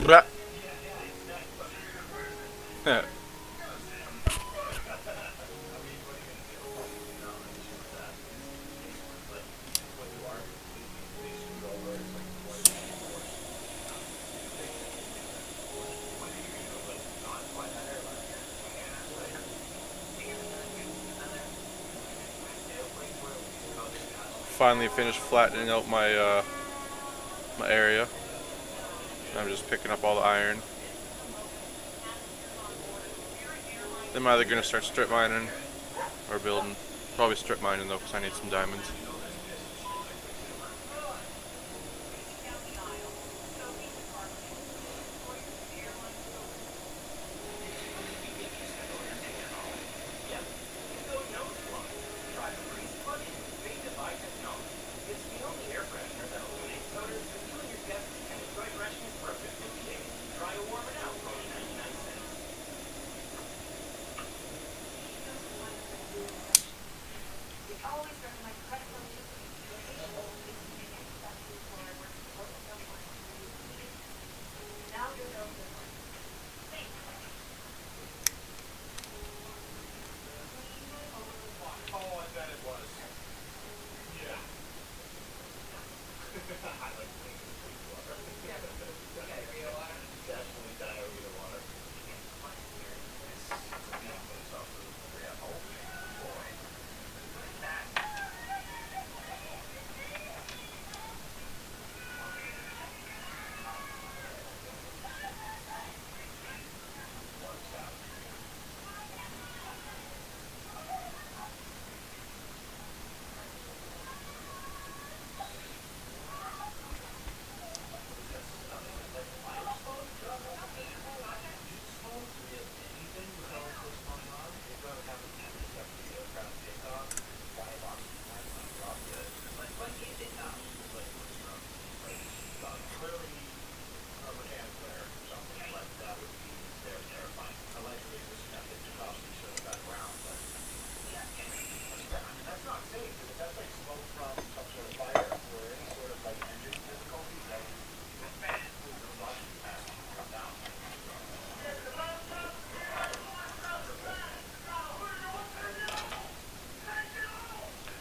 Blah. Finally finished flattening out my area. I'm just picking up all the iron. I'm either gonna start strip mining or building. Probably strip mining though, because I need some diamonds.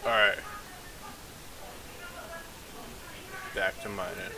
Alright. Back to mining.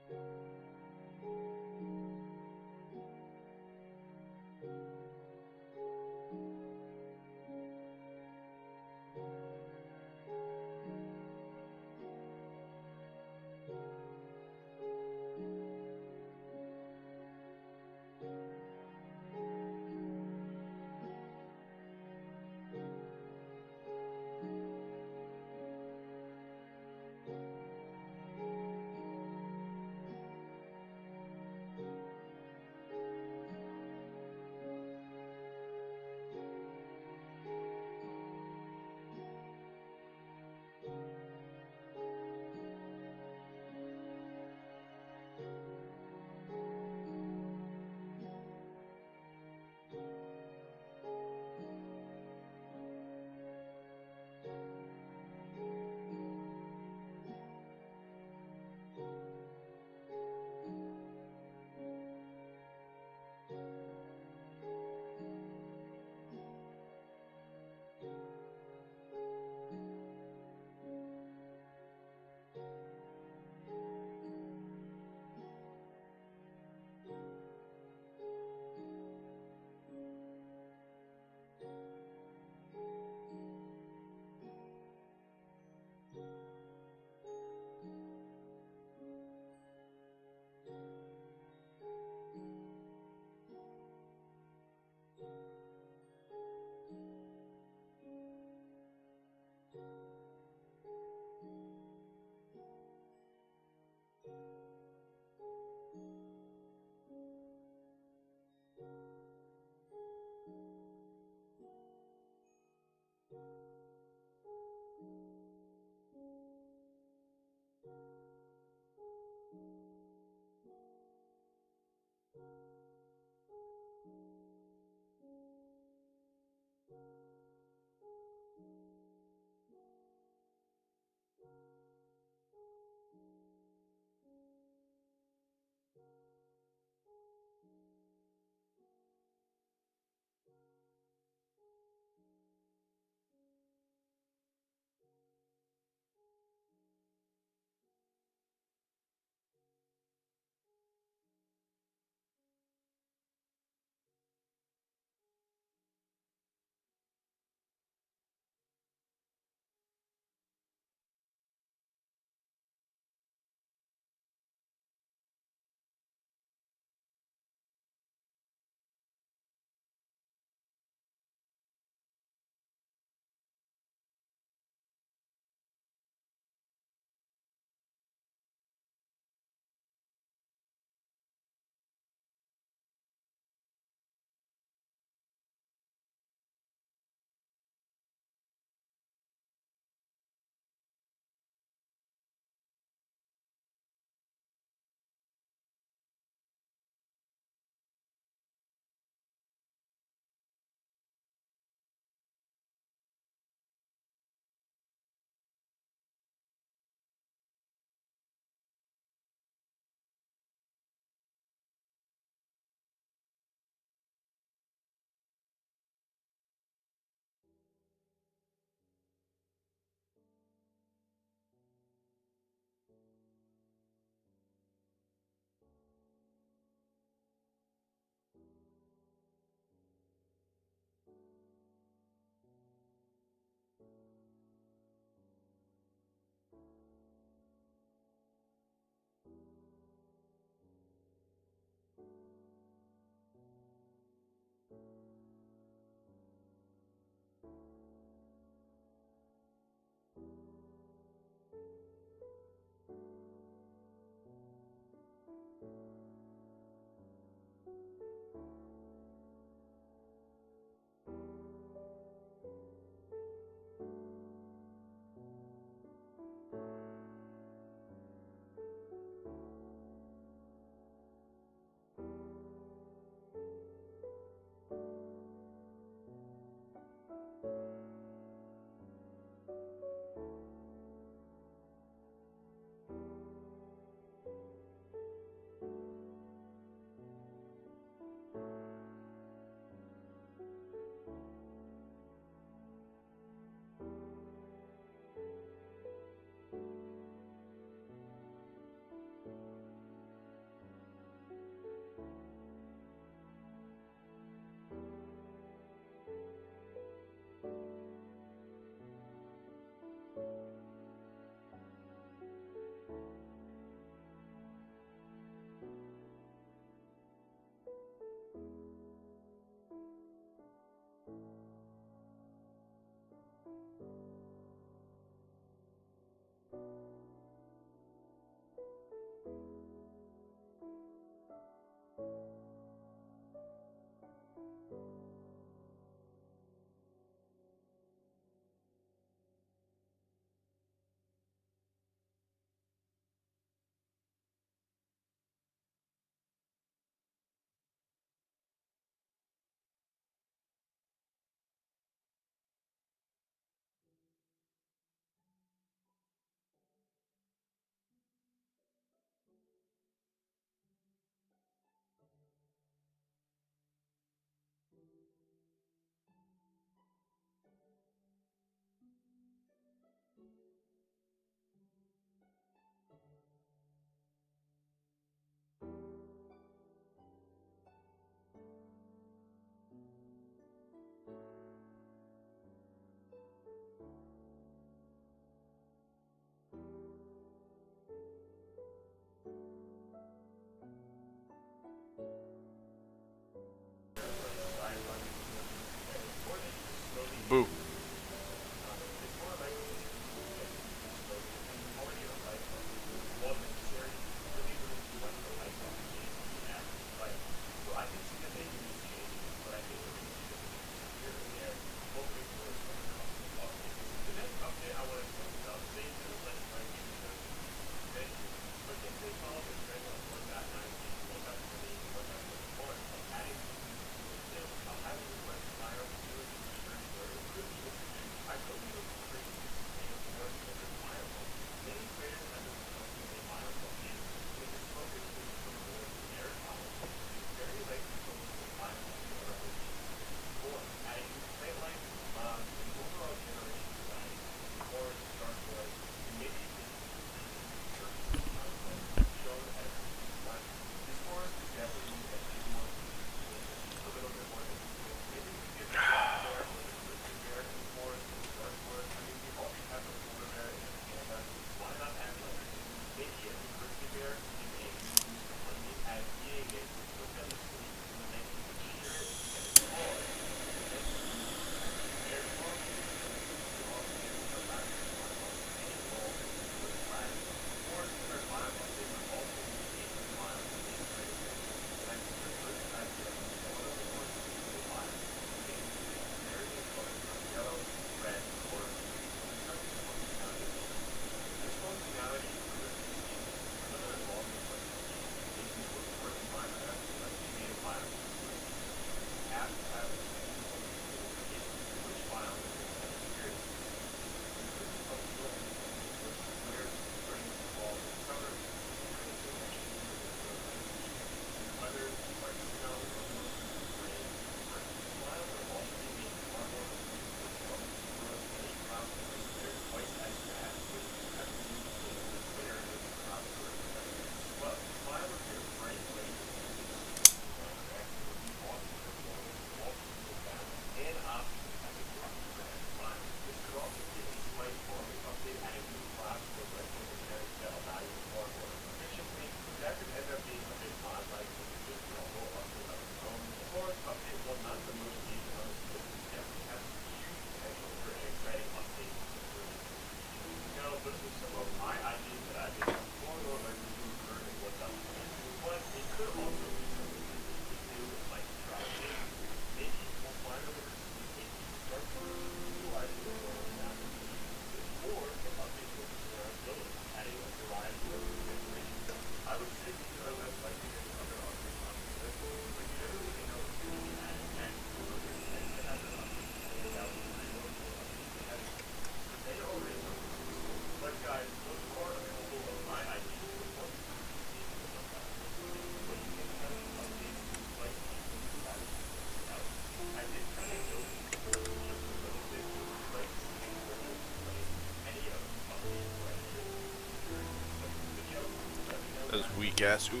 That's weak ass. Ooh.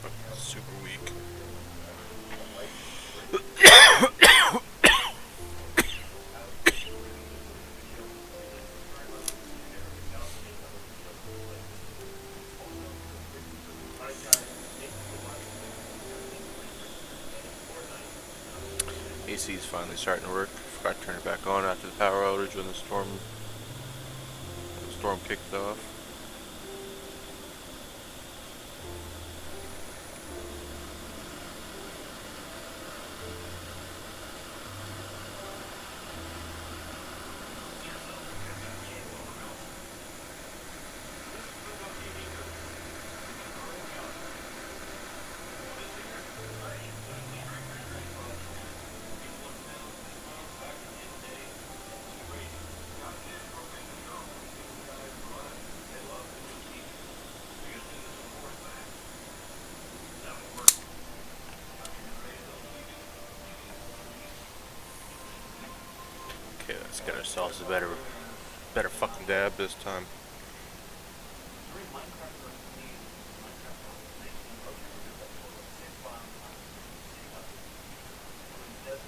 Fucking super weak. AC is finally starting to work. Forgot to turn it back on after the power outage when the storm kicked off. Okay, let's get ourselves a better fucking dab this time.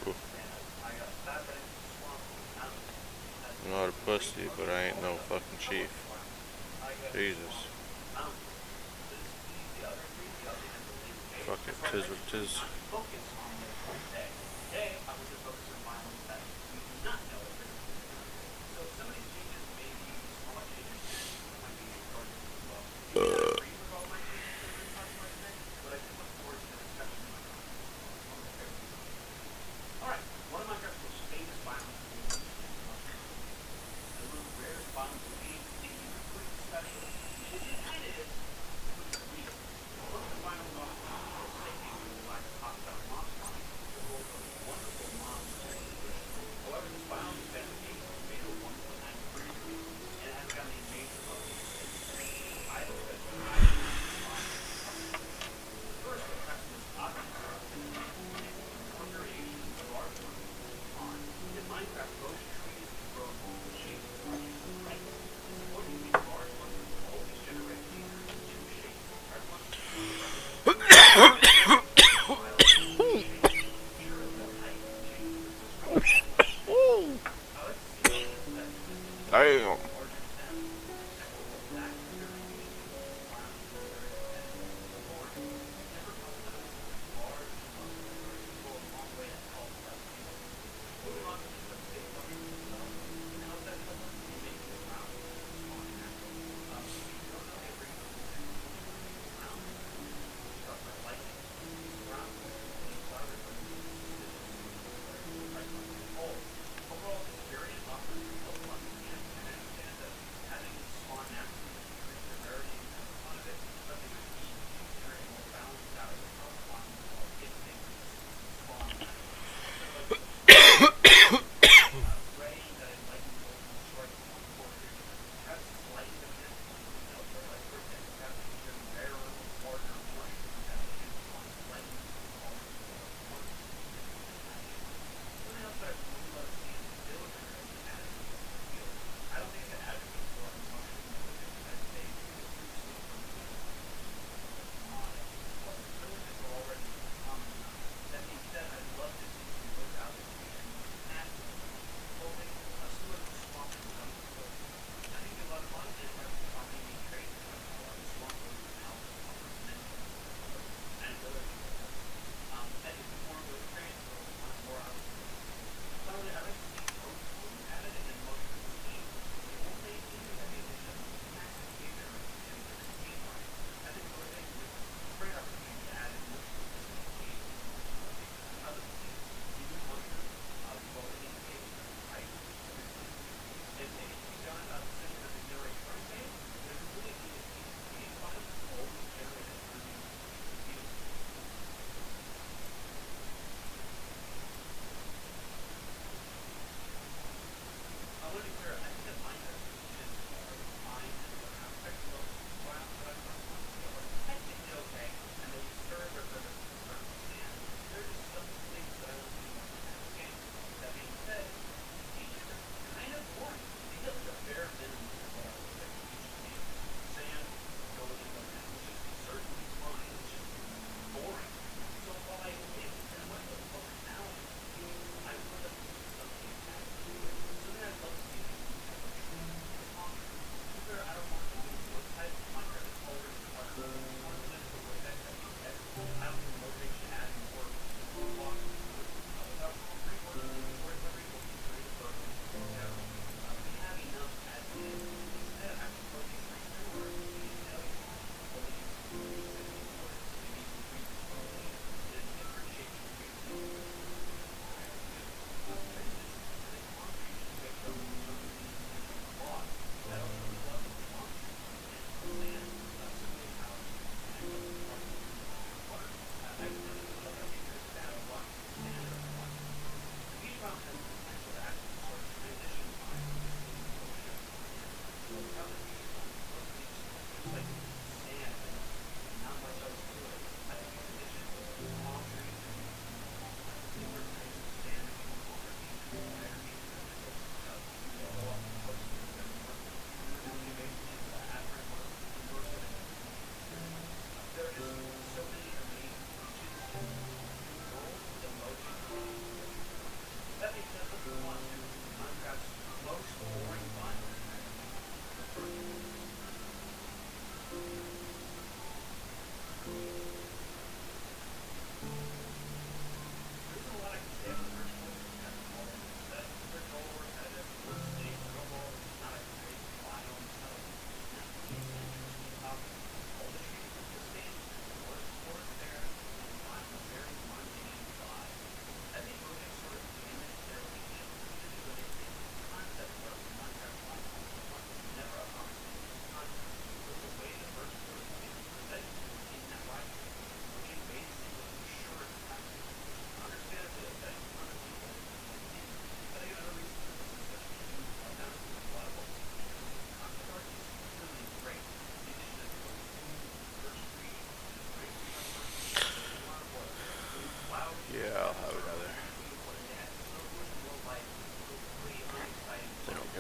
Ooh. I'm not a pussy, but I ain't no fucking chief. Jesus. Fuck it, tis what tis.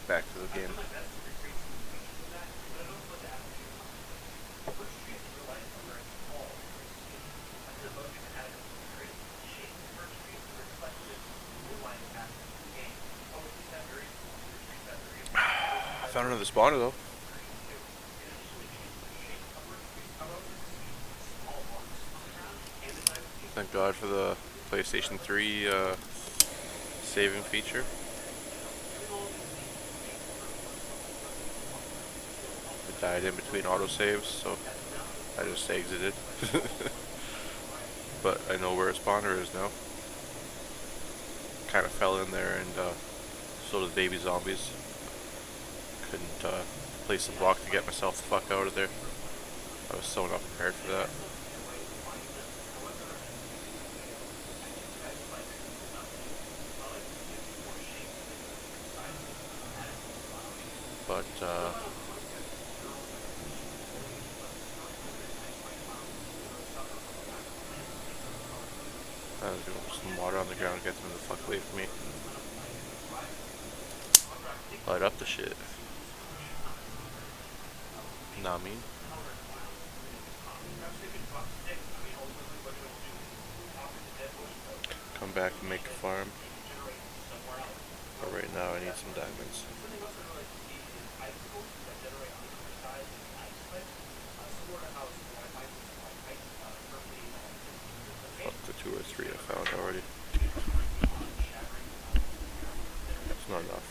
get back to the game. I found another spawner though. Thank God for the PlayStation 3 saving feature. It died in between autosaves, so I just exited. But I know where a spawner is now. Kind of fell in there, and so did baby zombies. Couldn't place the block to get myself the fuck out of there. I was so not prepared for that. But I was doing some water on the ground to get them the fuck away from me. Light up the shit. Nah, I mean. Come back and make a farm. But right now I need some diamonds. Fuck the 2 or 3 I found already. It's not enough.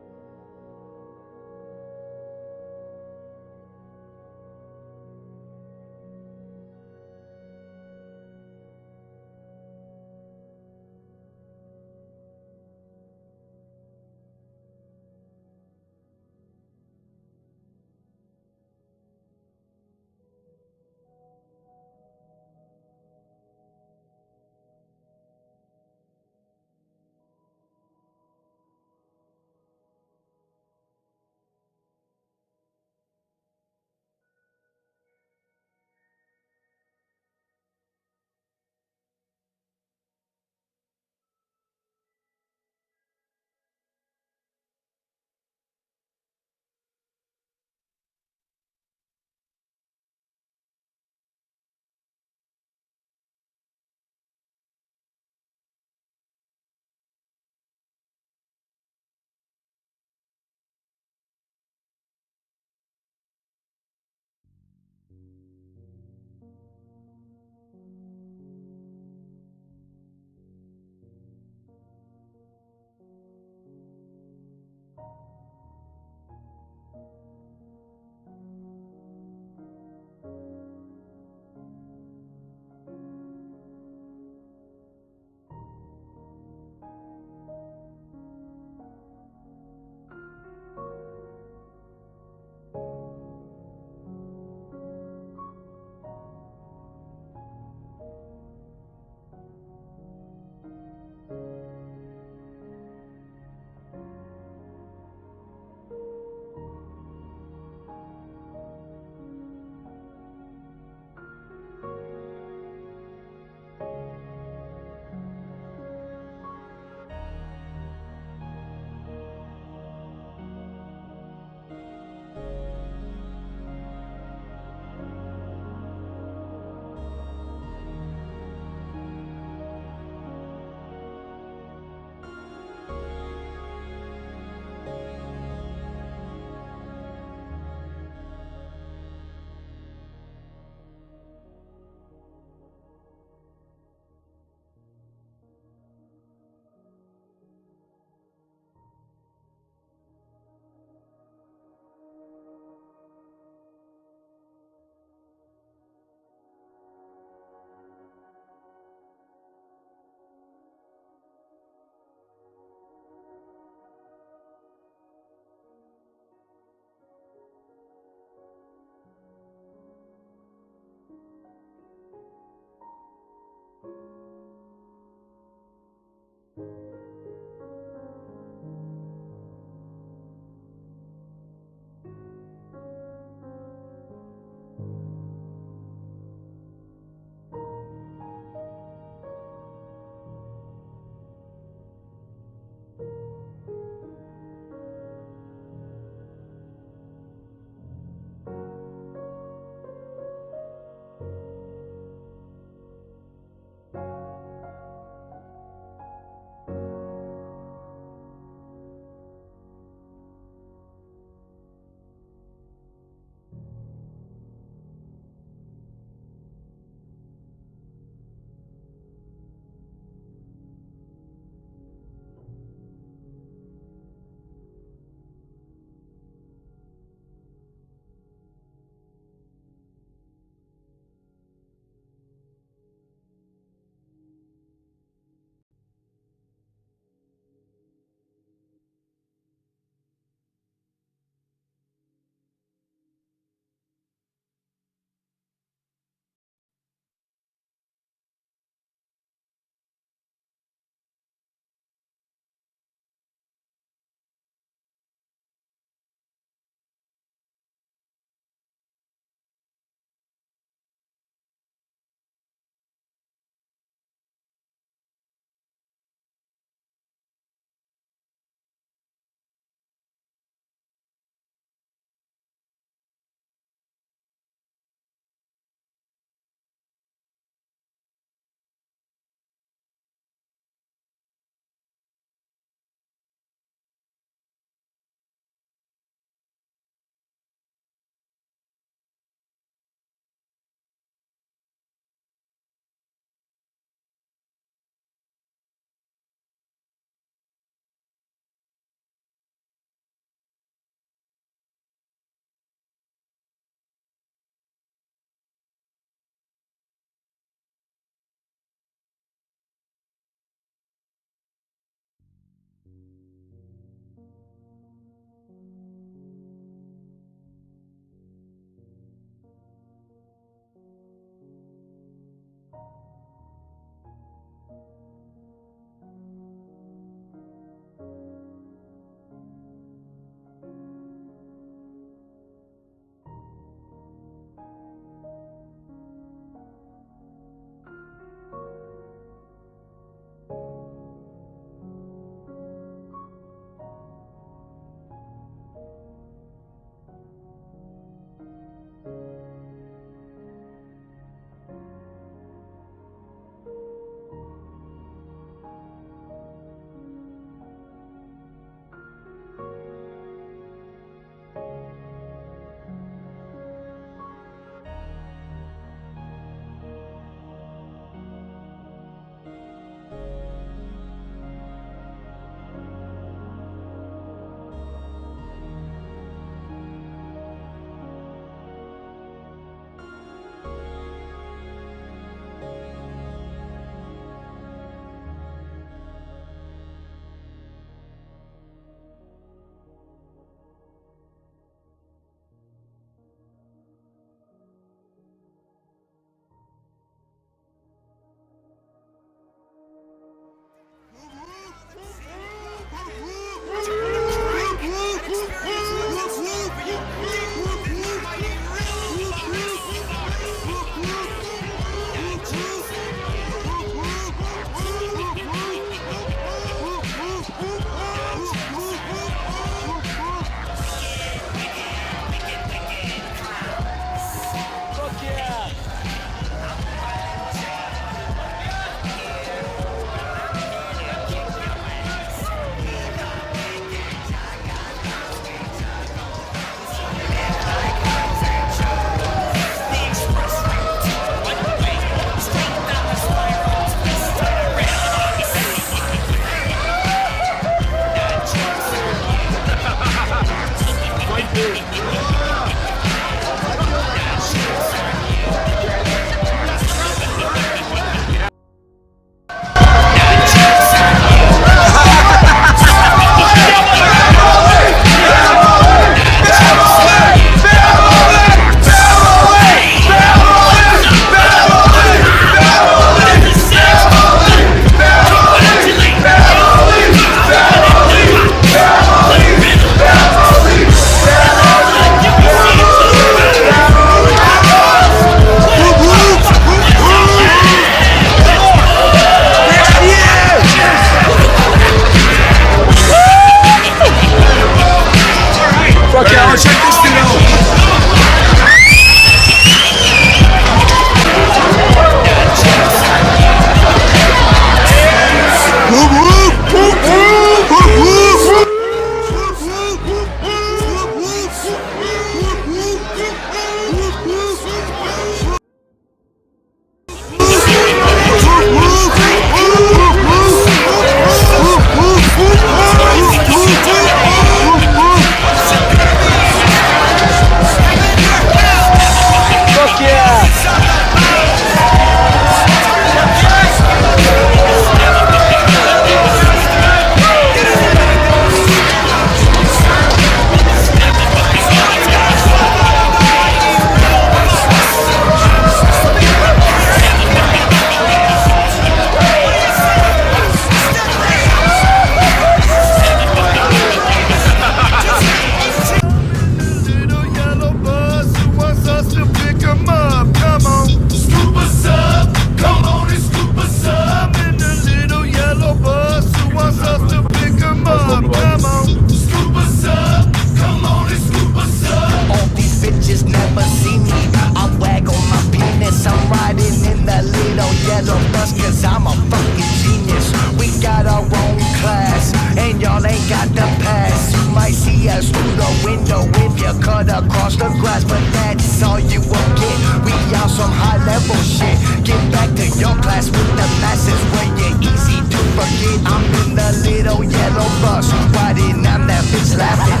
across the grass, but that's all you will get. We on some high level shit. Get back to your class with the masses where you're easy to forget. I'm in the little yellow bus, riding, I'm that bitch laughing,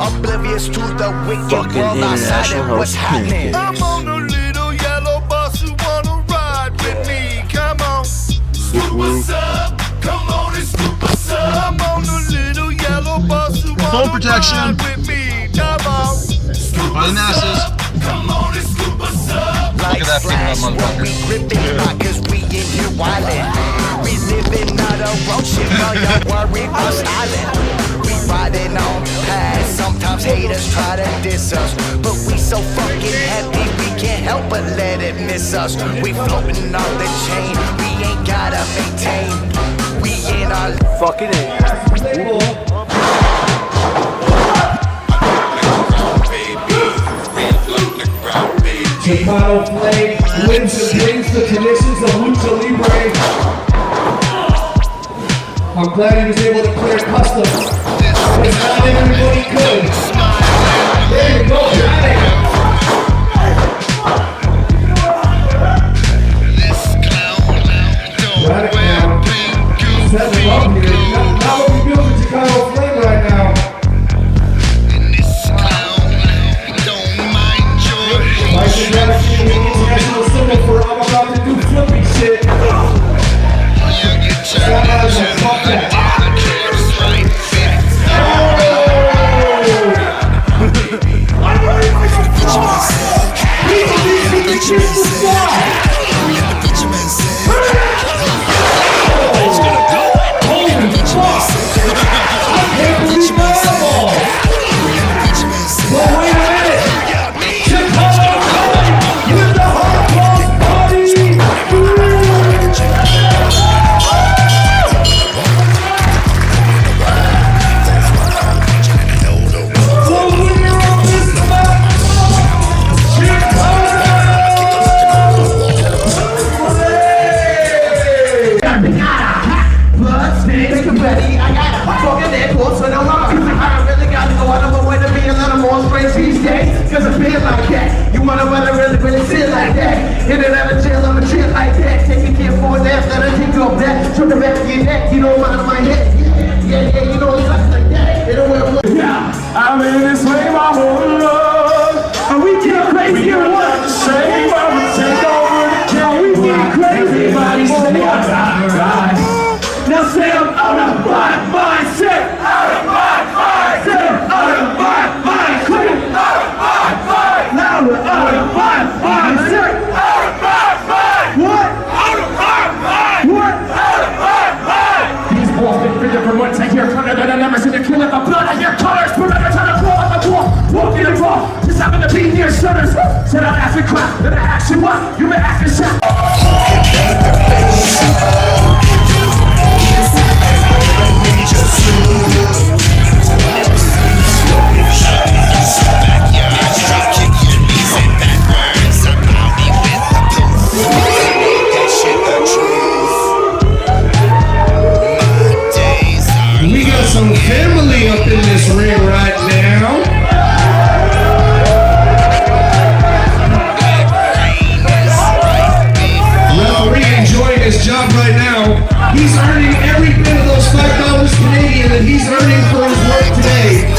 oblivious to the wicked world outside and what's happening. I'm on a little yellow bus, who wanna ride with me? Come on, super sub, come on and super sub. I'm on a little yellow bus, who wanna ride with me? Come on, by the masses. Come on and super sub. Look at that freaking motherfucker. We gripping cause we in here wildin'. We living out of road shit while y'all worry about styling. We riding on past, sometimes haters try to diss us, but we so fucking happy we can't help but let it miss us. We floating off the chain, we ain't gotta maintain. We in our fucking in. Chicano Flame wins and brings the traditions of Lucha Libre. I'm glad he was able to clear customs, because not everybody could. There you go, got it. Got it now. Set them up here. Not what we do with Chicano Flame right now. Like the international symbol for I'm about to do flippy shit. Shout out to fuck that. I'm ready for the fly. People need to kiss the fly. Holy fuck. I can't believe my eyeball. But wait a minute. Cause I feel like that. You wanna really feel like that. Hit it out of jail, I'ma chill like that. Taking care for that, let her take off that. From the back of your neck, you know, out of my head. Yeah, you know, it's like that. They don't wear. Yeah, I'm in this flame, I won't run. And we get crazy and what? Same, I would take over the game. We get crazy, everybody say I'm right. Now say I'm out of my mind, say out of my mind, say out of my mind, say out of my mind, louder, out of my mind, say out of my mind, what? Out of my mind, what? Out of my mind. These balls been figured for months, I hear thunder that I never seen a kill in the blood, I hear colors, but every time I blow on the wall, walking the wall, just happen to be near shutters, said I'm asking crap, then I ask you what, you been asking shit. We got some family up in this ring right now. Referee enjoying his job right now. He's earning every bit of those $5 Canadian that he's earning for his work today.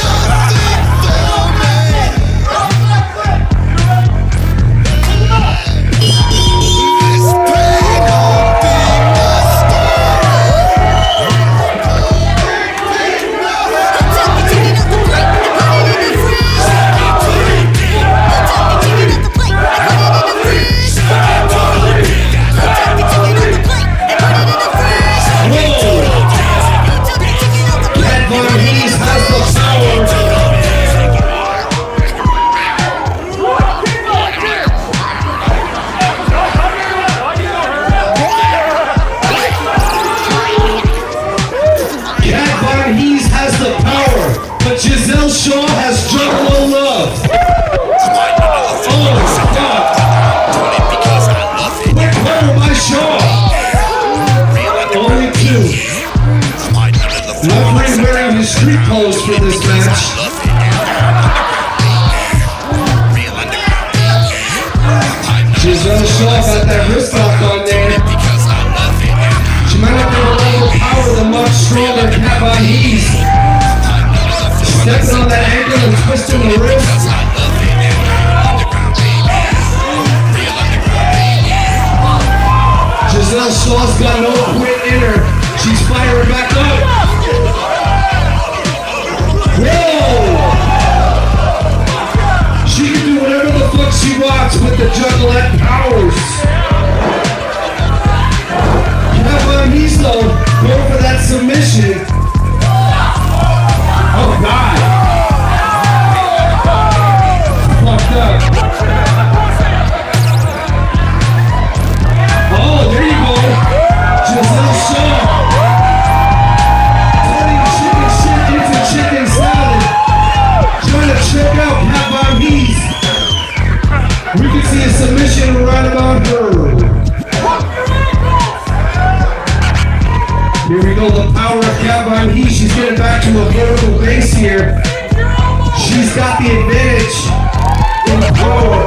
Shaw has Juggalo love. Oh, God. Quick corner by Shaw. Only two. Referee wearing his street clothes for this match. Giselle Shaw got that wrist lock on there. She might not be able to overpower the much stronger Cat Von Hees. Stepping on that ankle and twisting the wrist. Giselle Shaw's got no quit in her. She's firing back up. Whoa! She can do whatever the fuck she wants with the juggalette powers. Cat Von Hees though, going for that submission. Oh God! Fucked up. Oh, there you go. Giselle Shaw. Turning chicken shit into chicken salad. Trying to check out Cat Von Hees. We can see a submission right about her. Here we go, the power of Cat Von Hees. She's getting back to a vertical base here. She's got the advantage in power.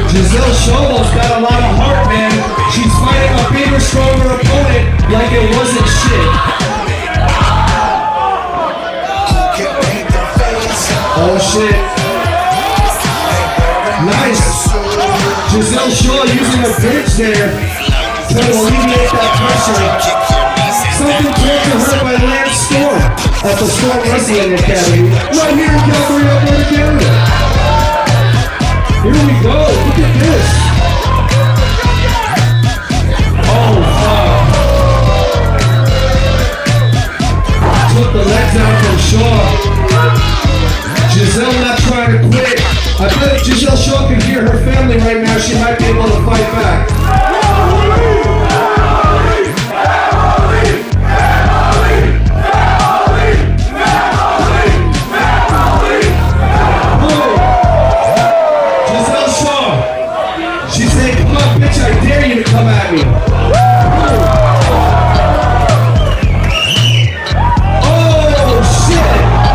Giselle Shaw's got a lot of heart, man. She's fighting a bigger, stronger opponent like it wasn't shit. Oh shit. Nice. Giselle Shaw using a bridge there. Trying to alleviate that pressure. Something brought to her by Lance Storm at the Storm Wrestling Academy. Right here in Calgary, Alberta, Canada. Here we go. Look at this. Oh, fuck. Took the legs out from Shaw. Giselle not trying to quit. I bet if Giselle Shaw can hear her family right now, she might be able to fight back. Come at me. Oh shit!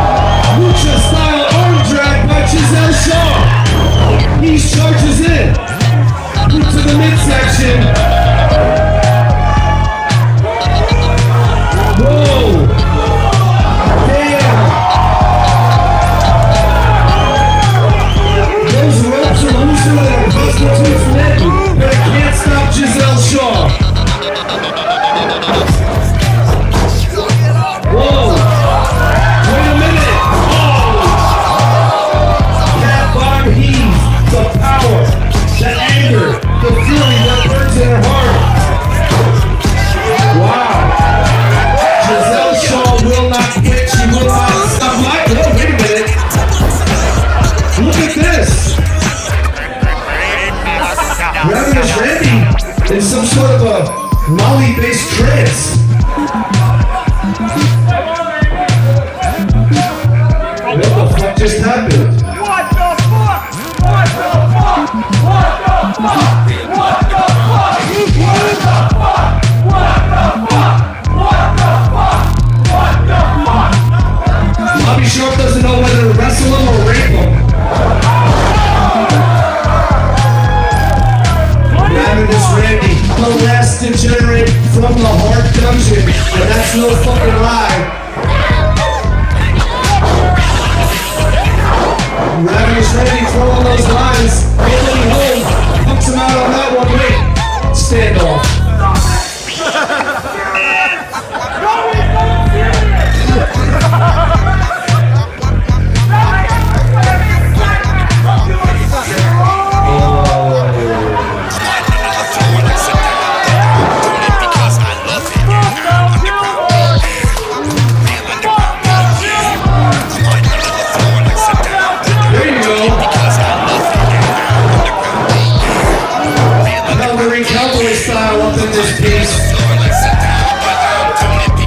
just happened? What the fuck? What the fuck? What the fuck? What the fuck? What the fuck? What the fuck? What the fuck? What the fuck? Bobby Sharp doesn't know whether to wrestle him or rape him. Ravenous Randy, the last degenerate from the Hard Dungeon, and that's no fucking lie. Ravenous Randy throwing those lines, nobody home, punks him out on that one. Wait, standoff.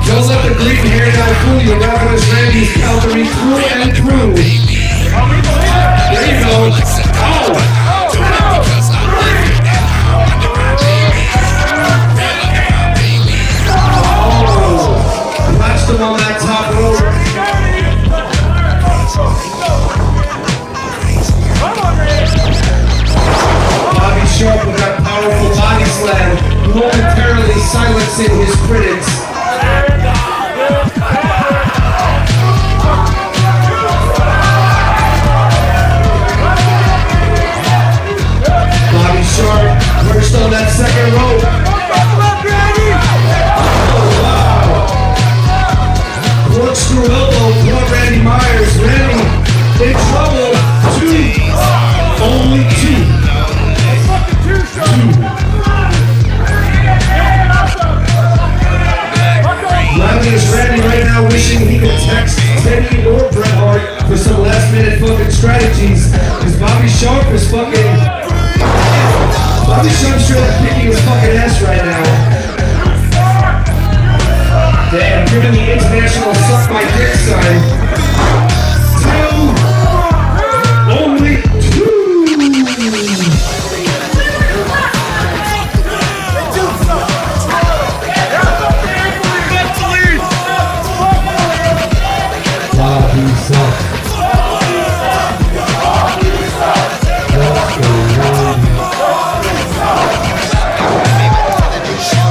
Don't let the green hair guy fool you. Ravenous Randy's Calgary through and through. There you go. Oh! Latched him on that top rope. Bobby Sharp with that powerful body slam, momentarily silencing his critics. Bobby Sharp perched on that second rope. Oh wow! Corkscrew elbow, poor Randy Myers. Randy in trouble. Two. Only two. Ravenous Randy right now wishing he could text Teddy or Bret Hart for some last minute fucking strategies. Cause Bobby Sharp is fucking... Bobby Sharp's straight up kicking his fucking ass right now. Damn, giving the international suck my dick sign. Two. Only two.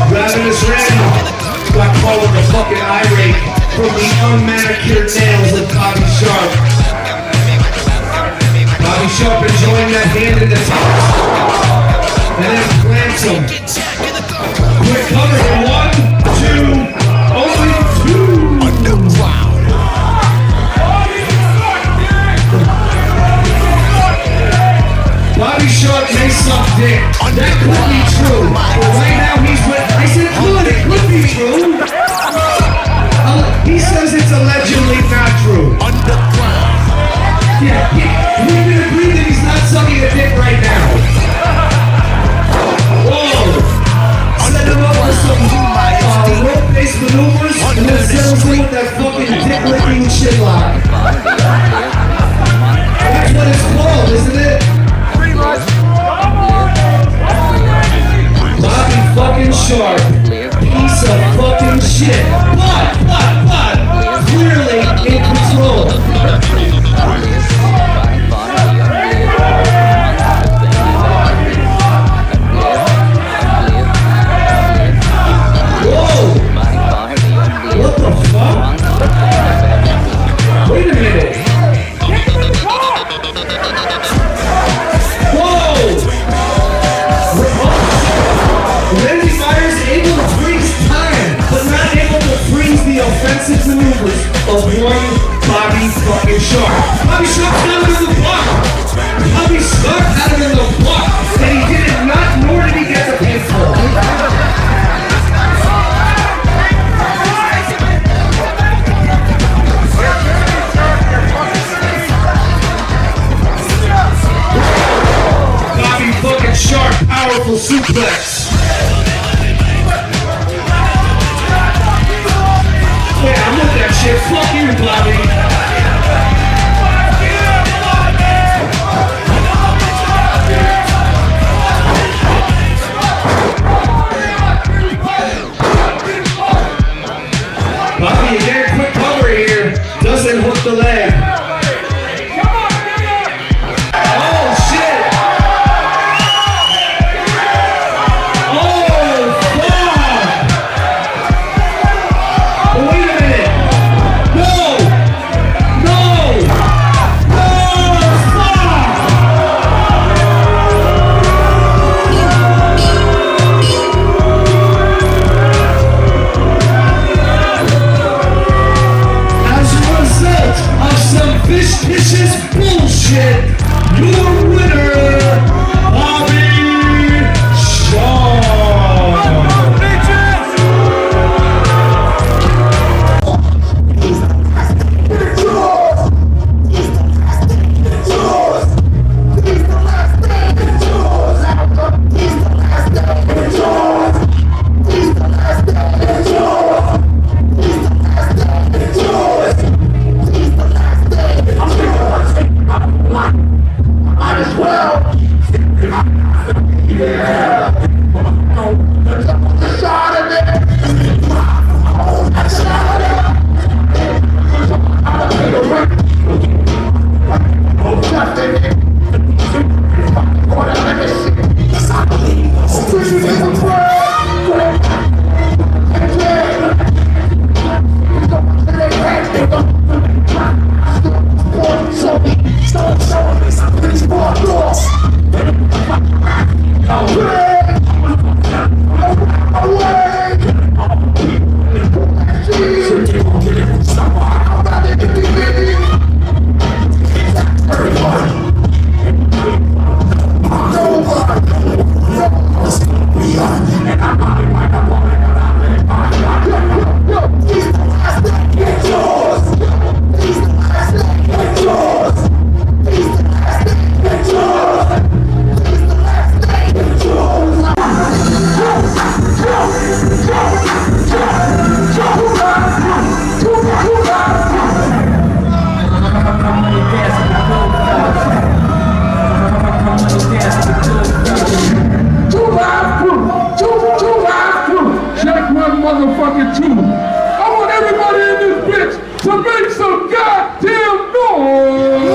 Ravenous Randy got called the fucking irate from the unmanicured nails of Bobby Sharp. Bobby Sharp enjoying that hand in the top. And then plants him. Quick cover in 1, 2, only 2. Bobby Sharp may suck dick. That could be true. But right now he's with... I said it could be true. He says it's allegedly not true. Yeah, we can agree that he's not sucking a dick right now. Whoa. Set him up with some rope-based maneuvers and then settles in with that fucking dick-licking shitlock. That's what it's called, isn't it? Bobby fucking Sharp, piece of fucking shit. But, clearly in control. Whoa! What the fuck? Wait a minute. Randy Myers able to freeze time, but not able to freeze the offensive maneuvers of one Bobby fucking Sharp. Bobby Sharp's got him in the block. Bobby Sharp had him in the block, and he did it not, nor did he get the pinfall. Bobby fucking Sharp, powerful suplex. Yeah, I'm with that shit. Fuck you, Bobby. the leg. Oh shit! Oh fuck! Wait a minute! No! No! No! Fuck! As a result of some vicious bullshit, your winner, Bobby Shaw. Motherfucking two. I want everybody in this bitch to make some goddamn noise.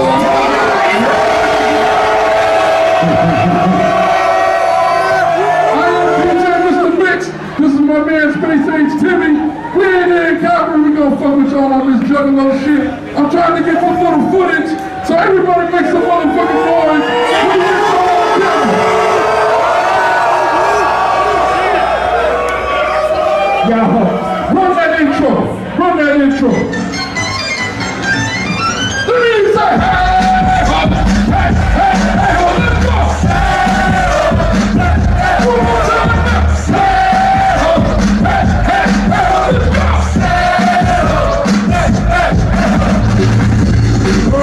I am DJ Mr. Mix. This is my man Space Age Timmy. We ain't there in Calgary. We gonna fuck with y'all on this juggalo shit. I'm trying to get some little footage, so everybody make some motherfucking noise. Run that intro. Run that intro. Let me say, hey, hey, hey, hey, let's go. Hey, one more time. Hey, let's go. Oh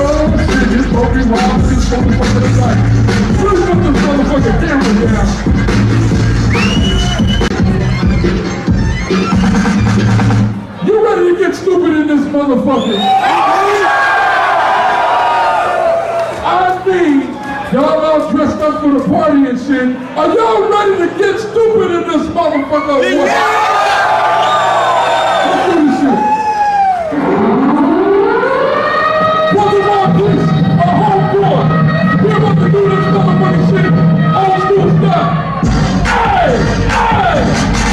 shit, it's broken wild. It's motherfucking side. Please put this motherfucking camera down. You ready to get stupid in this motherfucker? I mean, y'all all dressed up for the party and shit. Are y'all ready to get stupid in this motherfucker? Let's do this shit. Pokemon, please. A homeboy. We're about to do this motherfucking shit. Old school stuff. Hey! Hey!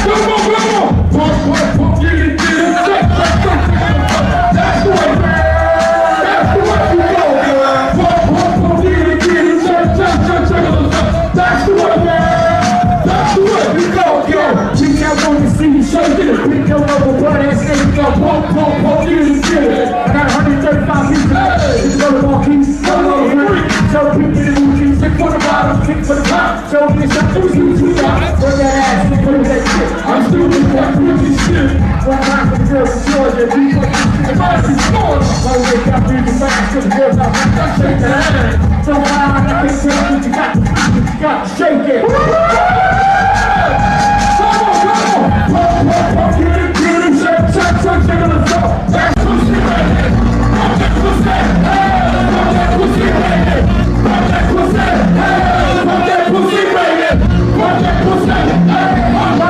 Come on, come on! Pump, get it, that's the way! That's the way you go! Pump, get it, that's the way! That's the way we go, yo! Check out on the city, shake it, pick your rubber butt ass nigga, go pump, get it, I got 135 people, it's gonna walk keys, so people in the movies, kick for the bottom, kick for the top, so this up to you, bring that ass, bring that shit, I'm still with that pretty shit, one time for the girls in Georgia, beat like this shit, if I see scores, I wake up in the back, to the girls out, I shake that ass, so high, I can't tell you got to shake it, come on, pump, get it, shake, let's go, that's pussy right here, that pussy, that pussy right here, that pussy, that pussy right here, that pussy,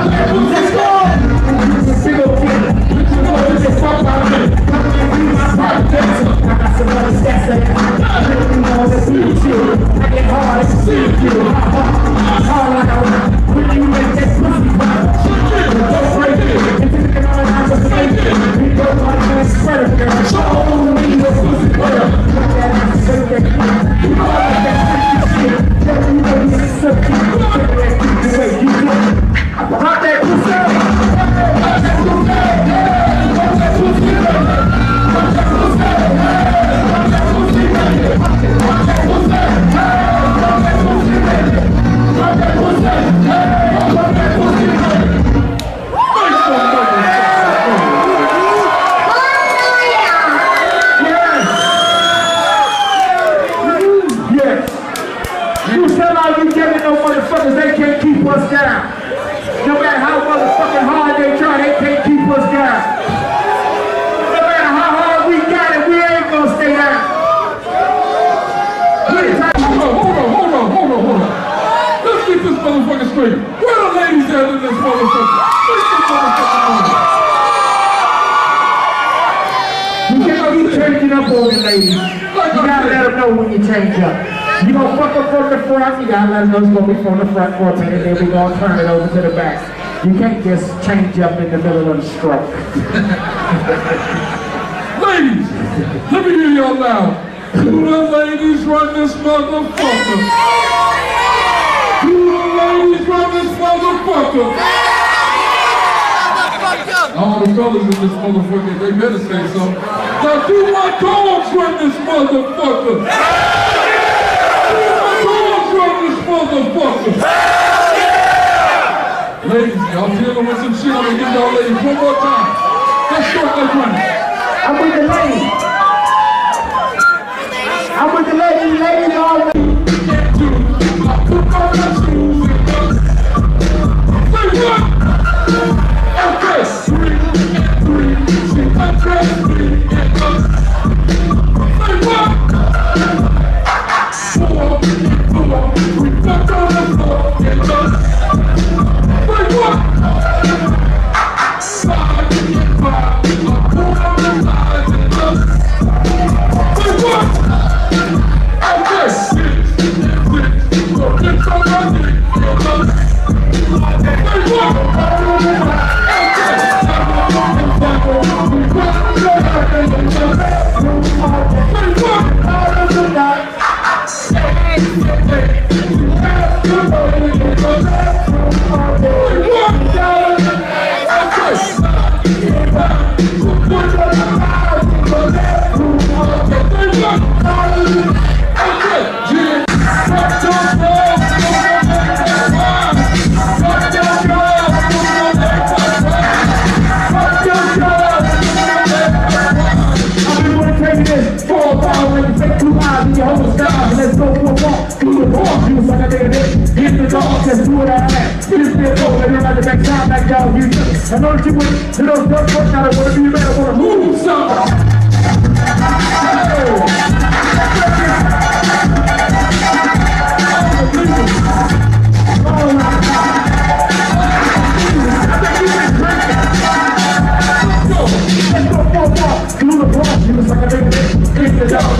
that pussy, big old kid, you know this is fuck my man, be my private dancer. straight. Where the ladies at in this motherfucker? Make some motherfucking noise. You can't be changing up on the ladies. You gotta let them know when you change up. You gonna fuck up from the front, you gotta let them know it's gonna be from the front for a minute, then we gonna turn it over to the back. You can't just change up in the middle of the stroke. Ladies, let me hear y'all loud. Do the ladies run this motherfucker? Do the ladies run this motherfucker? All the fellas in this motherfucker, they better say something. Now do my dogs run this motherfucker? Do my dogs run this motherfucker? Ladies, y'all dealing with some shit. I'm gonna give y'all ladies one more time. Let's start that running. I'm with the ladies. I'm with the ladies, ladies always. Say what? Okay. 3, 6, okay. 3, and up. Say what? 4, 4, 3, 4, and up. Say what? 5, 5, a 4 on the side and up. Say what? Okay. 6, 6, 4, 6 on my dick and up. Say what? Just do what I have. You just feel cold, and you're the next time that y'all you just. I know that you went to those dumb fucks out of wanna be a man, I wanna move something.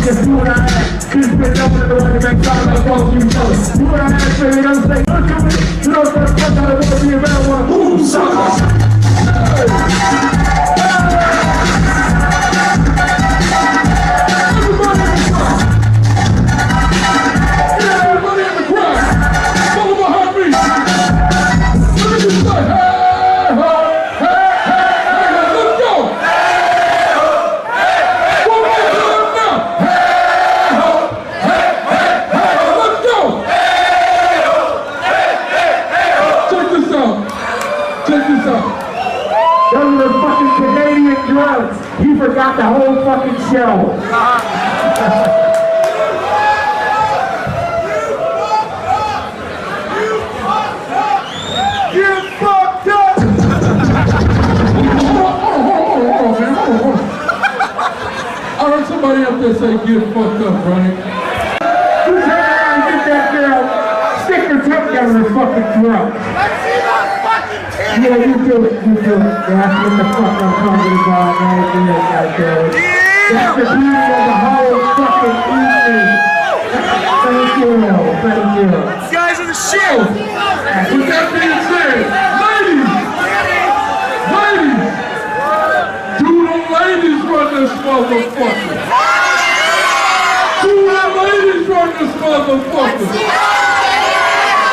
Just do what I have. Just been up in the one that makes all that falls you know. Do what I have, baby, don't say, look at me. You know, for the fuck out of wanna be a man, I wanna move something. Everybody in the crowd, follow my heartbeat. Let me just say, hey, ho, hey, hey, hey, let's go. What are we doing now? Hey, ho, hey, hey, hey, let's go. Check this out. Check this out. Those are fucking Canadian drugs. He forgot the whole fucking show. Get fucked up! I heard somebody up there say get fucked up, right? You turn around and get that girl, stick her tongue down her fucking throat. Yeah, you do it, you do it. That's what the fuck I'm talking about, man. You do it, I do it. That's the beauty of the whole fucking evening. Thank you, thank you. These guys are the shit! With that being said, ladies! Ladies! Do the ladies run this motherfucker? Do the ladies run this motherfucker?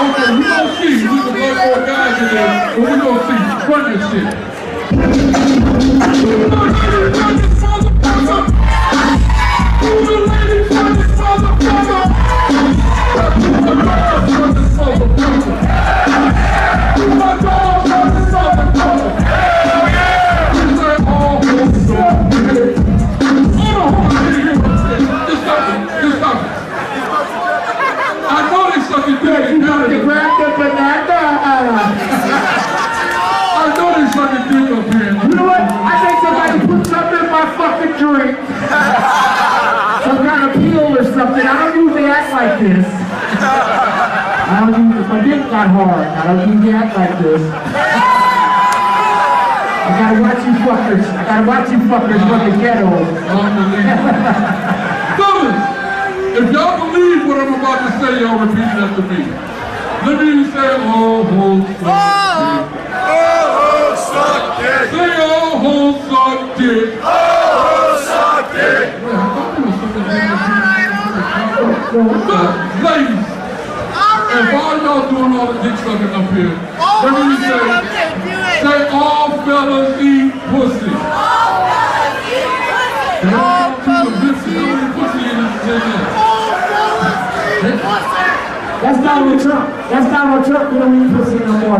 Okay, we gon' see. We can let more guys in there, but we gon' see. Run this shit. Do the ladies run this motherfucker? Do the ladies run this motherfucker? Do the girls run this motherfucker? Do my dogs run this motherfucker? Hell yeah! This ain't all for the head. Hold on, just stop it. Just stop it. I know they sucking dick. You got to grab the banana. I know they sucking dick up here. You know what? I think somebody put something in my fucking drink. Some kind of peel or something. I don't usually act like this. I don't usually my dick got hard. I don't need to act like this. I gotta watch you fuckers. I gotta watch you fuckers from the ghetto. Fellas, if y'all believe what I'm about to say, y'all repeat it after me. Let me say, oh, suck dick. Say, oh, suck dick. Ladies, and while y'all doing all the dick sucking up here, let me say all fellas eat pussy. That's Donald Trump. That's Donald Trump. You don't eat pussy no more.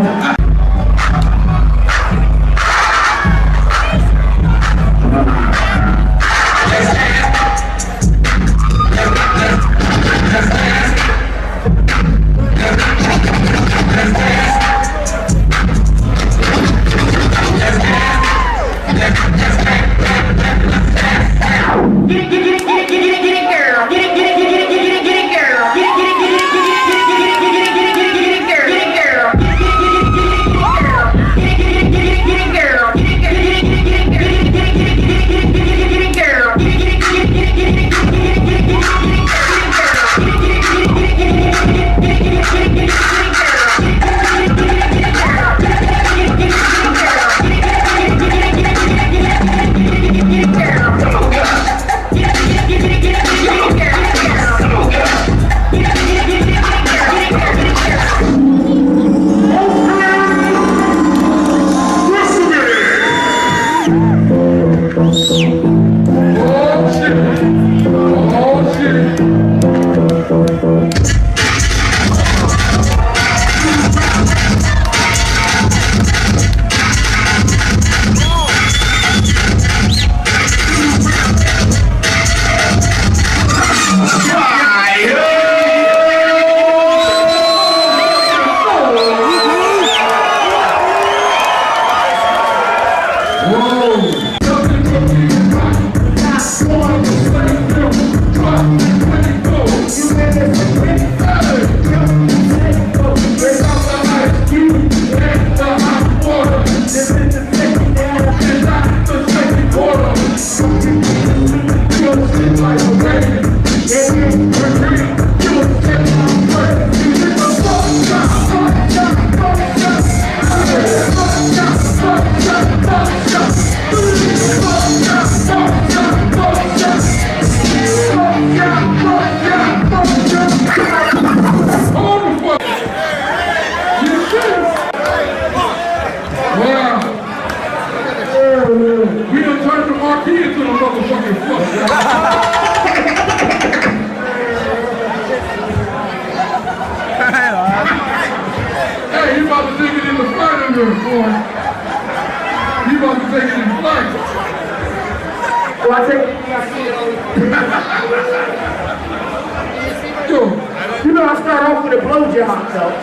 You know, I start off with a blowjob, though.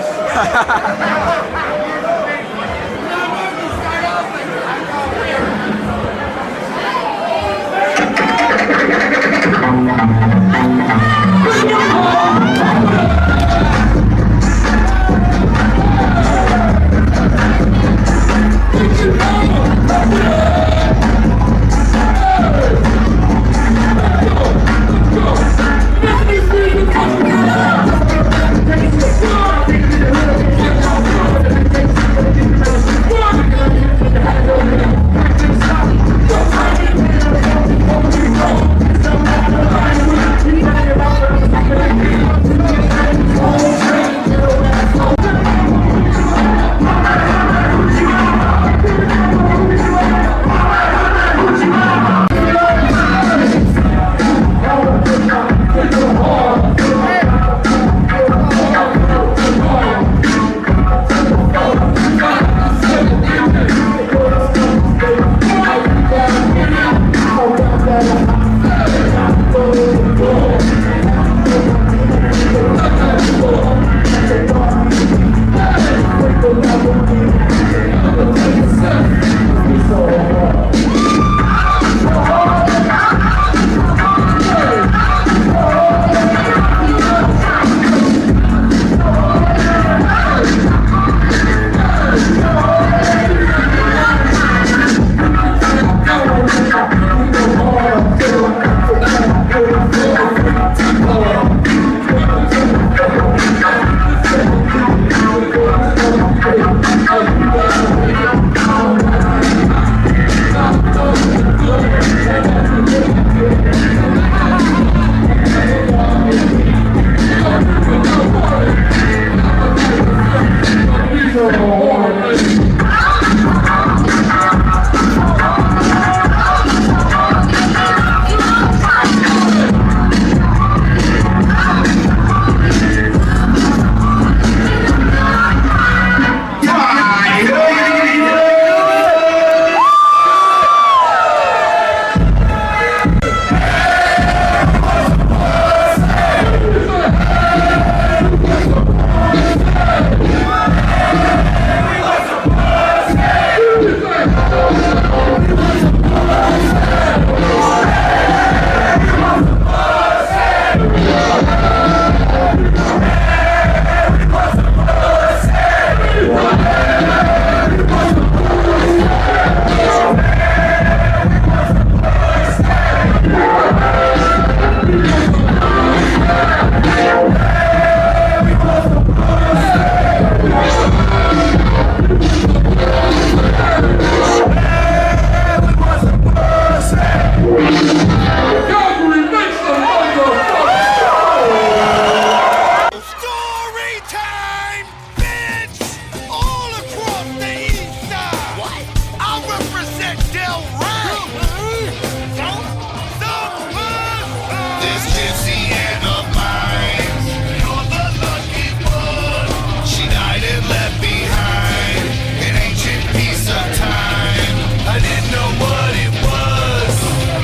this gypsy and of mine. You're the lucky one. She died and left behind an ancient piece of time. I didn't know what it was.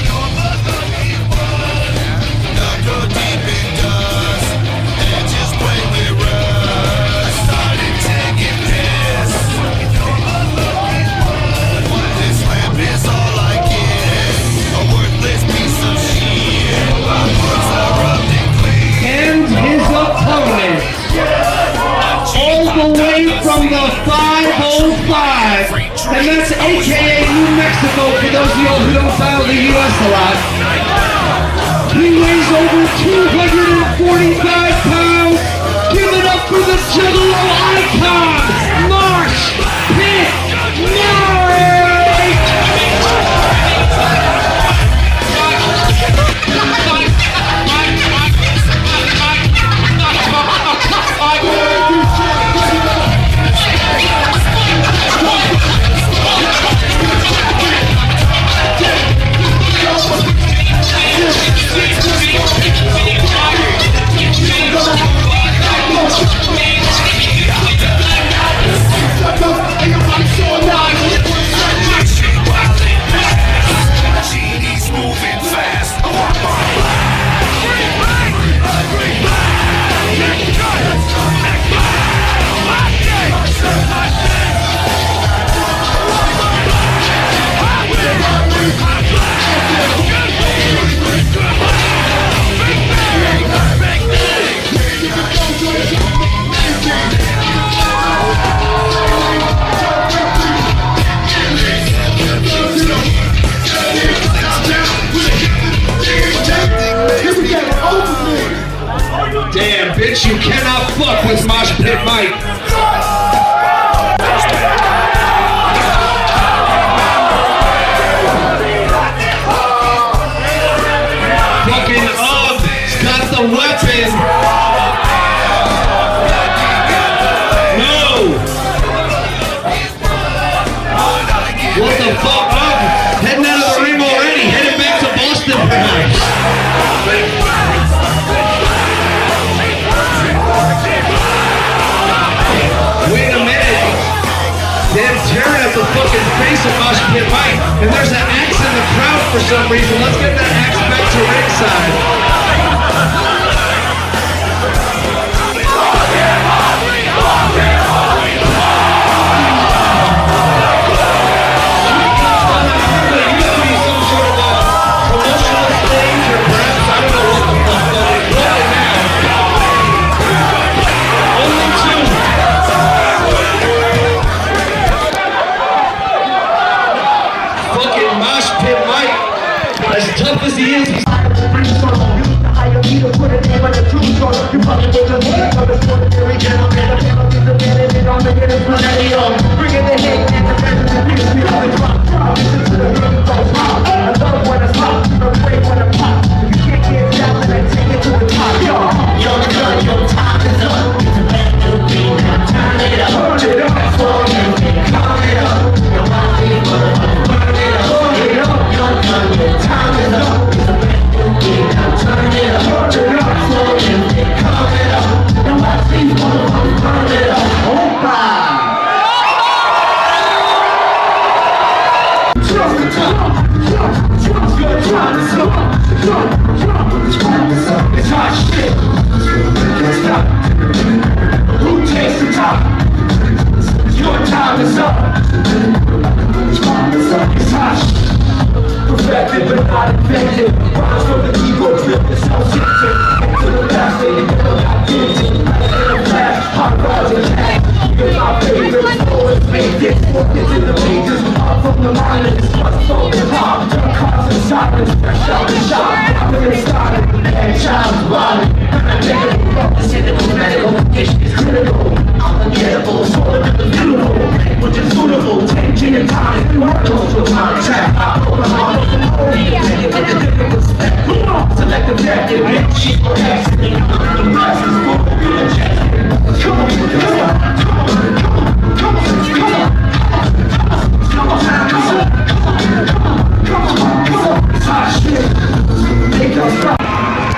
You're the lucky one. Dug her deep in dust and just played with rust. Started taking piss. You're the lucky one. This lamp is all I get. A worthless piece of shit. My books are rubbed and clean. And his opponent, all the way from the 505, and that's AKA New Mexico for those of y'all who don't dial the US a lot. He weighs over 245 pounds. Give it up for the Juggalo icon, Marsh Pit Mike! Genie's moving fast. Damn, bitch, you cannot fuck with Mosh Pit Mike. Fucking he's got the weapon. No. What the fuck? Heading out of the ring already. Headed back to Boston, perhaps. Wait a minute. They're tearing at the fucking face of Mosh Pit Mike. And there's an axe in the crowd for some reason. Let's get that axe back to ringside. There used to be some sort of a promotional stage or perhaps I don't know what the fuck, but it's really now. Only two. Fucking Mosh Pit Mike, as tough as he is, he's It's hot shit. Who takes the top? Your time is up. It's hot shit. Perfected but not infected. Rise from the keyboard, flip the sound system. To the last day, you never got guilty. In a flash, hot rods and cash. You're my favorite, always made this. Walk into the pages, pop from the mind and it's what's so hip-hop. Turn cards and silence, fresh out the shop. I'm gonna start it, and child's body. This medical condition is critical. Unforgettable, sort of beautiful. Which is suitable, changing in time. Close to my track, I pull them on. Take it with a different respect. Select objective, make cheap or accident. The rest is full of good chest. Come on, come on, come on, come on, come on. Come on, come on, come on, come on, come on. It's hot shit. Make us stop.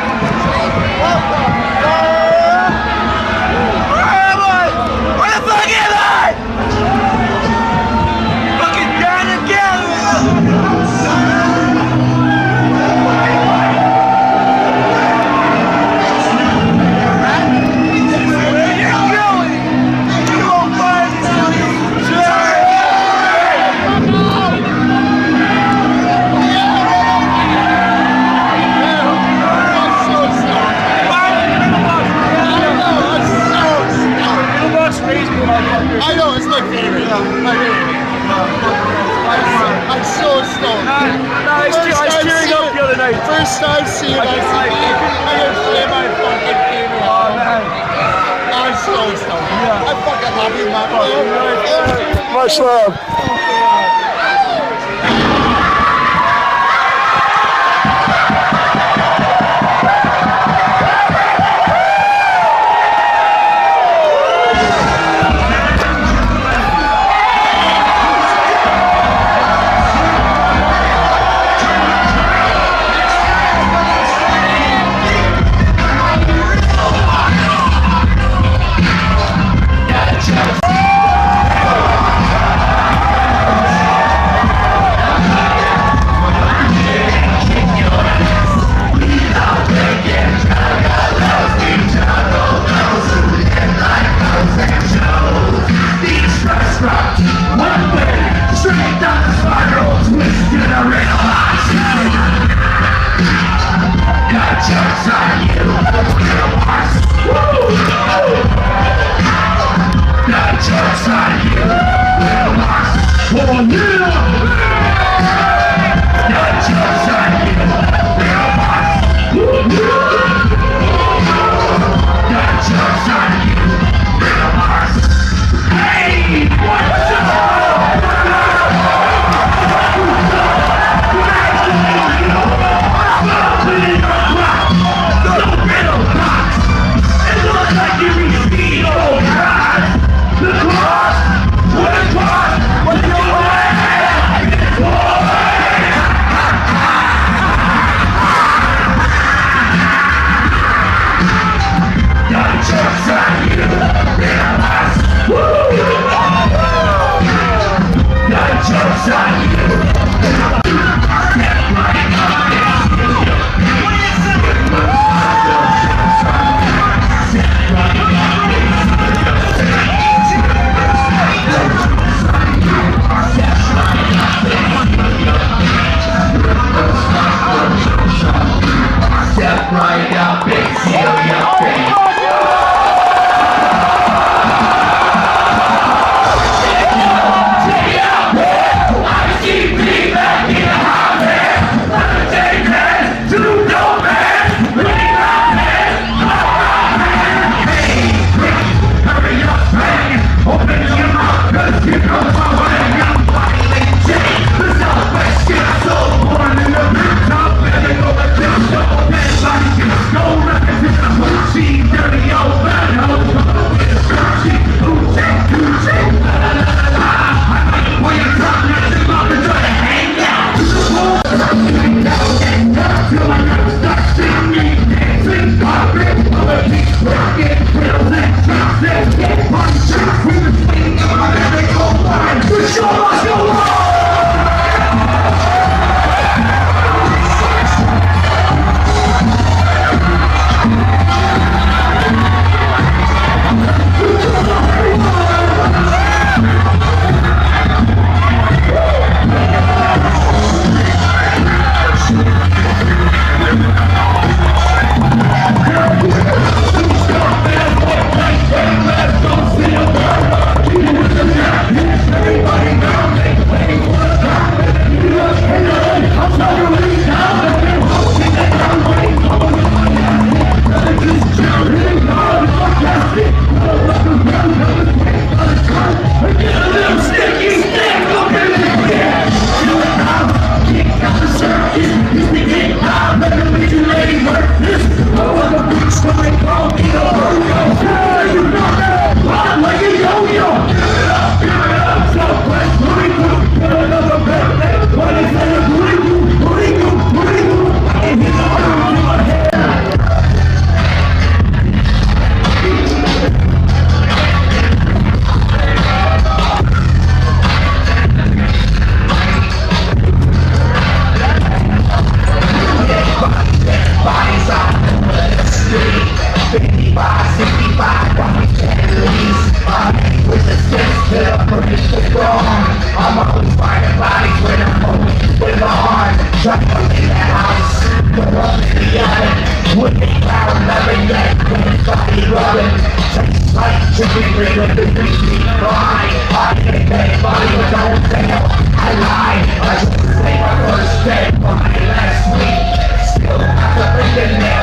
Much love. still have to breathe in there.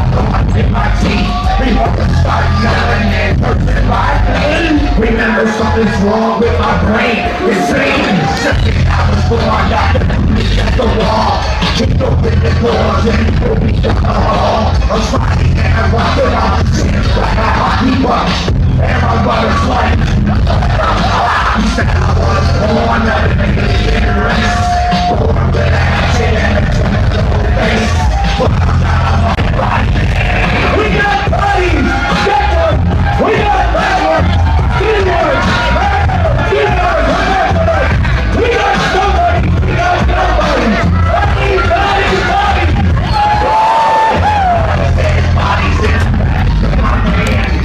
In my teeth, before I start yelling and hurting my pain. Remember something's wrong with my brain. It's insane. 7 hours before I got to meet at the wall. Kick open the doors and put me down the hall. I'm sliding and I'm walking off the stairs like a hockey puck. And my brother's like, he said I was born to make it rest. Born with a hatchet and a tomato face. But I'm not a white body. We got bodies! That one! We got that one! This one! This one! We got somebody! We got somebody! Bodies! Bodies! Bodies! Bodies in the back of my hand!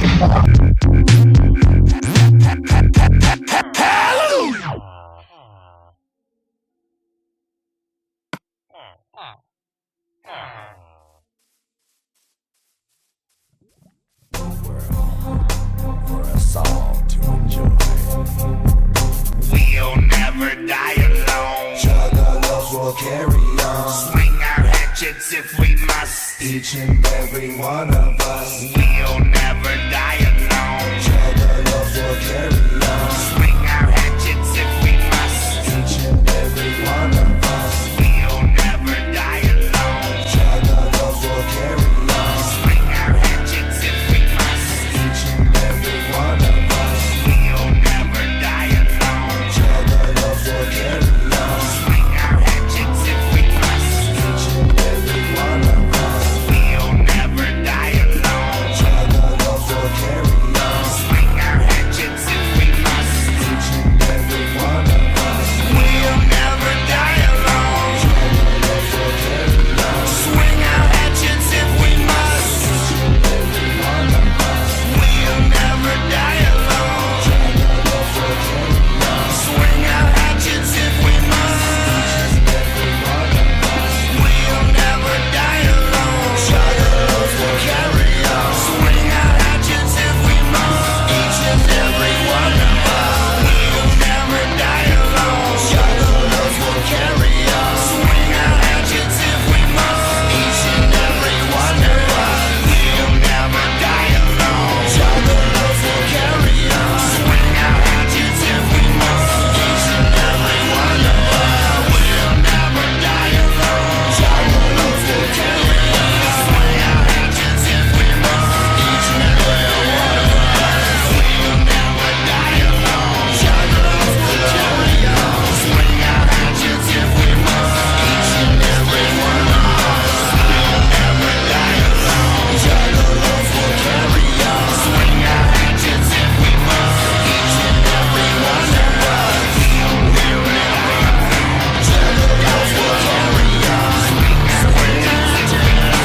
For us all to enjoy. We'll never die alone. Juggalos will carry on. Swing our hatchets if we must. Each and every one of us. We'll never die alone. Juggalos will carry on. Swing our hatchets if we must. Each and every one of us. We'll never die alone. Juggalos will carry on. Swing our hatchets if we must. Each and every one of us. We'll never die alone. Juggalos will carry on. Swing our hatchets if we must. Each and every one of us. We'll never die alone. Juggalos will carry on. Swing our hatchets if we must. Each and every one of us. We'll never die alone. Juggalos will carry on. Swing our hatchets if we must. Each and every one of us. We'll never die alone. Juggalos will carry on. Swing our hatchets if we must. Each and every one of us. We'll never die alone. Juggalos will carry on. Swing our hatchets if we must. Each and every one of us. We'll never die alone. Juggalos will carry on. Swing our hatchets if we must. Each and every one of us. We'll never die alone. Juggalos will carry on. Swing our hatchets if we must. Each and every one of us. We'll never die alone. Juggalos will carry on. Swing our hatchets if we must. Each and every one of us. We'll never die alone. Juggalos will carry on. Swing our hatchets if we must. Each and every one of us. We'll never die alone. Juggalos will carry on. Swing our hatchets if we must. Each and every one of us. We'll never. Juggalos will carry on. Swing our hatchets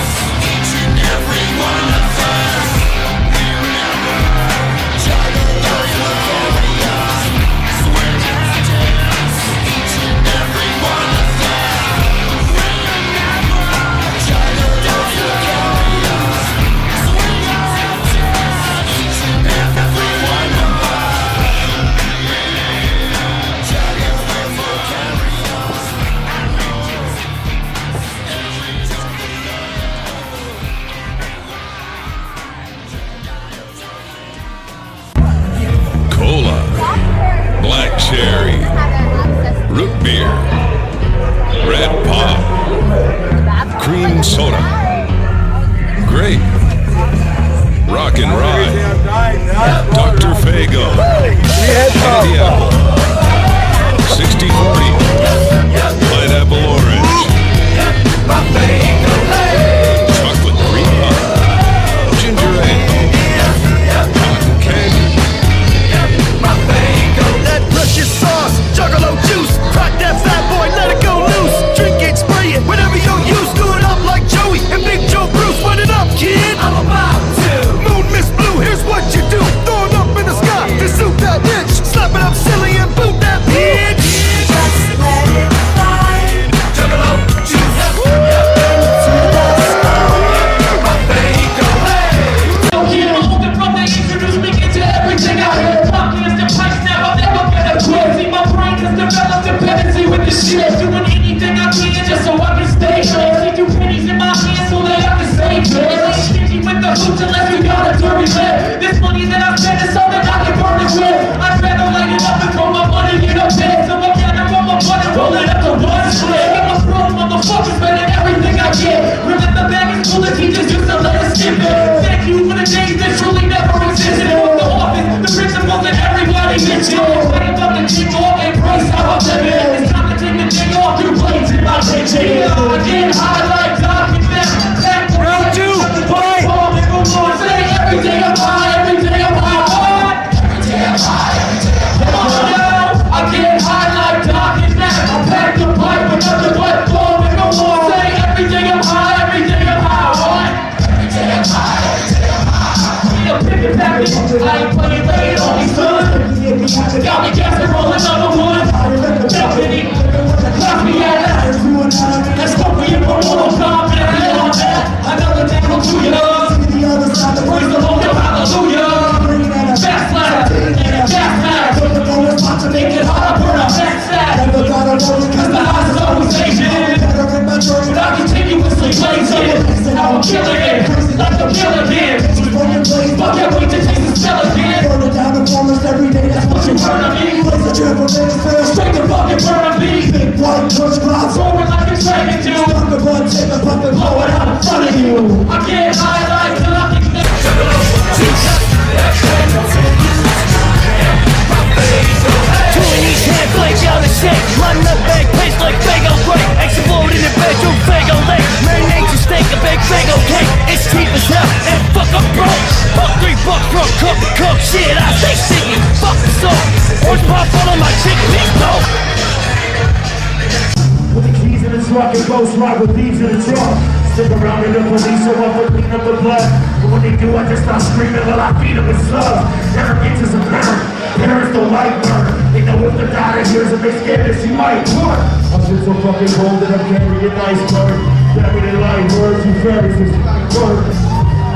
if we must. Each and every one of us. We'll never. Juggalos will carry on. Swing our hatchets. Each and every one of us. We'll never. Juggalos will carry on. Swing our hatchets. Each and every one of us. Juggalos will carry on. Cola, black cherry, root beer, red pop, cream soda, grape, rock and rye, Dr. Fago, candy apple, 60-40, pineapple orange, chocolate cream pie, ginger ale, cotton candy. That precious sauce, juggalo juice. Crack that fat boy, let it go loose. Drink it, spray it, whatever you're used. Do it up like Joey and Big Joe Bruce. Run it up, kid. I'm about to. Moon Miss Blue, here's what you do. Throw it up in the sky, then shoot that bitch. Slap it up silly and boot that bitch. Just let it fly. Juggalo juice. a picket package. I ain't playing late on me, son. Got me guessing, roll another one. Deputy, lock me out. Let's go for you for Mortal Kombat. Another devil to you. Praise the Lord, hallelujah. Fast life, fast life. Make it hard for a backstab. Cause the house is always Asian. But I continuously blazing. Now I'm killing it, like I'm killing it. Fuck, can't wait to taste the smell again. That's what you burn on me. Straight to fucking burn on me. Rolling like a dragon do. Blow it out in front of you. I get high like nothing. Two in each hand, flake out a shake. Run the bag, paste like Fago break. Explode in the bedroom, Fago lake. Marinate your steak, a big Fago cake. It's cheap as hell, and fuck I'm broke. Fuck $3 for a cup of coke. Shit, I stay sticky, fuck the soap. Orange pop all on my chicken, big dope. Put the keys in the truck and ghost ride with thieves in the trunk. Stick around in the police so I will clean up the blood. But when they do, I just start screaming while I feed them with slugs. Never get to some parent. Parents don't like murder. They know if the daughter hears them, they scared that she might work. I'm just so fucking cold that I'm carrying a nice bird. Carrying it like words and fairies is word.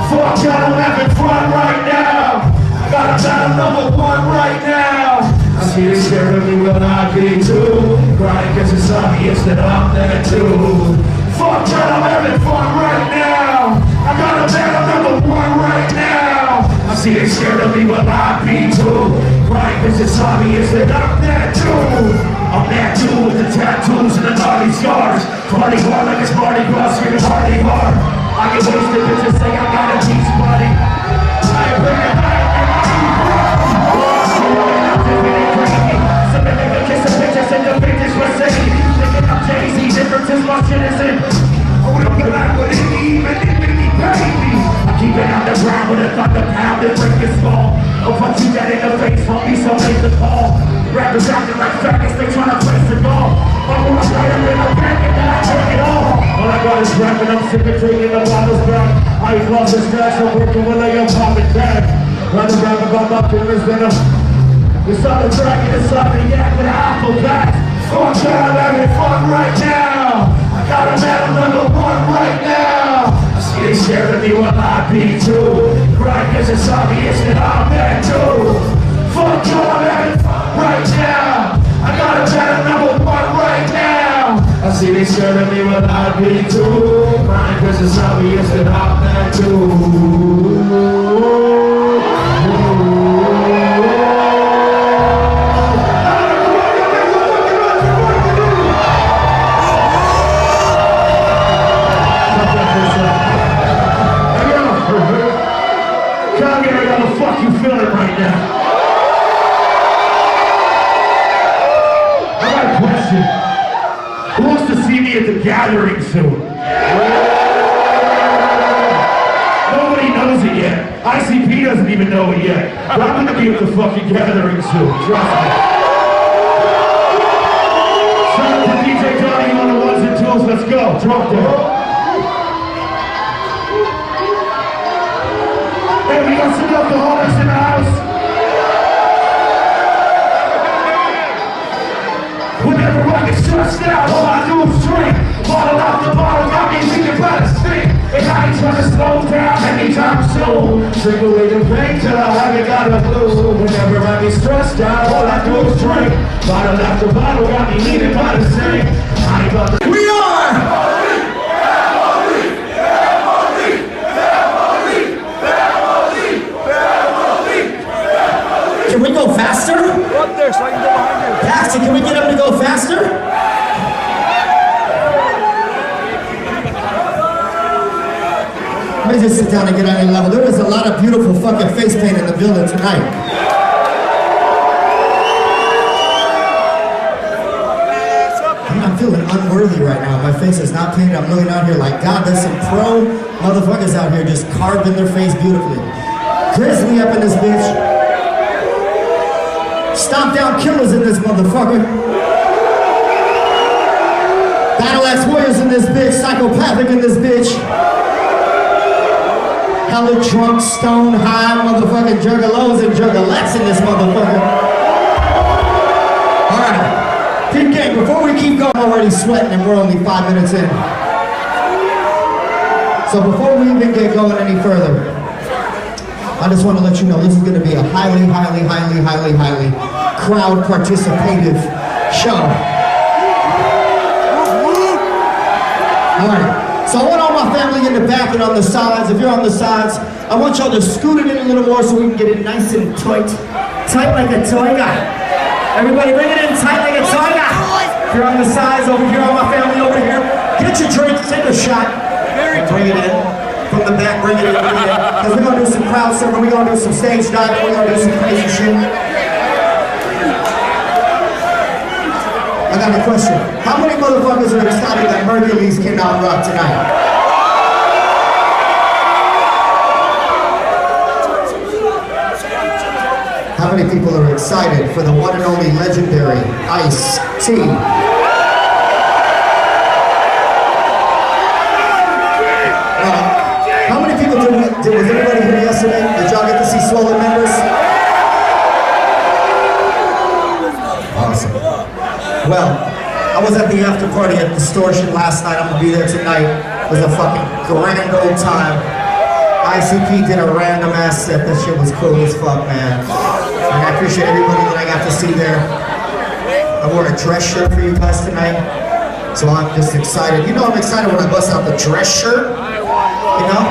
Fuck, I don't have it front right now. I got a battle number 1 right now. I see they scared of me when I be too. Crying cause it's obvious that I'm there too. Fuck that, I'm having fun right now. I got a battle number 1 right now. I see they scared of me when I be too. Crying cause it's obvious that I'm there too. I'm that dude with the tattoos and the naughty scars. Party hard like it's Mardi Gras, screaming party hard. I get wasted bitches say I got a beach body. Differences, my shit is in. Oh, look at that, but it even paid me. I keep it underground with a thunder pound and break it small. I'll punch you dead in the face, won't be so late to call. Rappers acting like faggots, they tryna place the ball. I'm gonna write them in the back and then I take it all. All I got is rapping, I'm sick of taking the bottles back. I ain't lost the stacks, I'm working with like I'm popping back. Run around about my feelings, then it's on the track and it's on the yak with an apple back. Oh, I'm having fun right now. I got a medal number 1 right now. I see they scared of me when I be too. Cry cause it's obvious that I'm there too. Fuck you, I'm having fun right now. I got a medal number 1 right now. I see they scared of me when I be too. Cry cause it's obvious that I'm there too. Who wants to see me at the gathering soon? Nobody knows it yet. ICP doesn't even know it yet. But I'm gonna be at the fucking gathering soon, trust me. Shout out to DJ Donnie on the 1s and 2s, let's go, drop that. Hey, we got some alcoholics in the house. Whenever I get stressed out, all I do is drink. Bottle out the bottle, got me thinking about a stink. And I ain't trying to slow down anytime soon. Drink away the pain till I haven't got a clue. Whenever I get stressed out, all I do is drink. Bottle after bottle, got me leaning by the sink. I ain't about to... We are! Can we go faster? Go up there so I can go behind you. Pastor, can we get him to go faster? Let me just sit down and get on your level. There is a lot of beautiful fucking face paint in the building tonight. I'm feeling unworthy right now. My face is not painted. I'm looking out here like, God, there's some pro motherfuckers out here just carving their face beautifully. Grizzly up in this bitch. Stomp down killers in this motherfucker. Battle axe warriors in this bitch. Psychopathic in this bitch. hella drunk, stone high, motherfucking juggalos and juggalettes in this motherfucker. Alright, Pink Gang, before we keep going, I'm already sweating and we're only 5 minutes in. So before we even get going any further, I just want to let you know this is going to be a highly crowd participative show. Alright, so I want all my family in the back and on the sides. If you're on the sides, I want y'all to scoot it in a little more so we can get it nice and tight. Tight like a toy guy. Everybody bring it in tight like a toy guy. If you're on the sides, over here, all my family over here, get your drink, take a shot. Bring it in. From the back, bring it in. Because we're going to do some crowd surfing, we're going to do some stage diving, we're going to do some crazy shit. I got a question. How many motherfuckers are excited that Hercules cannot rock tonight? How many people are excited for the one and only legendary Ice-T? How many people was anybody here yesterday? Did y'all get to see Swollen Members? Awesome. Well, I was at the after party at Distortion last night. I'm gonna be there tonight. It was a fucking grand old time. ICP did a random ass set. That shit was cool as fuck, man. And I appreciate everybody that I got to see there. I wore a dress shirt for you guys tonight. So I'm just excited. You know I'm excited when I bust out the dress shirt. You know?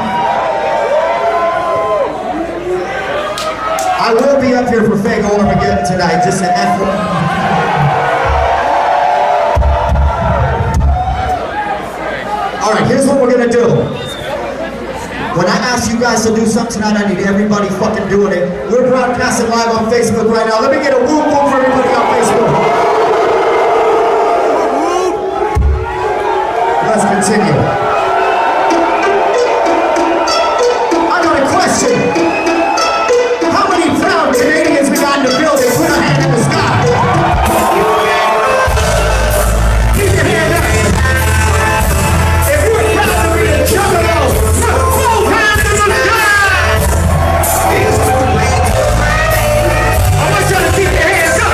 I will be up here for Fake Armageddon tonight, just an effort. Alright, here's what we're gonna do. When I ask you guys to do something tonight, I need everybody fucking doing it. We're broadcasting live on Facebook right now. Let me get a whoop whoop for everybody on Facebook. Let's continue. How many proud Canadians we got in the building? Put a hand in the sky. Keep your hand up. If you're proud to be a juggalo, put both hands in the sky. I want y'all to keep your hands up.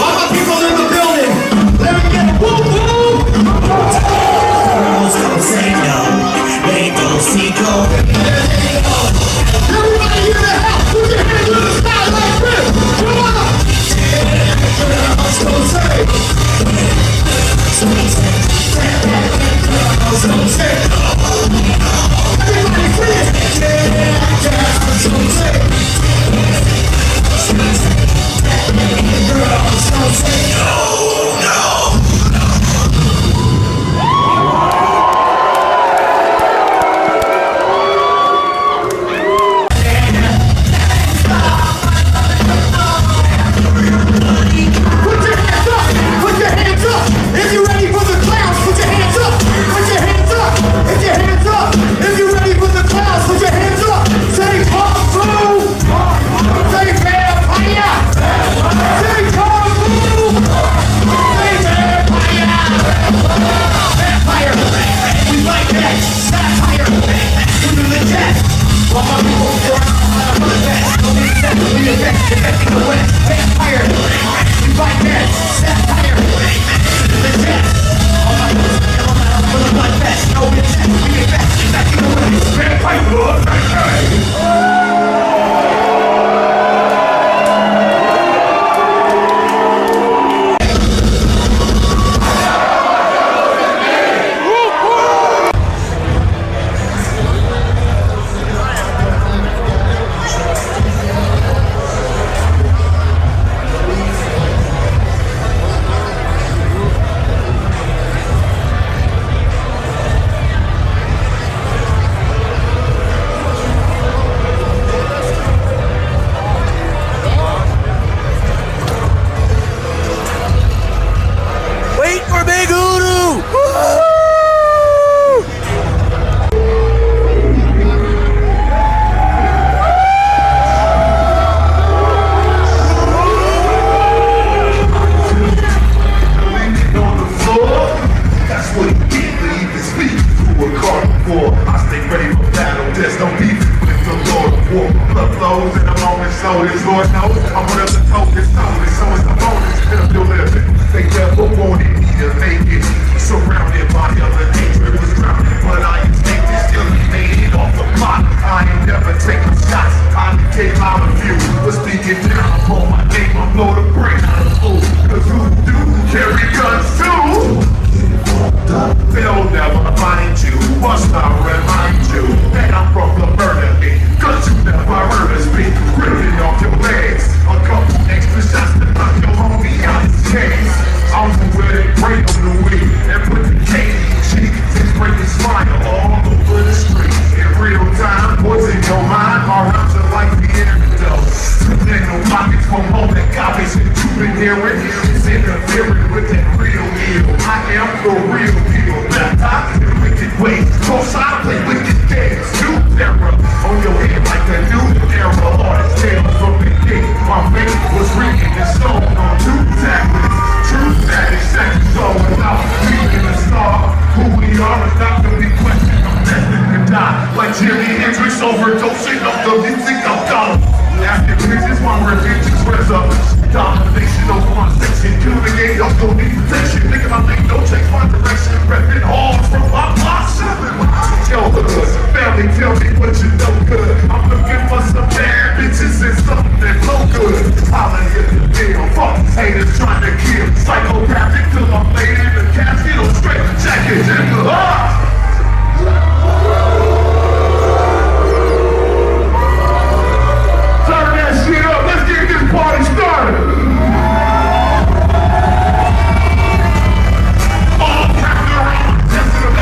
All my people in the building, let me get a woo woo. Girls don't say no, they don't see gold. Everybody in the house, put your hands to the sky like this. Come on. Girls don't say. Girls don't say. Everybody say it. Girls don't say. Girls don't say no, no. Put your hands up! If you're ready for the clowns, put your hands up! Put your hands up! Put your hands up! If you're ready for the clowns, put your hands up! Say kung fu! Say vampire! Say kung fu! Say vampire! Vampire! We like that! Satire! We do the test! All my people for the best! Don't be set to be the best! Defending the West! Vampire! We like that! Satire! We do the test! All my people for the blood best! No intent to be the best! Defending the West! Vampire! Wait for Big Hoodoo! On the floor, that's what he did to even speak to a carnivore. I stay ready for battle, there's no beef with the Lord of War. Blood flows in the moment, so this Lord knows I'm one of the toughest soldiers, so it's the bonus that I'm still living. They never wanted me to make it, surrounded by other hatred was drowning, but I escaped it, still made it off the block. I ain't never taking shots, I came out of view, was speaking down upon my name, I'm blow the brain out of fool, cause who do carry guns too? They'll never find you, must I remind you that I'm from the murder league, cause you never heard us speak, ripping off your legs, a couple extra shots to knock your homie out his case. I'm the way they break on the weed and put the cake in your cheek, and break the smile all over the street. In real time, what's in your mind, my rhymes are like the antidote. Slipping in the pockets from all that garbage that you've been hearing, it's interfering with that real deal. I am the real deal, baptized in wicked ways, cause I play wicked games. New terror on your head like a new era, hardest tales from the gate. My faith was written in stone on two tablets. Truth that is second soul without leaving the star. Who we are is not to be questioned. I'm destined to die like Jimi Hendrix overdosing of the music of God. After pictures, my revenge express up domination over my section. Kill the game, don't go need protection. Nigga, I make no change my direction. Reppin' hard from my block 7. Yo, hood, family, tell me what you know good. I'm looking for some bad bitches and something that look good. Holla in the deal, fuck haters trying to kill. Psychopathic till I'm laid in the casket or straight jacket. Turn that shit up, let's get this party started. All around, testing the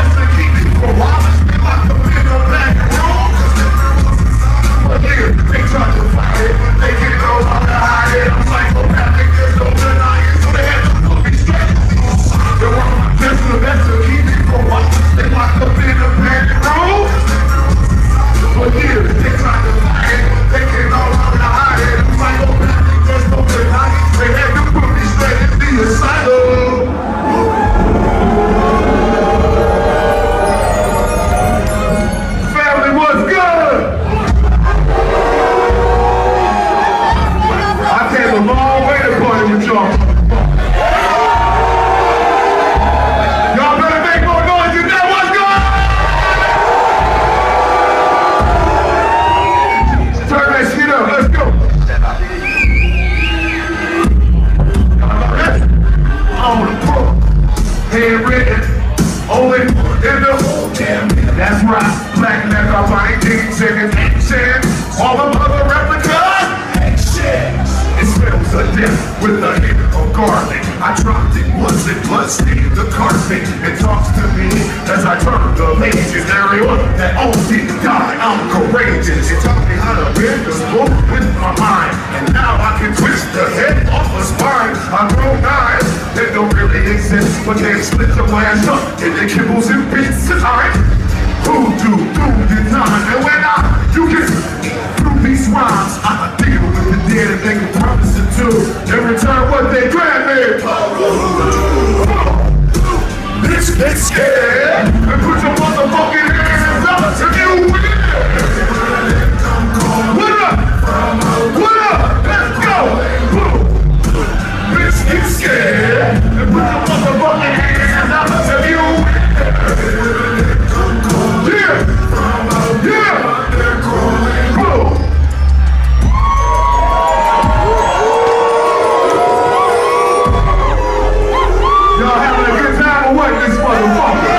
That's right, black leather bindings and action. All the other replicas, action. It smells of death with a hint of garlic. I dropped it once it bloodstained the carpet. It talks to me as I turn the pages. Everyone that all didn't die, I'm courageous. It taught me how to bend the book with my mind. And now I can twist the head off the spine. I grow knives that don't really exist, but they split your ass up into kibbles and bits. Alright? Voodoo, do your time. And when you get through these rhymes, I deal with the dead and they can promise it too. In return, what they grab me. Bitch, get scared and put your motherfucking hands up if you win. What up? What up? Let's go. Bitch, get scared and put your motherfucking hands up if you win. Yeah. Yeah. Boom. Y'all having a good time or what, this motherfucker?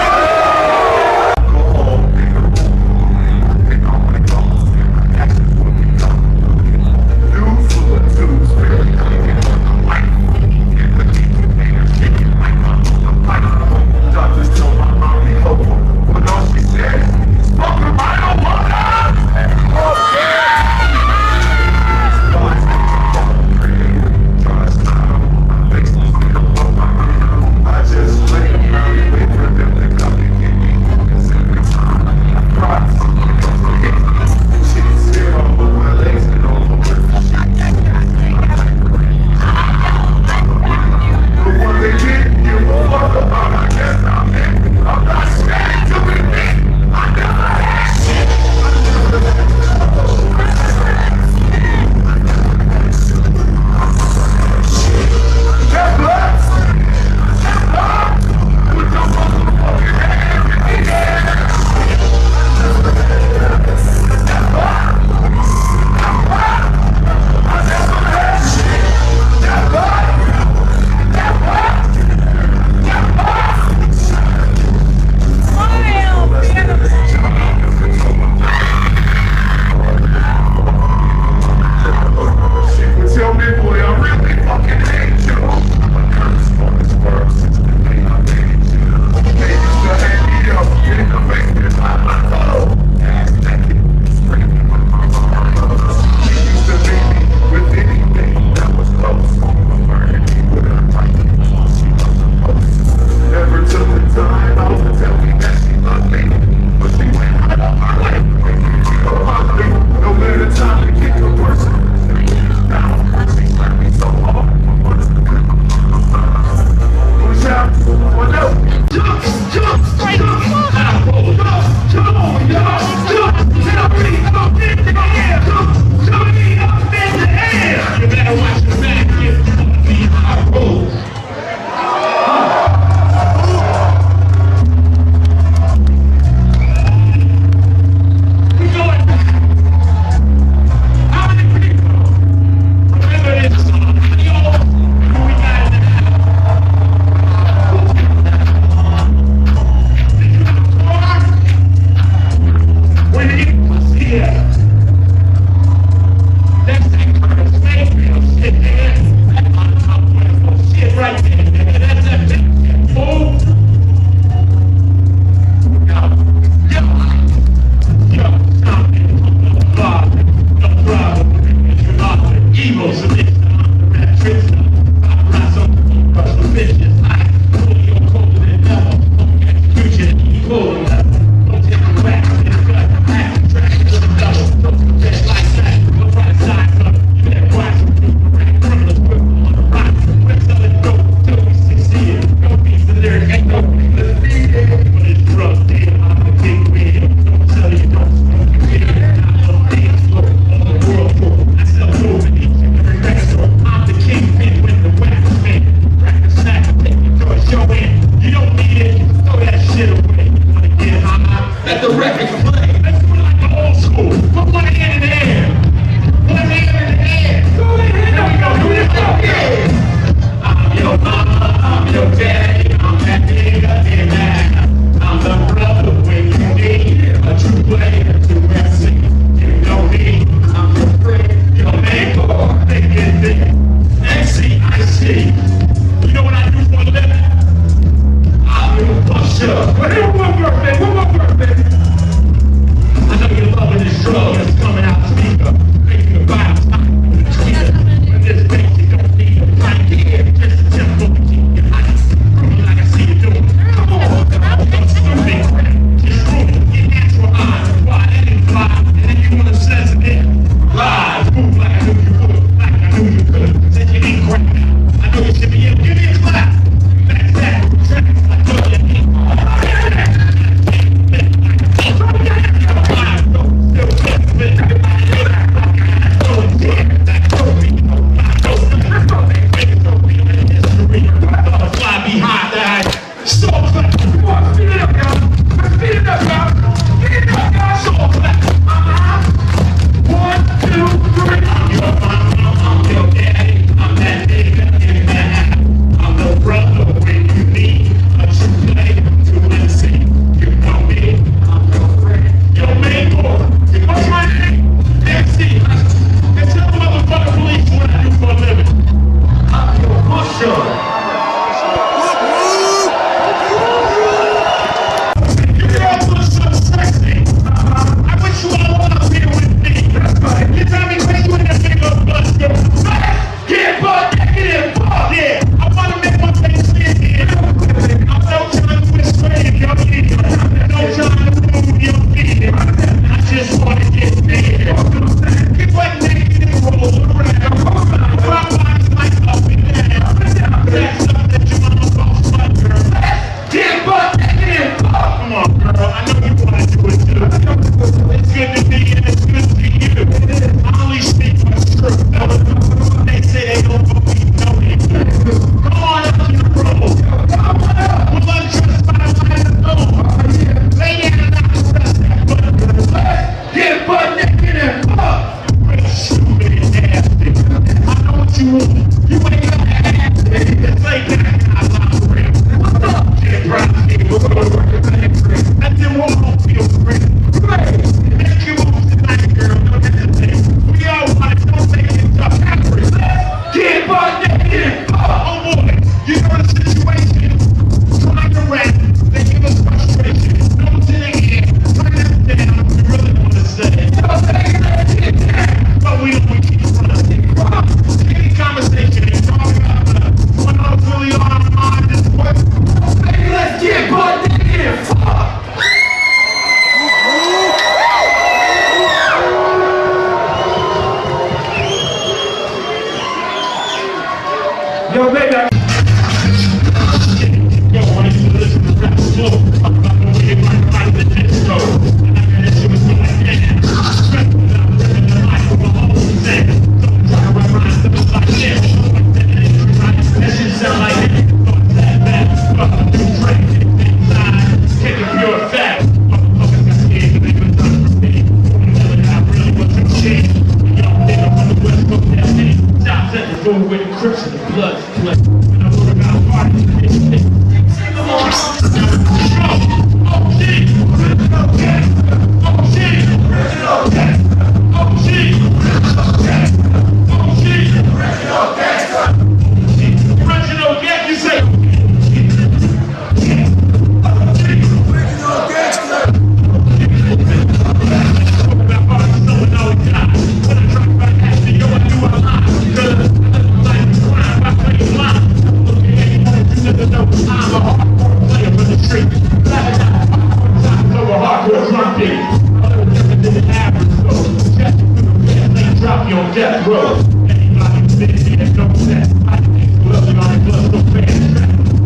death row. Anybody who's been here knows that. I think loving on the blood so fast.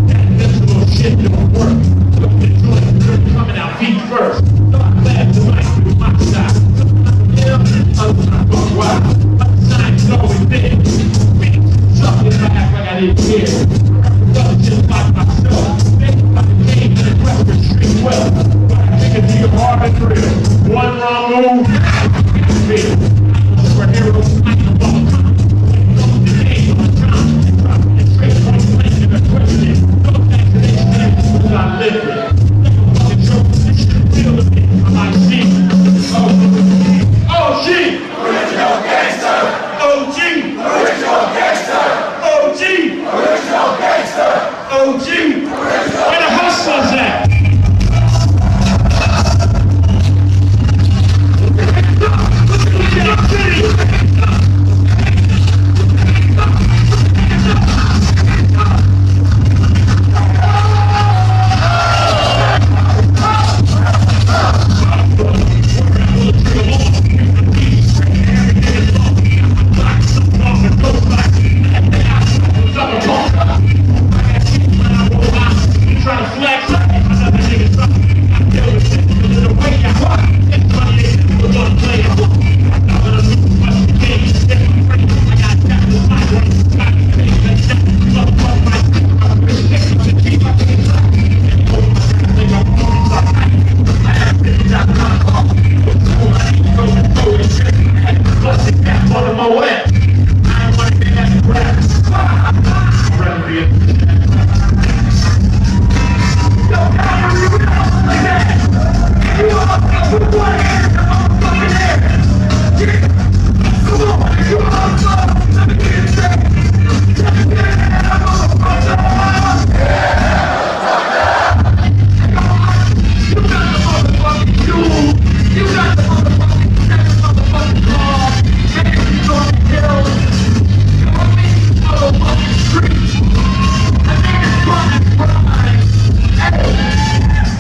That little shit don't work. Look, the joint coming out feet first. So I glad the mic through my side. Others I fuck wild. But the sign's always there. Suck it back like I didn't care. Just like myself. Think about the game and the record street well. But I think it's even hard to drill. One wrong move, fail. For heroes, I can fall time. The days on time. Dropping the straight point blank in a question. No vaccination, because I lived it. Fucking joke, this shit real to me. I'm like, shit. Oh, shit. Original gangster. OG. Original gangster. OG. Original gangster. OG. Where the hustlers at?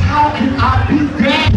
How can I be that?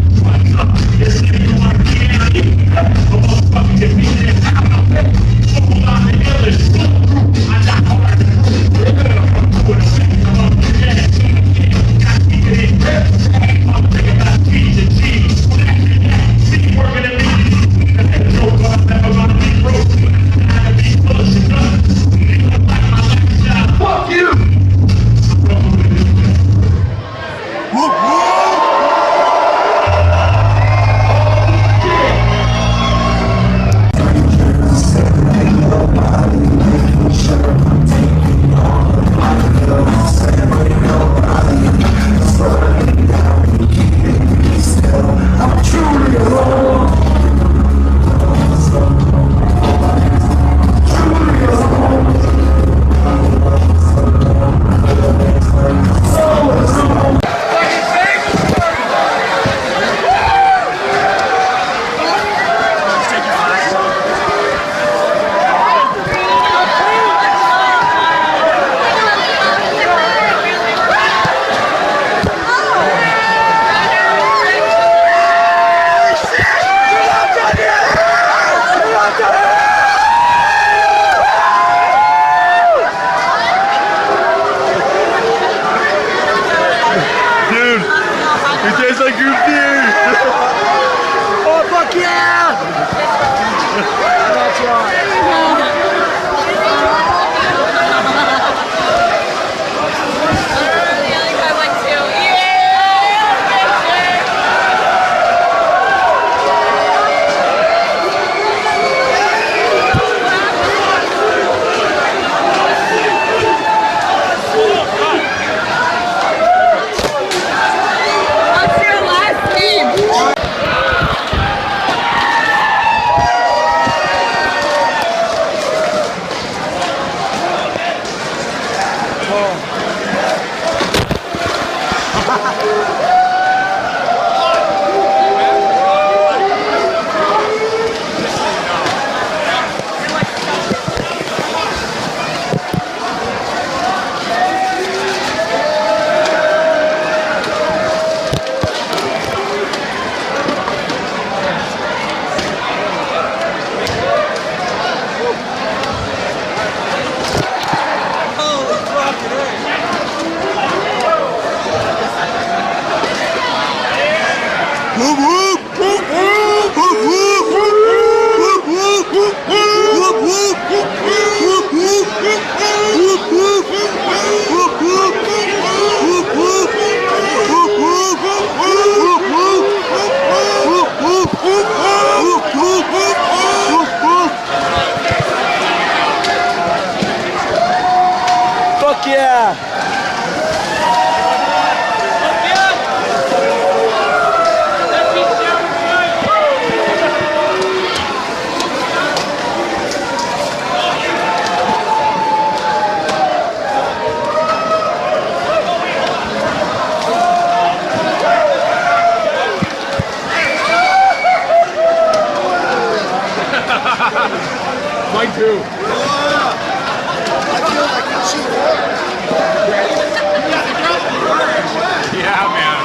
Fuck yeah! Mine too. Yeah, man.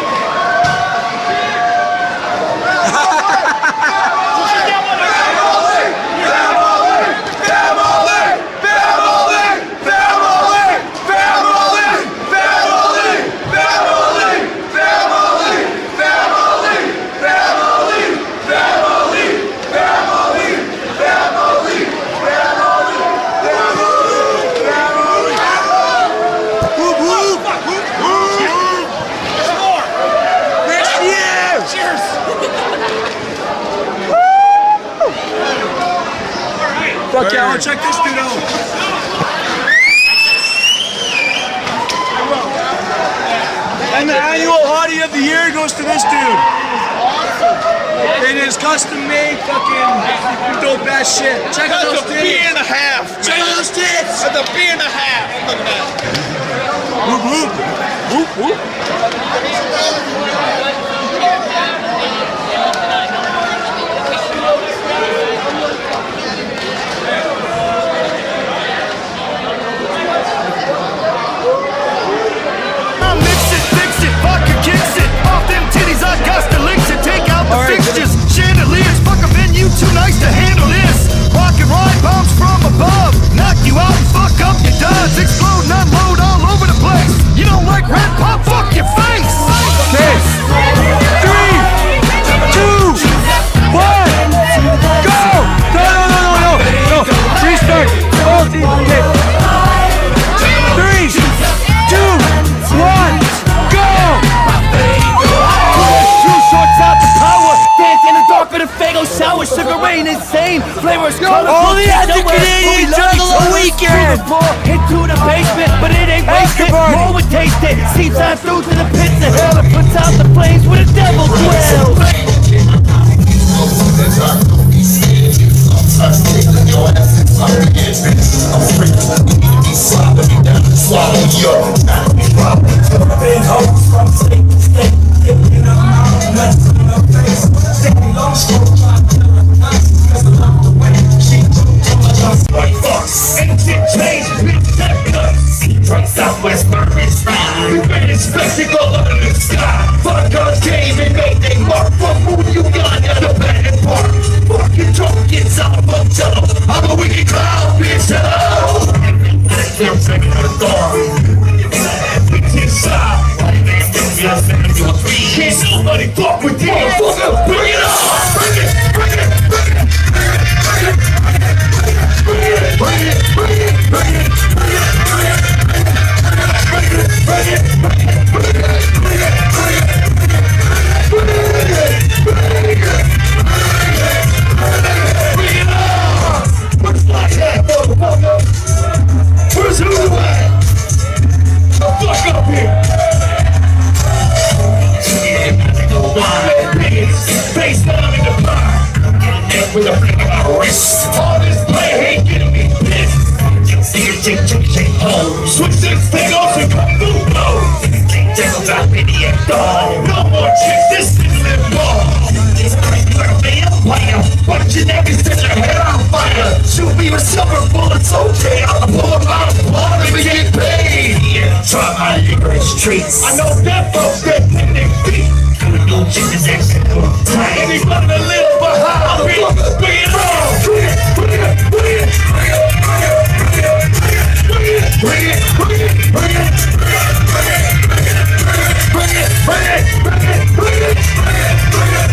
Fuck yeah, check this dude out. And the annual Hottie of the Year goes to this dude. It is custom made fucking dope ass shit. Check out those tits. B and a half. Check out those tits. That's a B and a half. Look at that. Whoop whoop. Whoop whoop. Fixtures, chandeliers, fuck a venue too nice to handle this. Rocket ride bombs from above, knock you out and fuck up your duds. Explode and unload all over the place. You don't like red pop? Fuck your face. 3, 2, 1, go! No. Restart. All team. Okay. 3, 2, 1, go! Shorts out the power, dance in the dark of the Fago shower. Sugar rain insane, flavors colorful. All the other Canadians juggle a weekend. Into the basement, but it ain't wasted. More would taste it. Seeps on through to the pits of hell and puts out the flames where the devil dwells. Swallow your big hoes from state to state. Giving up my nuts on her face. Standing long stroke, because along the way, she took my just like fucks. Ancient changes with that cuts. From Southwest Burmese style. The greatest spectacle under the sky. Fuck us came and made they mark. From Moon, Uganda to Bannon Park. Fucking drunken South Motel. I'm a wicked clown, bitch. Hello. They're taking the door. Inside. Can't somebody fuck with you, motherfucker? Bring it on! Bring it! Bring it! Bring it! Bring it! Bring it! Bring it! Bring it! Bring it! Bring it! Bring it! Bring it! Bring it! Bring it on! Where's my hat, motherfucker? Where's who at? The fuck up here! Face down in the bar, and with a flick of my wrist. All this play ain't getting me pissed. Switch this thing off and come through, blow. Just drop in the dog. No more chicks, this is live ball. It's crazy like a vampire. Watching every stitch of hair on fire. Shoot me with silver bullets, okay. I'll pull them out of blood and we get paid. Try my licorice treats. I know that folks that in their feet. No chickens exit time. Anybody that live behind me, bring it on. Bring it, bring it, bring it, bring it, bring it, bring it, bring it, bring it, bring it, bring it, bring it, bring it, bring it, bring it, bring it, bring it, bring it, bring it, bring it,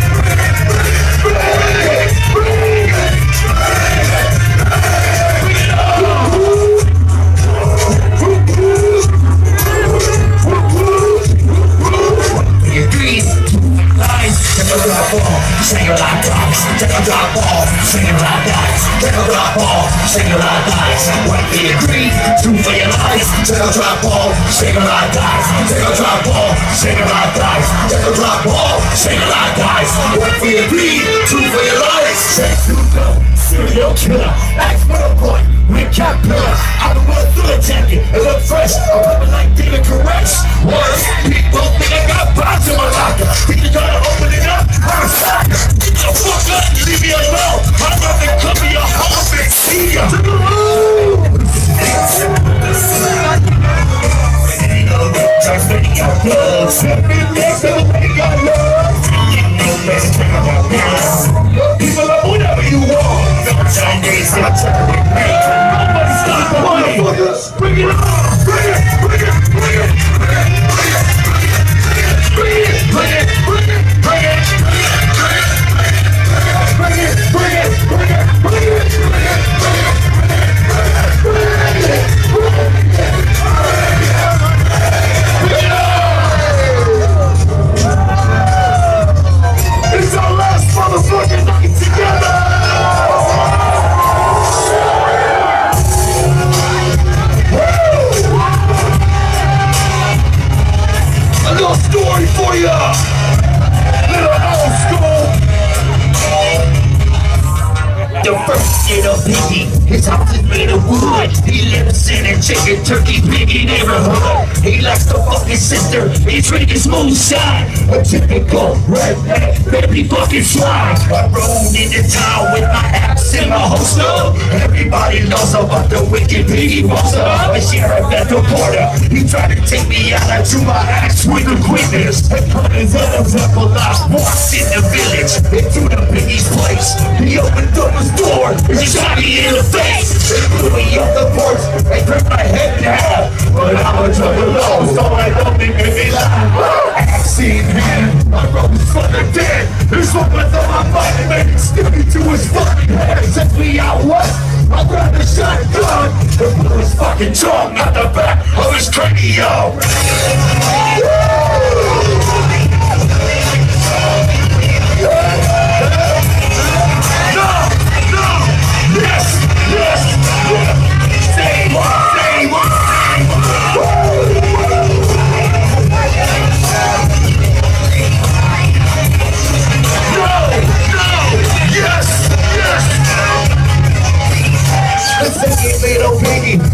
drop off, single like dice. Take a drop off, single like dice. Take a drop off, single like dice. One for your greed, two for your life. Take a drop off, single like dice. Take a drop off, single like dice. Take a drop off, single like dice. One for your greed, two for your life. Sex to go, serial killer. Axe for the point, recap pillar. I don't wanna feel attacked, it look fresh. I'm coming like David Corrects. Worse, people think I got bombs in my locker. Think you gotta open it up, I'm a sucker. Get the fuck up, leave me alone. I'm about to cover your whole big see ya. To the moon. People are whatever you want. Chinese, I'm telling you. Nobody stop the money. Bring it on. Bring it. Bring it. Bring it. Bring it. Bring it. Bring it. Bring it. Bring it. Bring it. Bring it. Bring it. It's our last motherfucking night together! A little story for ya! Little old school! The first little piggy, his house is made of wood. He lives in a chicken turkey piggy neighborhood. He likes to fuck his sister, he drinking smooth shine. A typical redneck, baby fucking slime. I rode into town with my axe in my holster. Everybody knows about the wicked piggy monster. A sheriff at the border, he tried to take me out. I drew my axe with the quickness and put his head up level. I walked in the village into the piggy's place. He opened up his door, he shot me in the face. He put me off the porch and ripped my head in half. But I'm a trouble low, so I don't think it be loud. Axe in hand, my rope is fucking dead. This one went on my mind and made it stick me to his fucking head. Sent me out west, I grabbed a shotgun and blew his fucking tongue out the back of his cranium.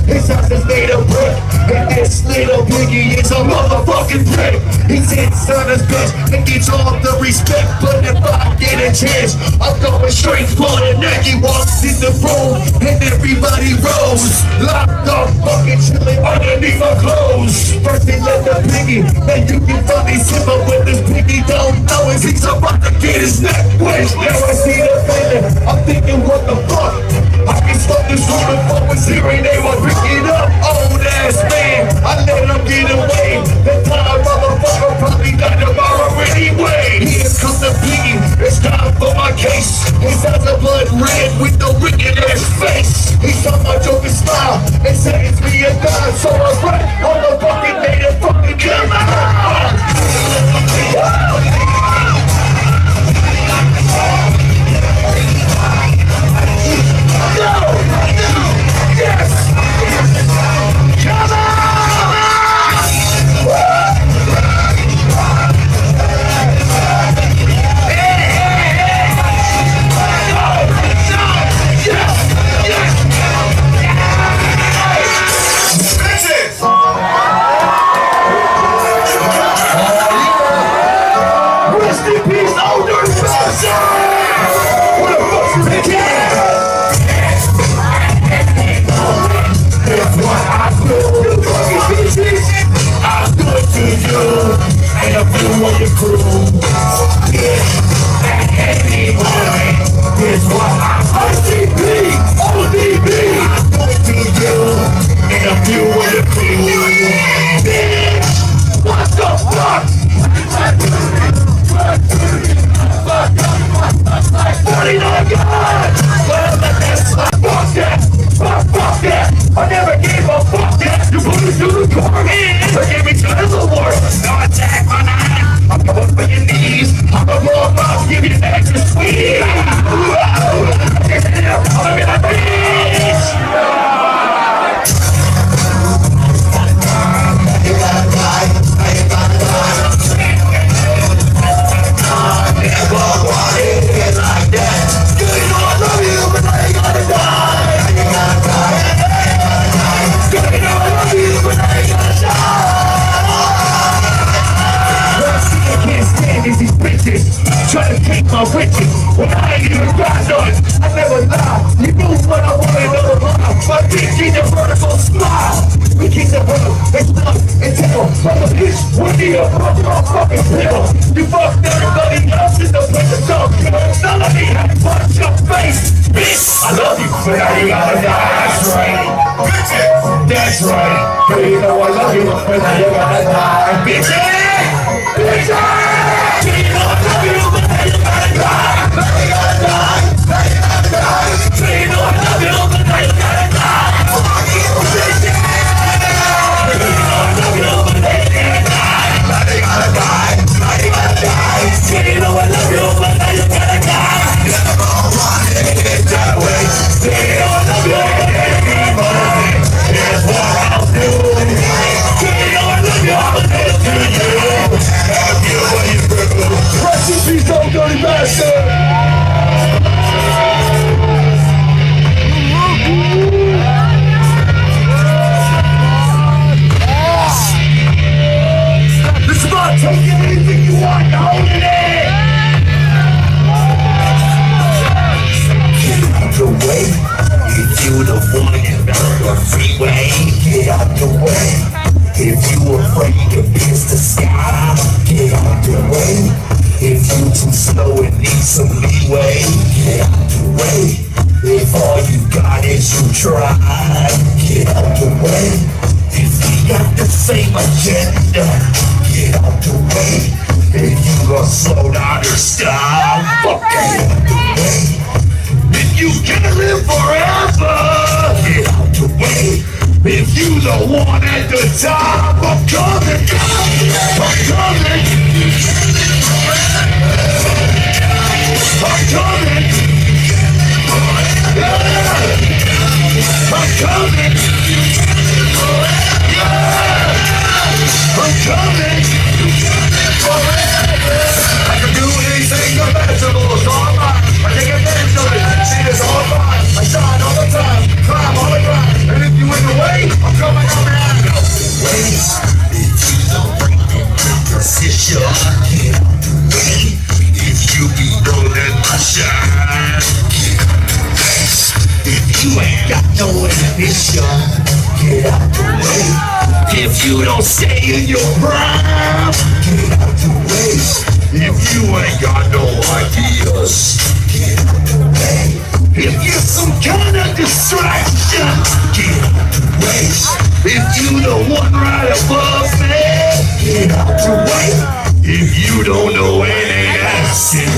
His house is made of brick, and this little piggy is a motherfucking prick. He sits on his bitch and gets all the respect, but if I get a chance, I'm going straight for the neck. He walks in the room and everybody rolls, locked up, fucking chillin' underneath my clothes. First they let the piggy, then you can finally simmer when this piggy don't know is he's about to get his neck wet. Now I see the fender, I'm thinking what the fuck? I can stop this room if I was here and they were picking up. Old ass man, I let him get away. That time motherfucker probably got tomorrow anyway. Here comes the piggy, it's time for my case. His eyes are blood red with the wicked ass face. He saw my joker smile and said it's me and God. So I rap on the fucking made it fucking come out. give you the extra sweet. Calling me a bitch. You gotta die, you gotta die. Never wanted it like that. You know I love you, but now you gotta die. You gotta die, you know I love you, but now you gotta die. I can't stand is these bitches trying to take my riches when I ain't even got none. I never lie, you knew what I wanted all along. My bitch needs a vertical smile. We keep the world, it's love, it's hell. I'm a bitch, we need a fucking pill. You fucked everybody else in the place of talk. None of me had to punch your face. Bitch, I love you, but now you gotta die. That's right, bitches, that's right. But you know I love you, but now you gotta die. Bitches, bitches. You know I love you, but now you gotta die. Now you gotta die, now you gotta die. You know I love you, but now you gotta die. Fuck you, bitches. You know I love you, but now you gotta die. Never wanted it that way. You know I love you, but here's what I'll do. You know I love you, but it's to you. Have you what you do. Rest in peace, old dirty bastard. Take anything you want, hold it in. Get out the way. If you the one and on the freeway, get out the way. If you afraid to pierce the sky, get out the way. If you too slow and need some leeway, get out the way. If all you got is you try, get out the way. If we got the same agenda, get out the way. If you gon' slow down or stop, fuck get out the way. If you can live forever, get out the way. If you the one at the top, I'm coming, I'm coming. I'm coming. I'm coming. I'm coming forever. I can do anything imaginable, it's all mine. I take advantage of it, see it's all mine. I shine all the time, climb all the grind. And if you in the way, I'm coming on out. No ways, if you don't bring me to position, get out the way. If you be rolling my shine, get out the way. If you ain't got no ambition, get out the way. If you don't stay in your prime, get out the way. If you ain't got no ideas, get out the way. If you're some kind of distraction, get out the way. If you the one right above me, get out the way. If you don't know it ain't asking,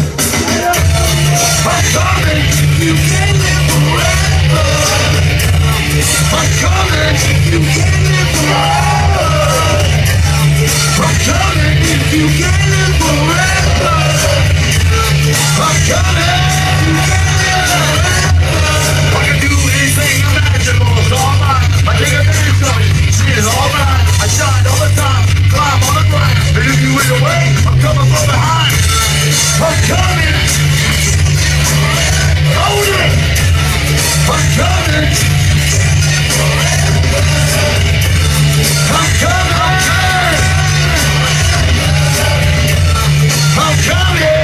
I'm coming, you can live forever. I'm coming, you can live forever. I'm coming, if you can live forever. I'm coming, you can live forever. I can do anything imaginable, it's all mine. I take advantage of it, see it's all mine. I shine all the time, climb on the grind. And if you in the way, I'm coming from behind. I'm coming, hold it. I'm coming. I'm coming. I'm coming.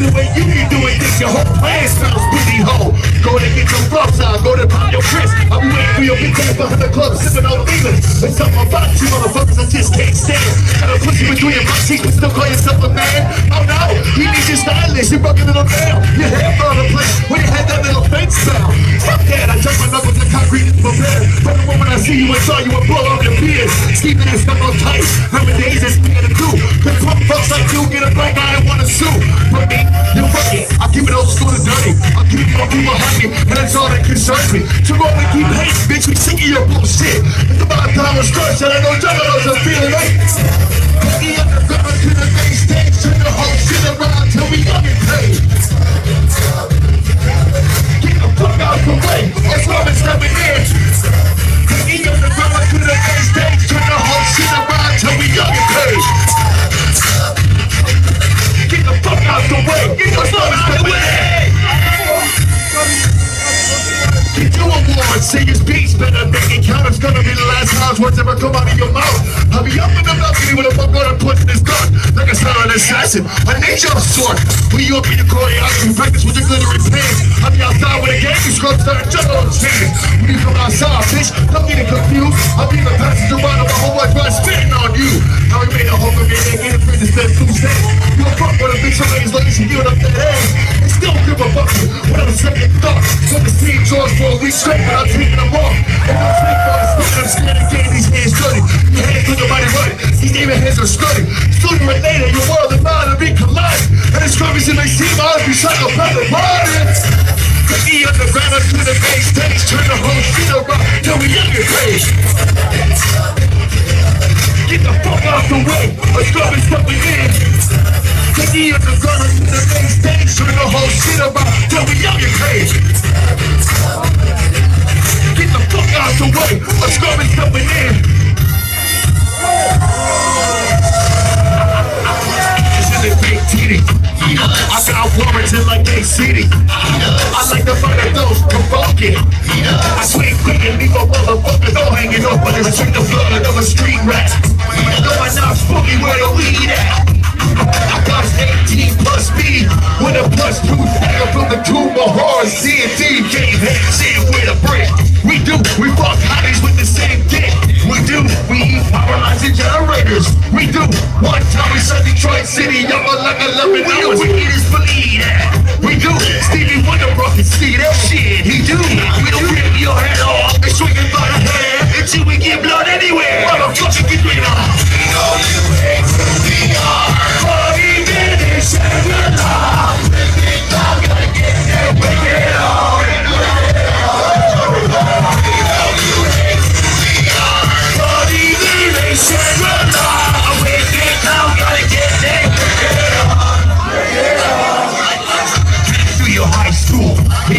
The way you be doing this, your whole plan sounds pretty whole. Go to get your rough time, go to pop your Chris. I'll be waiting for your bitch ass behind the club, sipping on England. There's something about you motherfuckers I just can't stand. And I'll put you between your butt cheeks, but still call yourself a man. Oh no, he needs your stylist, you're bucking little girl. Your hair fall in place when you had that little fence spell. Fuck that, I turn my knuckles to concrete and prepare. But the moment I see you and saw you would blow off your beard. Scheming and stuff on tight, remember days that's me to do. Cause punk fucks like you get a black eye and wanna sue. But me, you're fucking, I keep it old school and dirty. I'll keep it on people behind me, and that's all that concerns me. to go and keep hating, bitch, we sick of your bullshit. It's about time to start, and I know juggalos are feeling it. We underground to the main stage, turn the whole shit around till we young and paid. Get the fuck out the way, that's why I'm stepping in. We underground to the main stage, turn the whole shit around till we young and paid. Get the fuck out the way, that's why I'm stepping in. Get you a warrant, say his beats better make it count. It's gonna be the last times words ever come out of your mouth. I'll be up in the balcony with a fuck on and put in his gun like a silent assassin, a ninja of sort. When you up in the choreography, practice with your glittery pants. I'll be outside with a gang, you scrub starting juggle on standing. When you come outside, bitch, don't get it confused. I'll be in the passenger ride of my whole white ride spitting on you. Now we made a hope of your neck, get it free to spend 2 cents. You a fuck with a bitch, somebody's looking, she giving up that ass. And still grip a bucket, without a second thought. From the scene, George for a week straight, but I'm taking them off. And I'm sleeping on the stick, I'm scared of getting these hands dirty. Your hands look nobody running, these demon hands are sturdy. Sooner or later, your world and mine will be colliding. And it's scrubbies in my team, I'll be psychopathic riding. Put me underground up to the main stage, turn the whole shit around till we young and paid. Get the fuck out the way, a scrubbies coming in. Put me underground up to the main stage, turn the whole shit around till we young and paid. Get the fuck out the way, a scrubbies coming in. This is a big titty. I got warrants in like they city. I like to find those provoking. I swing quick and leave a motherfucker all hanging up, but it's drink the blood of a street rat. No, I'm not spooky where the weed at. I got 18 plus speed with a plus 2 dagger from the Kuma hard C&D game head shit with a brick. We fuck hotties with the same dick. We eat power lines and generators. We do. One time we saw Detroit City, I'm a like a loving. We the wickedest believe that. We do. Stevie Wonder broke and see that shit. He do. We don't rip your head off and swing it by the head until we get blood anywhere. Motherfucker, get rid of. We know you ain't who we are. For even this and we're not. I'm gonna get that wicked on.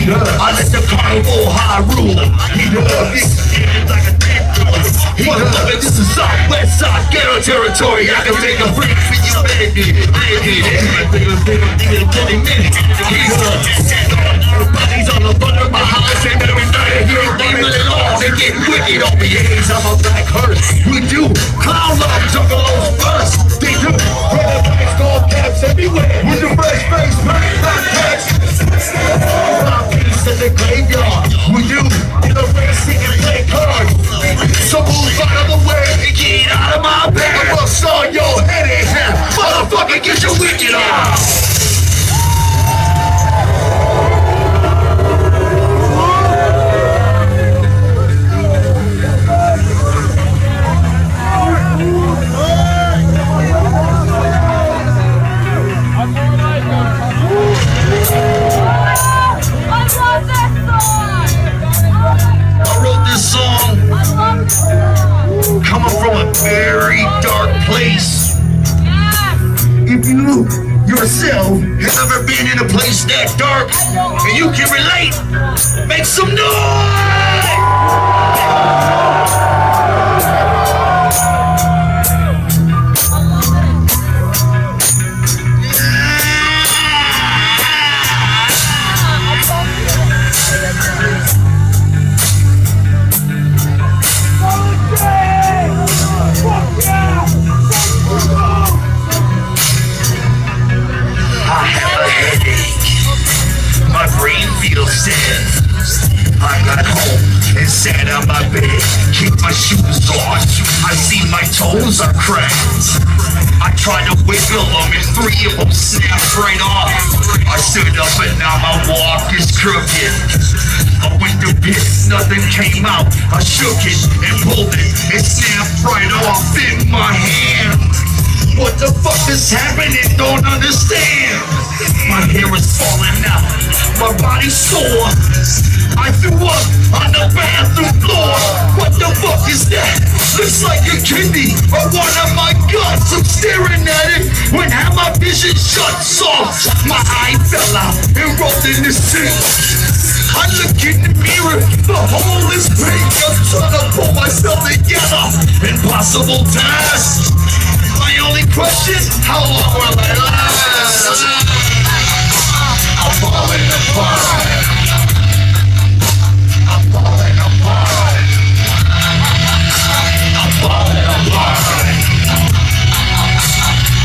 I let the carnival high rule. He love it like a death door. He love it. This is Southwest Side ghetto territory. I can make a break for you, baby. Everybody's on the front of my house and every night I hear demon and all. They get wicked on me. I'm a black hearse. We do. Clown love juggalos first. They do. Red and gold caps everywhere. With the fresh face, black caps. In the graveyard, we do in the racing and play cards. So move out of the way and get out of my bed. I will saw your head in half. Motherfucker, get your wicked on. Coming from a very dark place. If you yourself have ever been in a place that dark and you can relate, make some noise! I got home and sat on my bed, kicked my shoes on. I see my toes are cracked. I tried to wiggle them and 3 of them snapped right off. I stood up and now my walk is crooked. I went to piss, nothing came out. I shook it and pulled it, it snapped right off in my hand. What the fuck is happening? Don't understand. My hair is falling out, my body's sore. I threw up on the bathroom floor. What the fuck is that? Looks like a kidney or one of my guts. I'm staring at it when half my vision shuts off. My eye fell out and rolled in the sink. I look in the mirror, the hole is big. I'm trying to pull myself together. Impossible task. My only question, how long will I last? I'm falling apart. I'm falling apart. I'm falling apart.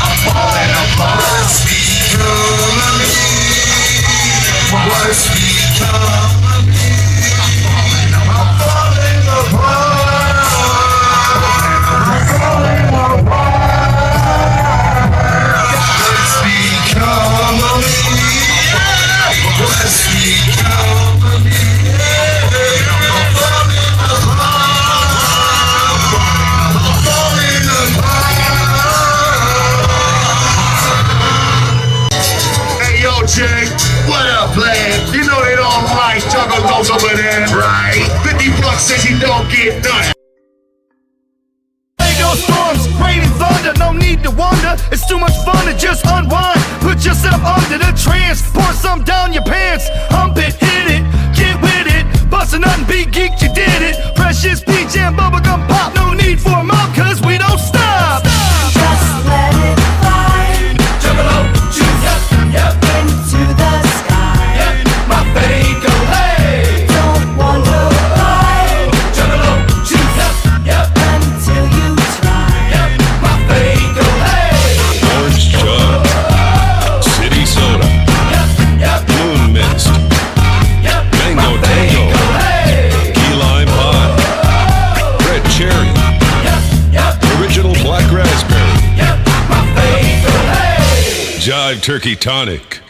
I'm falling apart. What's become of me? What's become of me? I'm falling apart. I'm falling apart. What's become of me? What's become of me? I'm falling apart. I'm falling apart. Hey, yo, Jake. What up, man? You know they don't like juggalos over there, right? 50 bucks says he don't get none. Storms, rain and thunder, no need to wonder. It's too much fun to just unwind. Put yourself under the trance, pour some down your pants. Hump it, hit it, get with it. Bust a nut and be geeked, you did it. Precious peach and bubblegum pop. No need for a mop, cause we don't stop. Just let it fly. Juggalo, choose up, yep, Into the sky. yep, my fake hey. Don't wonder why. Juggalo, choose up, yep, Until you try. yep, my fake hey. Orange chug, city soda, Yep, moon mist, yep, mango tango, hey. key lime pie, red cherry, Yep, original black raspberry, yep, my fake hey. jive turkey tonic.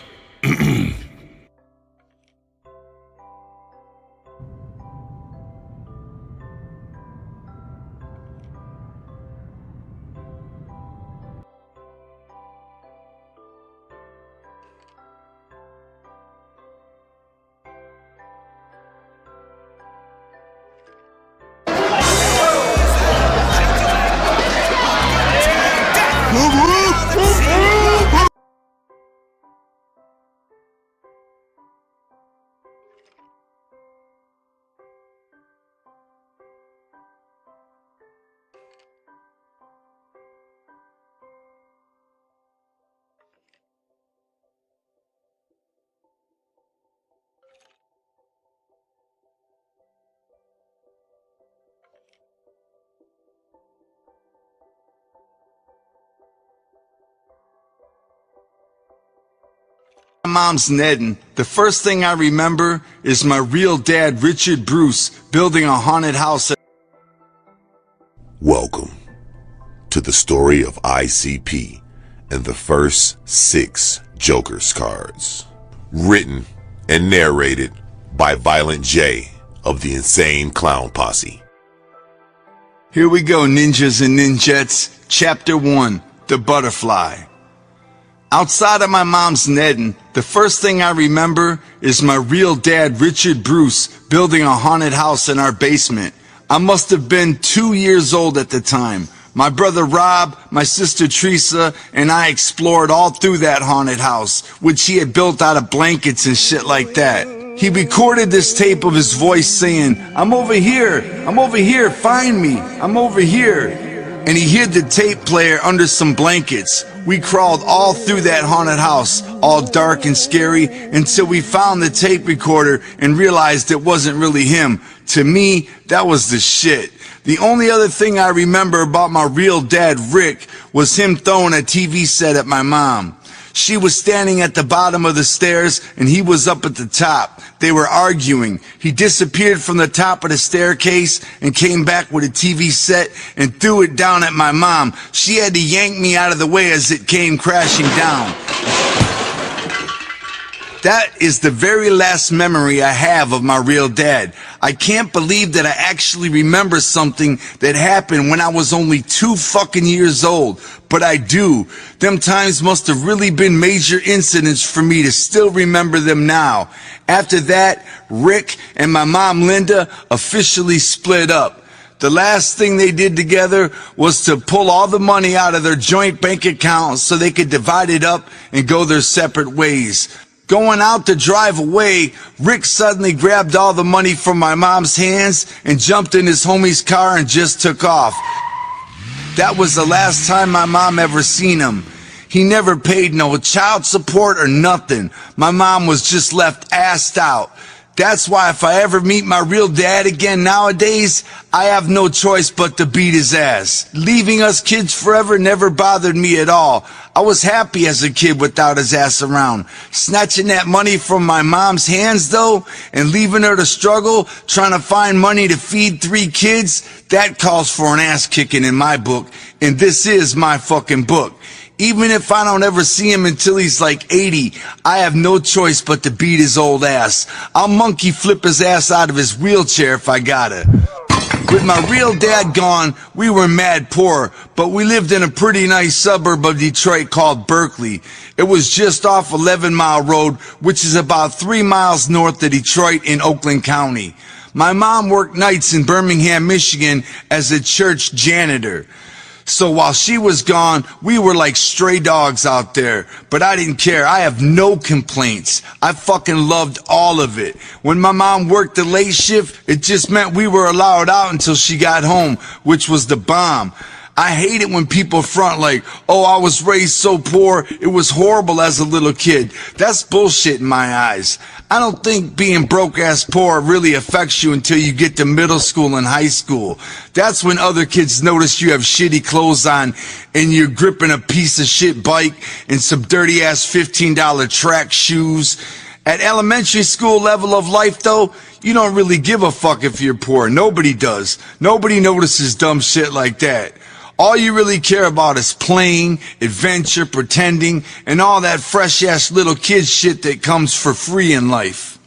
My mom's Nedden. The first thing I remember is my real dad, Richard Bruce, building a haunted house. Welcome to the story of ICP and the first 6 Joker's cards. Written and narrated by Violent J of the Insane Clown Posse. Here we go, ninjas and ninjettes. Chapter 1, The Butterfly. Outside of my mom's Nedden, the first thing I remember is my real dad, Richard Bruce, building a haunted house in our basement. I must have been 2 years old at the time. My brother Rob, my sister Teresa, and I explored all through that haunted house, which he had built out of blankets and shit like that. He recorded this tape of his voice saying, I'm over here, find me, I'm over here. And he hid the tape player under some blankets. We crawled all through that haunted house, all dark and scary, until we found the tape recorder and realized it wasn't really him. To me, that was the shit. The only other thing I remember about my real dad, Rick, was him throwing a TV set at my mom. She was standing at the bottom of the stairs and he was up at the top. They were arguing. He disappeared from the top of the staircase and came back with a TV set and threw it down at my mom. She had to yank me out of the way as it came crashing down. That is the very last memory I have of my real dad. I can't believe that I actually remember something that happened when I was only 2 fucking years old. But I do. Them times must have really been major incidents for me to still remember them now. After that, Rick and my mom Linda officially split up. The last thing they did together was to pull all the money out of their joint bank account so they could divide it up and go their separate ways. Going out to drive away, Rick suddenly grabbed all the money from my mom's hands and jumped in his homie's car and just took off. That was the last time my mom ever seen him. He never paid no child support or nothing. My mom was just left assed out. That's why if I ever meet my real dad again nowadays, I have no choice but to beat his ass. Leaving us kids forever never bothered me at all. I was happy as a kid without his ass around. Snatching that money from my mom's hands though, and leaving her to struggle, trying to find money to feed 3 kids, that calls for an ass kicking in my book, and this is my fucking book. Even if I don't ever see him until he's like 80, I have no choice but to beat his old ass. I'll monkey flip his ass out of his wheelchair if I gotta. With my real dad gone, we were mad poor, but we lived in a pretty nice suburb of Detroit called Berkeley. It was just off 11 Mile Road, which is about 3 miles north of Detroit in Oakland County. My mom worked nights in Birmingham, Michigan as a church janitor. So while she was gone, we were like stray dogs out there. But I didn't care. I have no complaints. I fucking loved all of it. When my mom worked the late shift, it just meant we were allowed out until she got home, which was the bomb. I hate it when people front like, oh, I was raised so poor, it was horrible as a little kid. That's bullshit in my eyes. I don't think being broke-ass poor really affects you until you get to middle school and high school. That's when other kids notice you have shitty clothes on and you're gripping a piece of shit bike and some dirty-ass $15 track shoes. At elementary school level of life, though, you don't really give a fuck if you're poor. Nobody does. Nobody notices dumb shit like that. All you really care about is playing, adventure, pretending, and all that fresh-ass little kid shit that comes for free in life.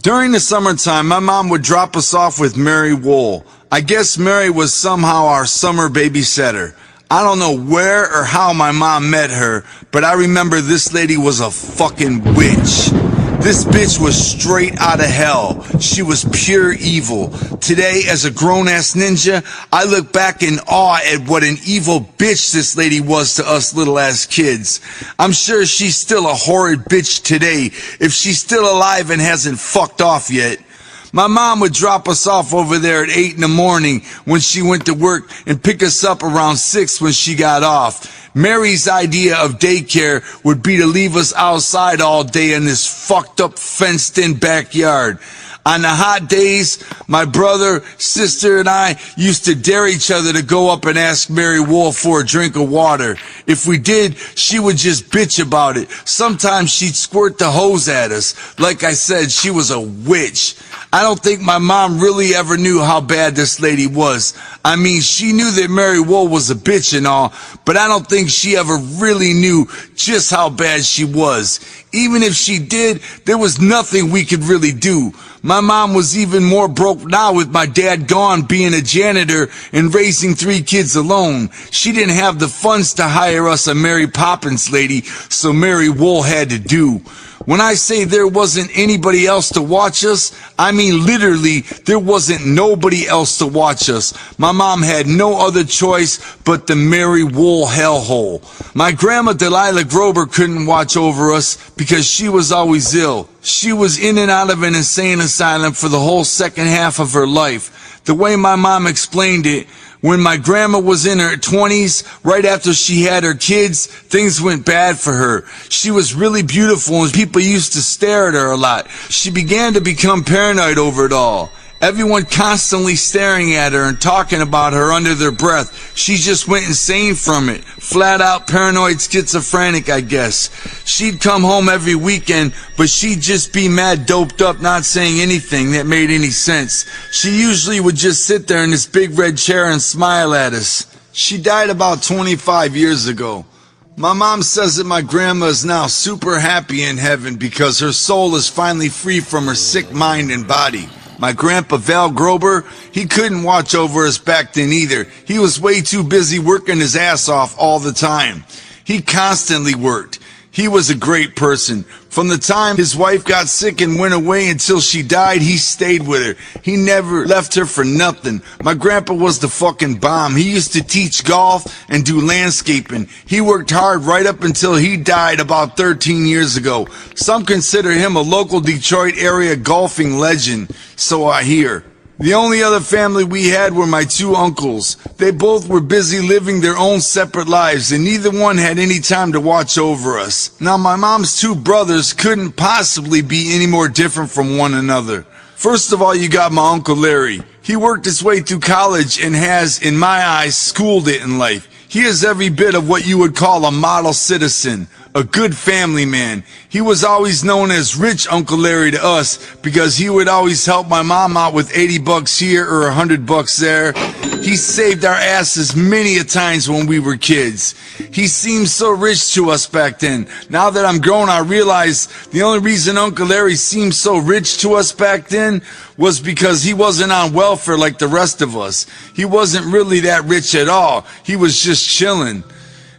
During the summertime, my mom would drop us off with Mary Wool. I guess Mary was somehow our summer babysitter. I don't know where or how my mom met her, but I remember this lady was a fucking witch. This bitch was straight out of hell. She was pure evil. Today, as a grown-ass ninja, I look back in awe at what an evil bitch this lady was to us little-ass kids. I'm sure she's still a horrid bitch today, if she's still alive and hasn't fucked off yet. My mom would drop us off over there at 8 in the morning when she went to work and pick us up around 6 when she got off. Mary's idea of daycare would be to leave us outside all day in this fucked up fenced-in backyard. On the hot days, my brother, sister, and I used to dare each other to go up and ask Mary Wool for a drink of water. If we did, she would just bitch about it. Sometimes she'd squirt the hose at us. Like I said, she was a witch. I don't think my mom really ever knew how bad this lady was. I mean, she knew that Mary Wool was a bitch and all, but I don't think she ever really knew just how bad she was. Even if she did, there was nothing we could really do. My mom was even more broke now with my dad gone, being a janitor and raising 3 kids alone. She didn't have the funds to hire us a Mary Poppins lady, so Mary Wool had to do. When I say there wasn't anybody else to watch us, I mean literally there wasn't nobody else to watch us. My mom had no other choice but the Mary Wool hellhole. My grandma Delilah Grober couldn't watch over us because she was always ill. She was in and out of an insane asylum for the whole second half of her life. The way my mom explained it, when my grandma was in her 20s, right after she had her kids, things went bad for her. She was really beautiful and people used to stare at her a lot. She began to become paranoid over it all. Everyone constantly staring at her and talking about her under their breath. She just went insane from it. Flat out paranoid schizophrenic, I guess. She'd come home every weekend, but she'd just be mad doped up, not saying anything that made any sense. She usually would just sit there in this big red chair and smile at us. She died about 25 years ago. My mom says that my grandma is now super happy in heaven because her soul is finally free from her sick mind and body. My grandpa Val Grober, he couldn't watch over us back then either. He was way too busy working his ass off all the time. He constantly worked. He was a great person. From the time his wife got sick and went away until she died, he stayed with her. He never left her for nothing. My grandpa was the fucking bomb. He used to teach golf and do landscaping. He worked hard right up until he died about 13 years ago. Some consider him a local Detroit area golfing legend, so I hear. The only other family we had were my two uncles. They both were busy living their own separate lives, and neither one had any time to watch over us. Now, my mom's two brothers couldn't possibly be any more different from one another. First of all, you got my Uncle Larry. He worked his way through college and has, in my eyes, schooled it in life. He is every bit of what you would call a model citizen, a good family man. He was always known as Rich Uncle Larry to us because he would always help my mom out with 80 bucks here or 100 bucks there. He saved our asses many a times when we were kids. He seemed so rich to us back then. Now that I'm grown, I realize the only reason Uncle Larry seemed so rich to us back then was because he wasn't on welfare like the rest of us. He wasn't really that rich at all. He was just chillin'.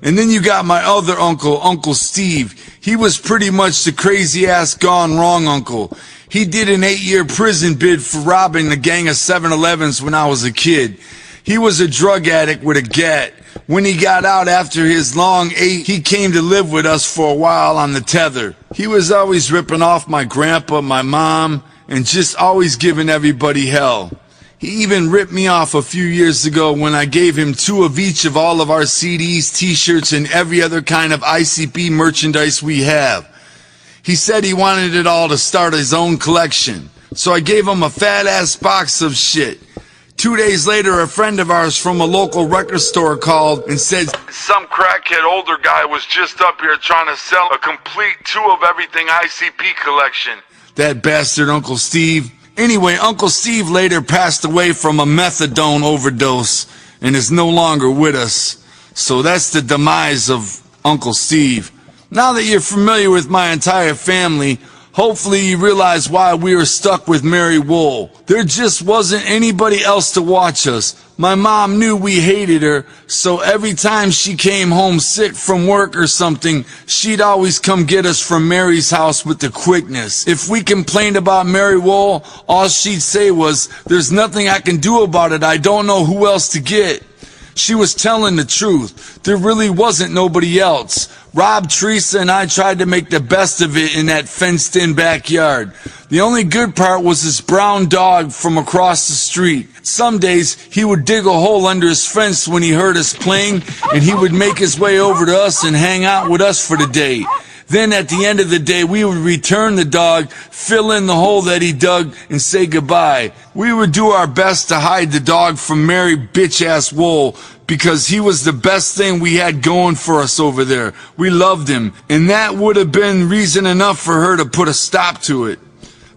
And then you got my other uncle, Uncle Steve. He was pretty much the crazy-ass gone wrong uncle. He did an 8-year prison bid for robbing a gang of 7-Elevens when I was a kid. He was a drug addict with a gat. When he got out after his long 8, he came to live with us for a while on the tether. He was always ripping off my grandpa, my mom, and just always giving everybody hell. He even ripped me off a few years ago when I gave him 2 of each of all of our CDs, t-shirts, and every other kind of ICP merchandise we have. He said he wanted it all to start his own collection. So I gave him a fat-ass box of shit. 2 days later, a friend of ours from a local record store called and said some crackhead older guy was just up here trying to sell a complete 2 of everything ICP collection. That bastard Uncle Steve. Anyway, Uncle Steve later passed away from a methadone overdose and is no longer with us. So that's the demise of Uncle Steve. Now that you're familiar with my entire family, hopefully you realize why we were stuck with Mary Wool. There just wasn't anybody else to watch us. My mom knew we hated her, so every time she came home sick from work or something, she'd always come get us from Mary's house with the quickness. If we complained about Mary Wool, all she'd say was, "There's nothing I can do about it. I don't know who else to get." She was telling the truth. There really wasn't nobody else. Rob, Teresa, and I tried to make the best of it in that fenced-in backyard. The only good part was this brown dog from across the street. Some days, he would dig a hole under his fence when he heard us playing, and he would make his way over to us and hang out with us for the day. Then at the end of the day, we would return the dog, fill in the hole that he dug, and say goodbye. We would do our best to hide the dog from Mary bitch-ass Wool, because he was the best thing we had going for us over there. We loved him, and that would have been reason enough for her to put a stop to it.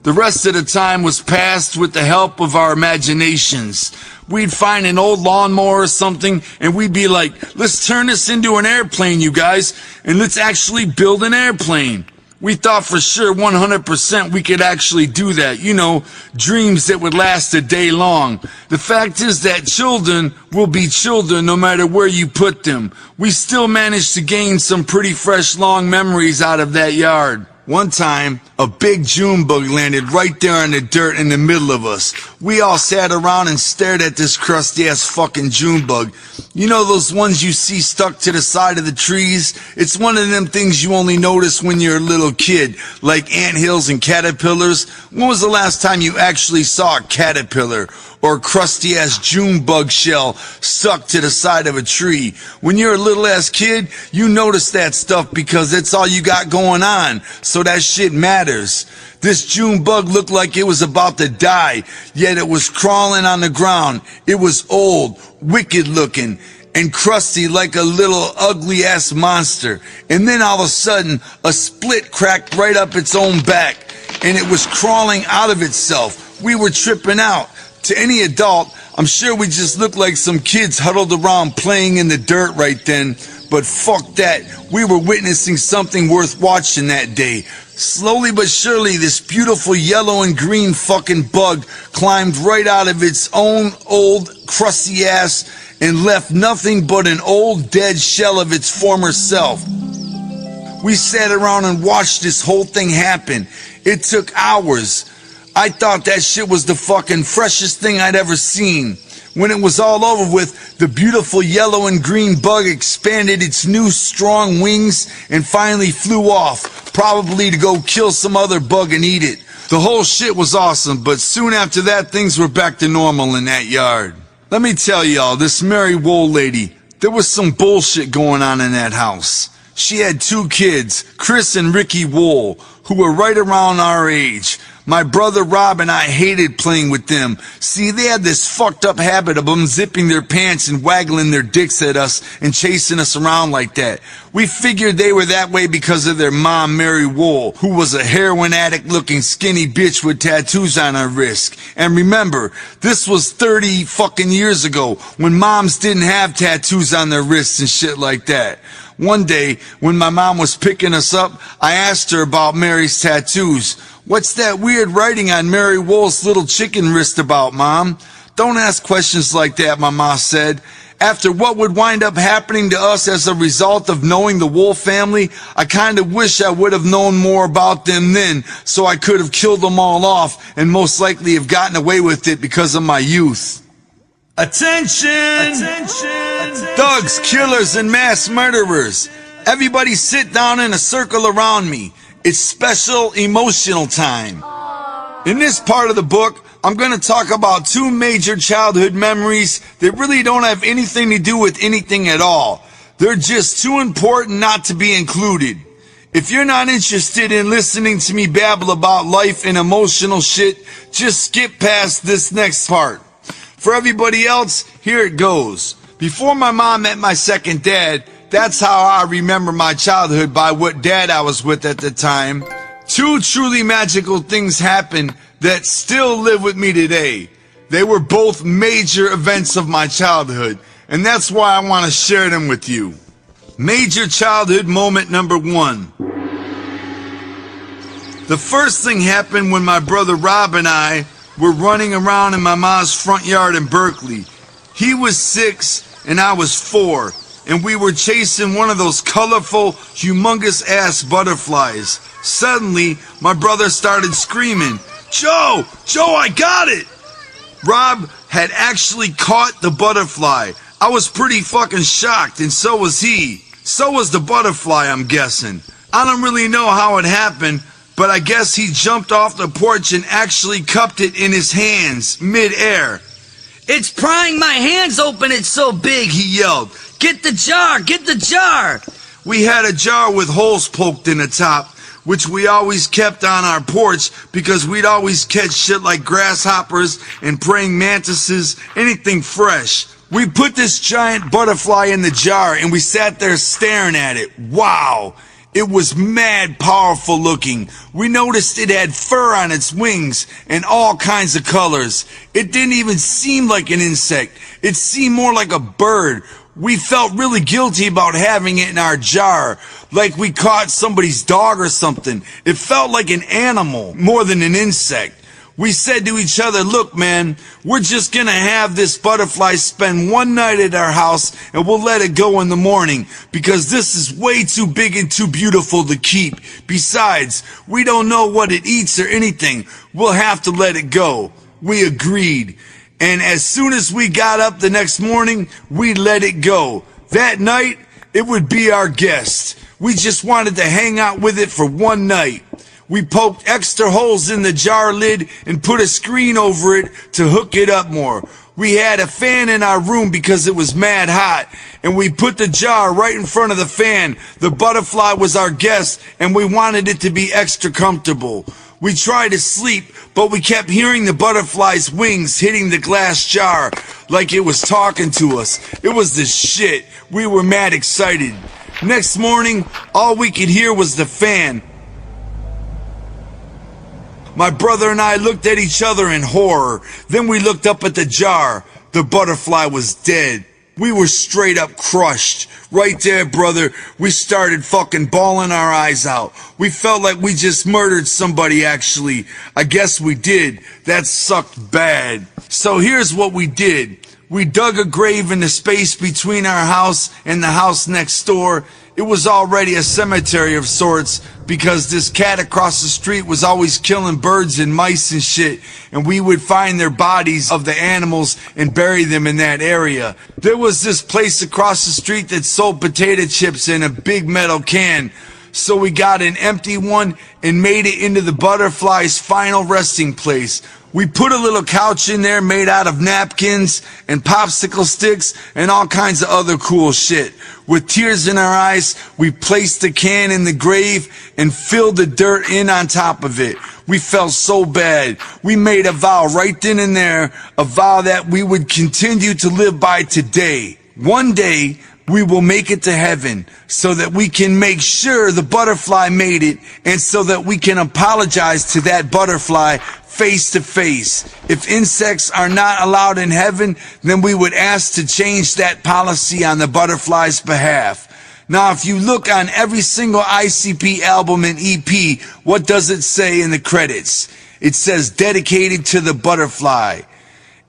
The rest of the time was passed with the help of our imaginations. We'd find an old lawnmower or something, and we'd be like, let's turn this into an airplane, you guys, and let's actually build an airplane. We thought for sure 100% we could actually do that. You know, dreams that would last a day long. The fact is that children will be children no matter where you put them. We still managed to gain some pretty fresh long memories out of that yard. One time, a big June bug landed right there in the dirt in the middle of us. We all sat around and stared at this crusty-ass fucking June bug. You know those ones you see stuck to the side of the trees? It's one of them things you only notice when you're a little kid, like anthills and caterpillars. When was the last time you actually saw a caterpillar or a crusty-ass June bug shell stuck to the side of a tree? When you're a little-ass kid, you notice that stuff because that's all you got going on, so that shit matters. This June bug looked like it was about to die, yet it was crawling on the ground. It was old, wicked-looking, and crusty like a little ugly-ass monster. And then all of a sudden, a split cracked right up its own back, and it was crawling out of itself. We were tripping out. To any adult, I'm sure we just looked like some kids huddled around playing in the dirt right then, but fuck that. We were witnessing something worth watching that day. Slowly but surely, this beautiful yellow and green fucking bug climbed right out of its own old crusty ass and left nothing but an old dead shell of its former self. We sat around and watched this whole thing happen. It took hours. I thought that shit was the fucking freshest thing I'd ever seen. When it was all over with, the beautiful yellow and green bug expanded its new strong wings and finally flew off, probably to go kill some other bug and eat it. The whole shit was awesome, but soon after that, things were back to normal in that yard. Let me tell y'all, this Mary Wool lady, there was some bullshit going on in that house. She had 2 kids, Chris and Ricky Wool, who were right around our age. My brother Rob and I hated playing with them. See, they had this fucked up habit of unzipping their pants and waggling their dicks at us and chasing us around like that. We figured they were that way because of their mom, Mary Wool, who was a heroin addict looking skinny bitch with tattoos on her wrist. And remember, this was 30 fucking years ago when moms didn't have tattoos on their wrists and shit like that. One day, when my mom was picking us up, I asked her about Mary's tattoos. "What's that weird writing on Mary Wool's little chicken wrist about, Mom?" "Don't ask questions like that," my mom said. "After what would wind up happening to us as a result of knowing the Wool family, I kind of wish I would have known more about them then, so I could have killed them all off and most likely have gotten away with it because of my youth." Attention! Attention! Thugs, killers, and mass murderers. Everybody sit down in a circle around me. It's special emotional time. In this part of the book, I'm going to talk about 2 major childhood memories that really don't have anything to do with anything at all. They're just too important not to be included. If you're not interested in listening to me babble about life and emotional shit, just skip past this next part. For everybody else, here it goes. Before my mom met my second dad, that's how I remember my childhood, by what dad I was with at the time. 2 truly magical things happened that still live with me today. They were both major events of my childhood, and that's why I want to share them with you. Major childhood moment number 1. The first thing happened when my brother Rob and I were running around in my mom's front yard in Berkeley. He was 6 and I was 4, and we were chasing one of those colorful, humongous ass butterflies. Suddenly, my brother started screaming, Joe, I got it!" Rob had actually caught the butterfly. I was pretty fucking shocked, and so was he. So was the butterfly, I'm guessing. I don't really know how it happened, but I guess he jumped off the porch and actually cupped it in his hands, mid-air. "It's prying my hands open, it's so big," he yelled. "Get the jar, get the jar!" We had a jar with holes poked in the top, which we always kept on our porch because we'd always catch shit like grasshoppers and praying mantises, anything fresh. We put this giant butterfly in the jar and we sat there staring at it. Wow! It was mad powerful looking. We noticed it had fur on its wings and all kinds of colors. It didn't even seem like an insect. It seemed more like a bird. We felt really guilty about having it in our jar, like we caught somebody's dog or something. It felt like an animal more than an insect. We said to each other, "Look, man, we're just gonna have this butterfly spend one night at our house and we'll let it go in the morning because this is way too big and too beautiful to keep. Besides, we don't know what it eats or anything. We'll have to let it go." We agreed. And as soon as we got up the next morning, we let it go. That night, it would be our guest. We just wanted to hang out with it for one night. We poked extra holes in the jar lid and put a screen over it to hook it up more. We had a fan in our room because it was mad hot, and we put the jar right in front of the fan. The butterfly was our guest, and we wanted it to be extra comfortable. We tried to sleep, but we kept hearing the butterfly's wings hitting the glass jar like it was talking to us. It was the shit. We were mad excited. Next morning, all we could hear was the fan. My brother and I looked at each other in horror. Then we looked up at the jar. The butterfly was dead. we were straight up crushed. Right there, brother, we started fucking bawling our eyes out. We felt like we just murdered somebody, actually. I guess we did. That sucked bad. So here's what we did. We dug a grave in the space between our house and the house next door. It was already a cemetery of sorts because this cat across the street was always killing birds and mice and shit, and we would find their bodies of the animals and bury them in that area. There was this place across the street that sold potato chips in a big metal can, so we got an empty one and made it into the butterfly's final resting place. We put a little couch in there made out of napkins and popsicle sticks and all kinds of other cool shit. With tears in our eyes, we placed the can in the grave and filled the dirt in on top of it. We felt so bad. We made a vow right then and there, a vow that we would continue to live by today. One day, we will make it to heaven so that we can make sure the butterfly made it and so that we can apologize to that butterfly face to face. If insects are not allowed in heaven, then we would ask to change that policy on the butterfly's behalf. Now, if you look on every single ICP album and EP, what does it say in the credits? It says dedicated to the butterfly.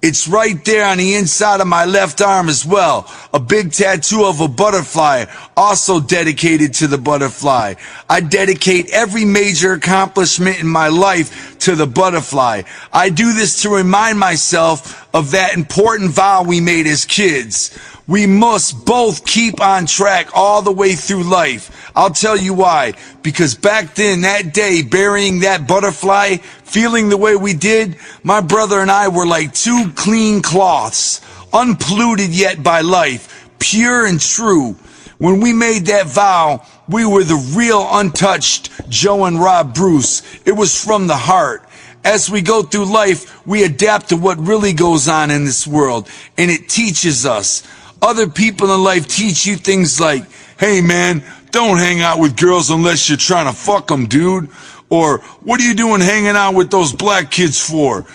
It's right there on the inside of my left arm as well. A big tattoo of a butterfly, also dedicated to the butterfly. I dedicate every major accomplishment in my life to the butterfly. I do this to remind myself of that important vow we made as kids. We must both keep on track all the way through life. I'll tell you why. Because back then, that day, burying that butterfly, feeling the way we did, my brother and I were like two clean cloths, unpolluted yet by life, pure and true. When we made that vow, we were the real untouched Joe and Rob Bruce. It was from the heart. As we go through life, we adapt to what really goes on in this world, and it teaches us. Other people in life teach you things like, hey man, don't hang out with girls unless you're trying to fuck them, dude. Or, what are you doing hanging out with those black kids for?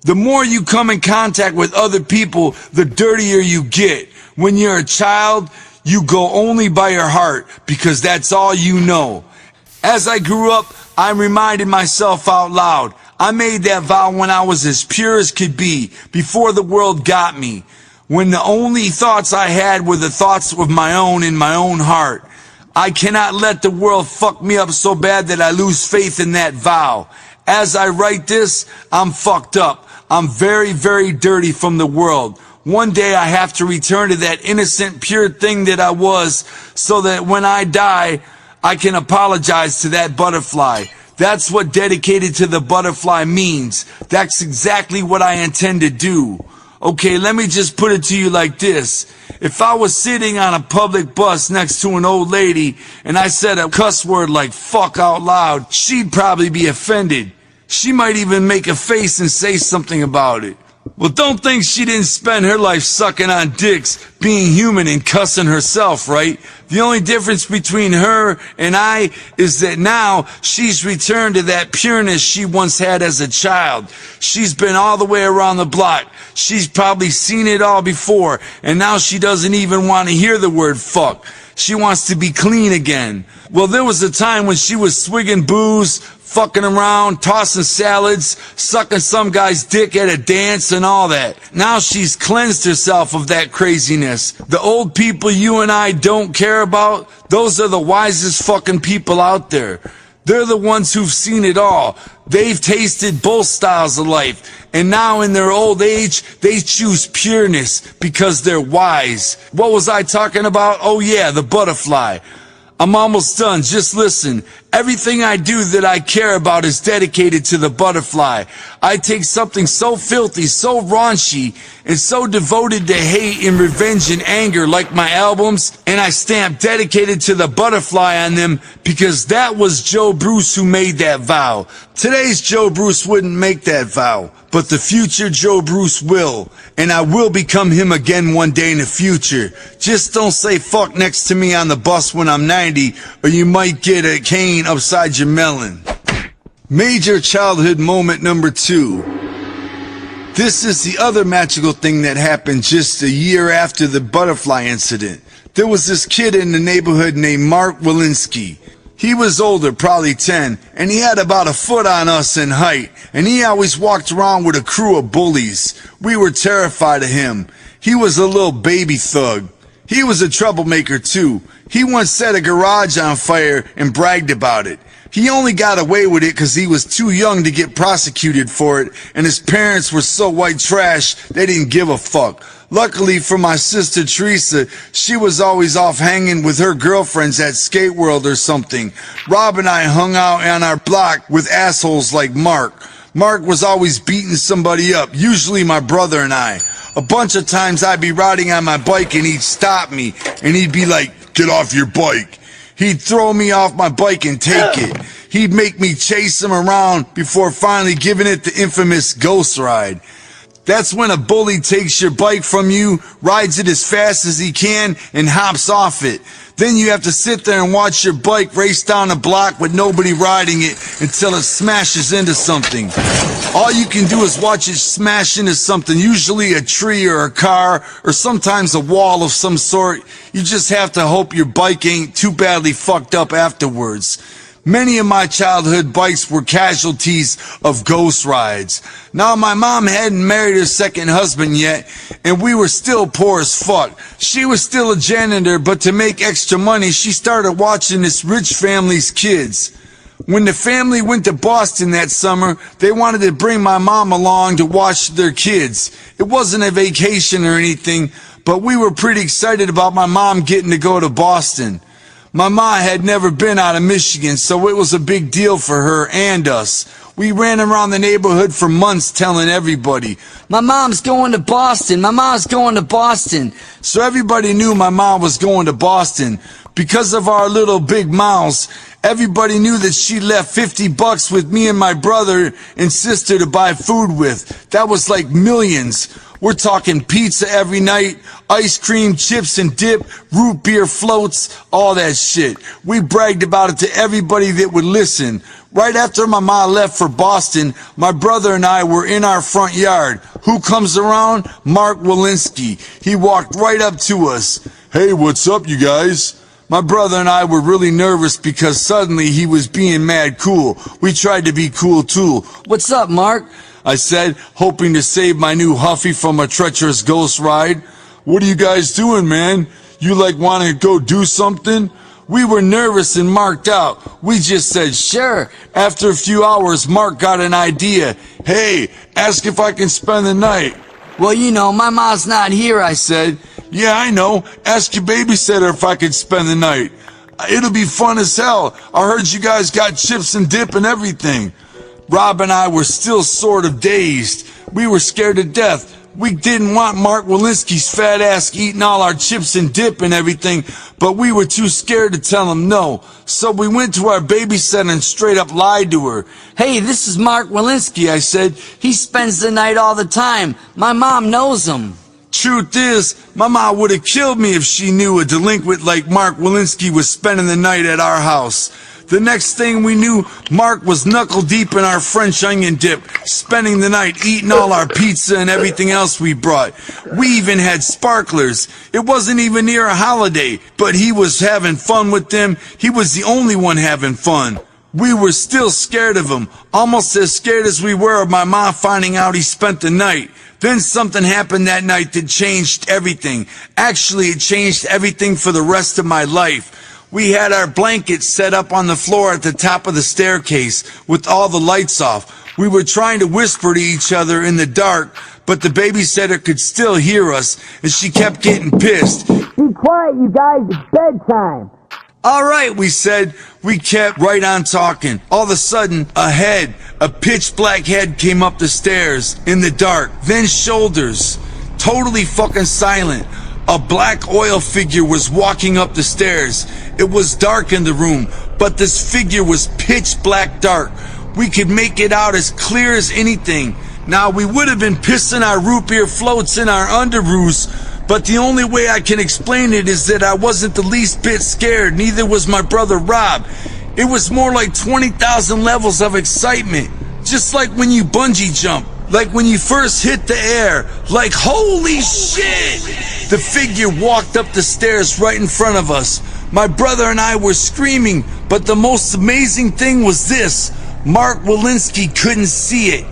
The more you come in contact with other people, the dirtier you get. When you're a child, you go only by your heart because that's all you know. As I grew up, I reminded myself out loud. I made that vow when I was as pure as could be, before the world got me. When the only thoughts I had were the thoughts of my own in my own heart. I cannot let the world fuck me up so bad that I lose faith in that vow. As I write this, I'm fucked up. I'm very, very dirty from the world. One day I have to return to that innocent, pure thing that I was so that when I die, I can apologize to that butterfly. That's what dedicated to the butterfly means. That's exactly what I intend to do. Okay, let me just put it to you like this. If I was sitting on a public bus next to an old lady and I said a cuss word like fuck out loud, she'd probably be offended. She might even make a face and say something about it. Well, don't think she didn't spend her life sucking on dicks, being human and cussing herself, right? The only difference between her and I is that now she's returned to that pureness she once had as a child. She's been all the way around the block. She's probably seen it all before, and now she doesn't even want to hear the word fuck. She wants to be clean again. Well, there was a time when she was swigging booze, fucking around, tossing salads, sucking some guy's dick at a dance and all that. Now she's cleansed herself of that craziness. The old people you and I don't care about, those are the wisest fucking people out there. They're the ones who've seen it all. They've tasted both styles of life. And now in their old age, they choose pureness because they're wise. What was I talking about? Oh yeah, the butterfly. I'm almost done. Just listen. Everything I do that I care about is dedicated to the butterfly. I take something so filthy, so raunchy, and so devoted to hate and revenge and anger like my albums, and I stamp dedicated to the butterfly on them because that was Joe Bruce who made that vow. Today's Joe Bruce wouldn't make that vow, but the future Joe Bruce will, and I will become him again one day in the future. Just don't say fuck next to me on the bus when I'm 90, or you might get a cane upside your melon. Major childhood moment number 2. This is the other magical thing that happened just a year after the butterfly incident. There was this kid in the neighborhood named Mark Walensky. He was older, probably 10, and he had about a foot on us in height, and he always walked around with a crew of bullies. We were terrified of him. He was a little baby thug. He was a troublemaker too. He once set a garage on fire and bragged about it. He only got away with it because he was too young to get prosecuted for it, and his parents were so white trash they didn't give a fuck. Luckily for my sister Teresa, she was always off hanging with her girlfriends at Skate World or something. Rob and I hung out on our block with assholes like Mark. Mark was always beating somebody up, usually my brother and I. A bunch of times I'd be riding on my bike and he'd stop me and he'd be like, "Get off your bike." He'd throw me off my bike and take it. He'd make me chase him around before finally giving it the infamous ghost ride. That's when a bully takes your bike from you, rides it as fast as he can, and hops off it. Then you have to sit there and watch your bike race down a block with nobody riding it until it smashes into something. All you can do is watch it smash into something, usually a tree or a car, or sometimes a wall of some sort. You just have to hope your bike ain't too badly fucked up afterwards. Many of my childhood bikes were casualties of ghost rides. Now, my mom hadn't married her second husband yet, and we were still poor as fuck. She was still a janitor, but to make extra money, she started watching this rich family's kids. When the family went to Boston that summer, they wanted to bring my mom along to watch their kids. It wasn't a vacation or anything, but we were pretty excited about my mom getting to go to Boston. My ma had never been out of Michigan, so it was a big deal for her and us. We ran around the neighborhood for months telling everybody, "My mom's going to Boston, my mom's going to Boston." So everybody knew my mom was going to Boston. Because of our little big mouths, everybody knew that she left $50 with me and my brother and sister to buy food with. That was like millions. We're talking pizza every night, ice cream, chips and dip, root beer floats, all that shit. We bragged about it to everybody that would listen. Right after my ma left for Boston, my brother and I were in our front yard. Who comes around? Mark Walensky. He walked right up to us. "Hey, what's up, you guys?" My brother and I were really nervous because suddenly he was being mad cool. We tried to be cool too. "What's up, Mark?" I said, hoping to save my new Huffy from a treacherous ghost ride. "What are you guys doing, man? You like wanting to go do something?" We were nervous and marked out. We just said, "Sure." After a few hours, Mark got an idea. "Hey, ask if I can spend the night." "Well, you know, my mom's not here," I said. "Yeah, I know. Ask your babysitter if I can spend the night. It'll be fun as hell. I heard you guys got chips and dip and everything." Rob and I were still sort of dazed. We were scared to death. We didn't want Mark Walensky's fat ass eating all our chips and dip and everything, but we were too scared to tell him no. So we went to our babysitter and straight up lied to her. "Hey, this is Mark Walensky," I said. "He spends the night all the time. My mom knows him." Truth is, my mom would have killed me if she knew a delinquent like Mark Walensky was spending the night at our house. The next thing we knew, Mark was knuckle deep in our French onion dip, spending the night eating all our pizza and everything else we brought. We even had sparklers. It wasn't even near a holiday, but he was having fun with them. He was the only one having fun. We were still scared of him, almost as scared as we were of my mom finding out he spent the night. Then something happened that night that changed everything. Actually, it changed everything for the rest of my life. We had our blankets set up on the floor at the top of the staircase with all the lights off. We were trying to whisper to each other in the dark, but the babysitter could still hear us, and she kept getting pissed. "Be quiet, you guys, it's bedtime." "All right," we said. We kept right on talking. All of a sudden, a pitch black head came up the stairs in the dark, then shoulders, totally fucking silent. A black oil figure was walking up the stairs. It was dark in the room, but this figure was pitch black dark. We could make it out as clear as anything. Now, we would have been pissing our root beer floats in our underoos, but the only way I can explain it is that I wasn't the least bit scared, neither was my brother Rob. It was more like 20,000 levels of excitement, just like when you bungee jump. Like when you first hit the air, like holy shit! The figure walked up the stairs right in front of us. My brother and I were screaming, but the most amazing thing was this. Mark Walensky couldn't see it.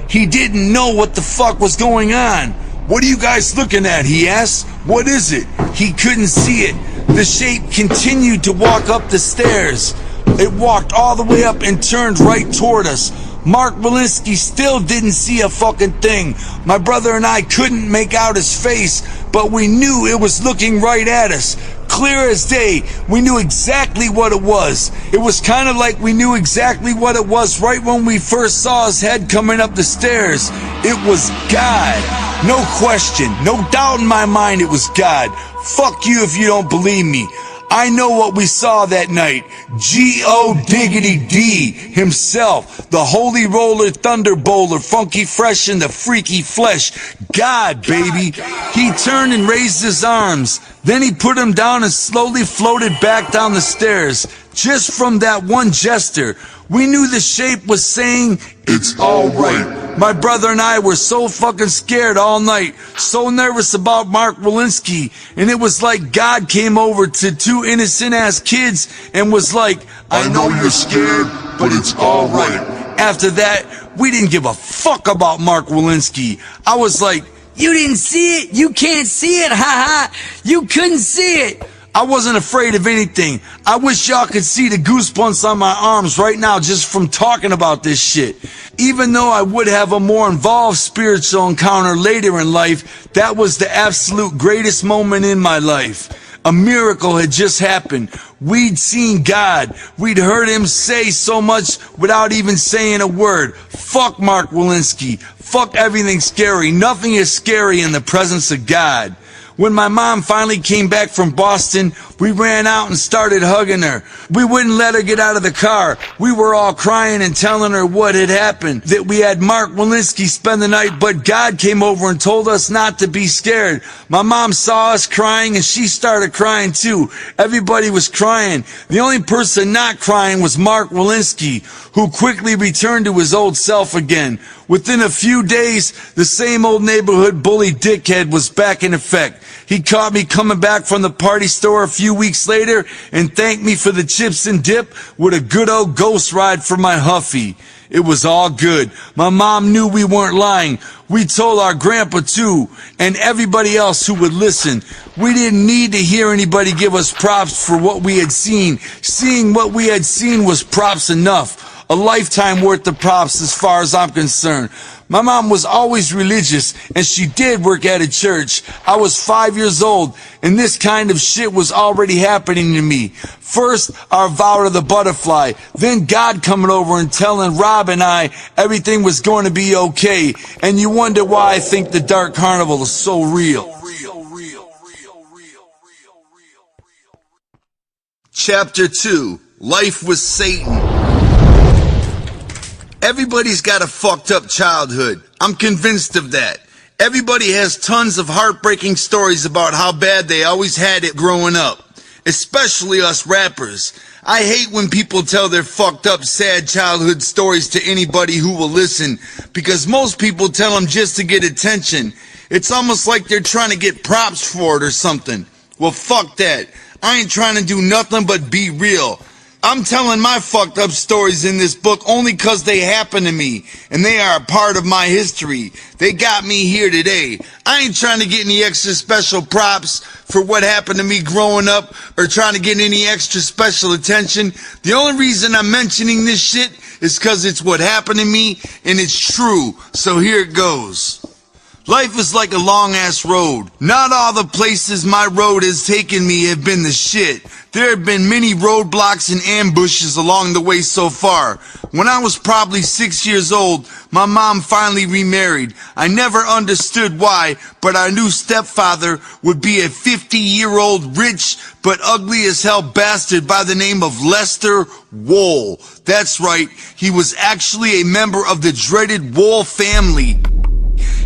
He didn't know what the fuck was going on. What are you guys looking at? He asked. What is it? He couldn't see it. The shape continued to walk up the stairs. It walked all the way up and turned right toward us. Mark Walensky still didn't see a fucking thing. My brother and I couldn't make out his face, but we knew it was looking right at us. Clear as day, we knew exactly what it was. It was kind of like we knew exactly what it was right when we first saw his head coming up the stairs. It was God. No question, no doubt in my mind it was God. Fuck you if you don't believe me. I know what we saw that night. G-O-Diggity-D himself, the holy roller thunder bowler, funky fresh in the freaky flesh. God, baby. He turned and raised his arms. Then he put them down and slowly floated back down the stairs. Just from that one gesture, we knew the shape was saying, it's all right. My brother and I were so fucking scared all night, so nervous about Mark Walensky, and it was like God came over to two innocent ass kids and was like, I know you're scared, but it's all right. After that, we didn't give a fuck about Mark Walensky. I was like, you didn't see it? You can't see it? Ha ha! You couldn't see it! I wasn't afraid of anything. I wish y'all could see the goosebumps on my arms right now just from talking about this shit. Even though I would have a more involved spiritual encounter later in life, that was the absolute greatest moment in my life. A miracle had just happened. We'd seen God. We'd heard him say so much without even saying a word. Fuck Mark Walensky. Fuck everything scary. Nothing is scary in the presence of God. When my mom finally came back from Boston, we ran out and started hugging her. We wouldn't let her get out of the car. We were all crying and telling her what had happened, that we had Mark Walensky spend the night, but God came over and told us not to be scared. My mom saw us crying and she started crying too. Everybody was crying. The only person not crying was Mark Walensky, who quickly returned to his old self again. Within a few days, the same old neighborhood bully dickhead was back in effect. He caught me coming back from the party store a few weeks later and thanked me for the chips and dip with a good old ghost ride for my Huffy. It was all good. My mom knew we weren't lying. We told our grandpa too, and everybody else who would listen. We didn't need to hear anybody give us props for what we had seen. Seeing what we had seen was props enough. A lifetime worth of props as far as I'm concerned. My mom was always religious, and she did work at a church. I was 5 years old, and this kind of shit was already happening to me. First, our vow to the butterfly, then God coming over and telling Rob and I everything was going to be okay, and you wonder why I think the Dark Carnival is so real. Chapter 2, Life with Satan. Everybody's got a fucked up childhood. I'm convinced of that. Everybody has tons of heartbreaking stories about how bad they always had it growing up. Especially us rappers. I hate when people tell their fucked up, sad childhood stories to anybody who will listen, because most people tell them just to get attention. It's almost like they're trying to get props for it or something. Well, fuck that. I ain't trying to do nothing but be real. I'm telling my fucked up stories in this book only 'cause they happen to me, and they are a part of my history. They got me here today. I ain't trying to get any extra special props for what happened to me growing up, or trying to get any extra special attention. The only reason I'm mentioning this shit is 'cause it's what happened to me, and it's true. So here it goes. Life is like a long-ass road. Not all the places my road has taken me have been the shit. There have been many roadblocks and ambushes along the way so far. When I was probably 6 years old, my mom finally remarried. I never understood why, but our new stepfather would be a 50-year-old rich but ugly as hell bastard by the name of Lester Wohl. That's right, he was actually a member of the dreaded Wohl family.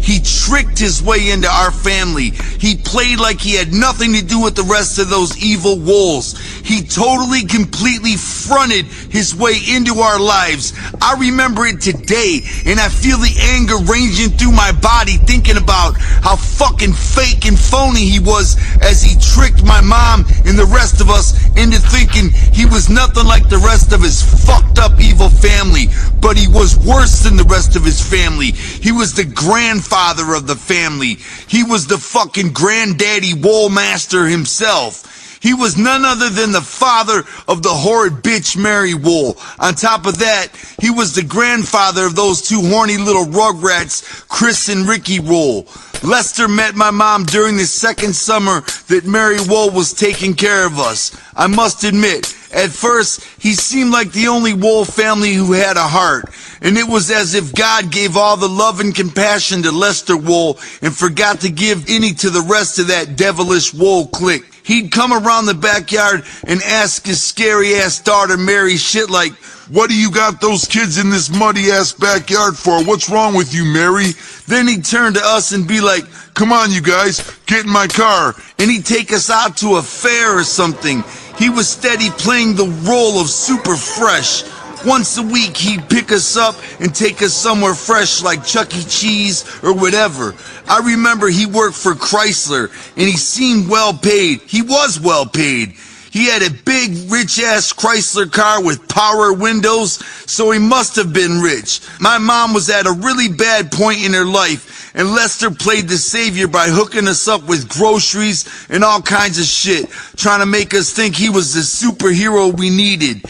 He tricked his way into our family. He played like he had nothing to do with the rest of those evil wolves. He totally, completely fronted his way into our lives. I remember it today, and I feel the anger raging through my body thinking about how fucking fake and phony he was as he tricked my mom and the rest of us into thinking he was nothing like the rest of his fucked up evil family. But he was worse than the rest of his family. He was the grandfather of the family. He was the fucking granddaddy wool master himself. He was none other than the father of the horrid bitch Mary Wool. On top of that, he was the grandfather of those two horny little rugrats, Chris and Ricky Wool. Lester met my mom during the second summer that Mary Wool was taking care of us. I must admit, at first, he seemed like the only Wool family who had a heart, and it was as if God gave all the love and compassion to Lester Wool and forgot to give any to the rest of that devilish Wool clique. He'd come around the backyard and ask his scary-ass daughter Mary shit like, "What do you got those kids in this muddy-ass backyard for? What's wrong with you, Mary?" Then he'd turn to us and be like, "Come on, you guys, get in my car." And he'd take us out to a fair or something. He was steady playing the role of super fresh. Once a week, he'd pick us up and take us somewhere fresh like Chuck E. Cheese or whatever. I remember he worked for Chrysler, and he seemed well paid. He was well paid. He had a big, rich-ass Chrysler car with power windows, so he must have been rich. My mom was at a really bad point in her life, and Lester played the savior by hooking us up with groceries and all kinds of shit, trying to make us think he was the superhero we needed.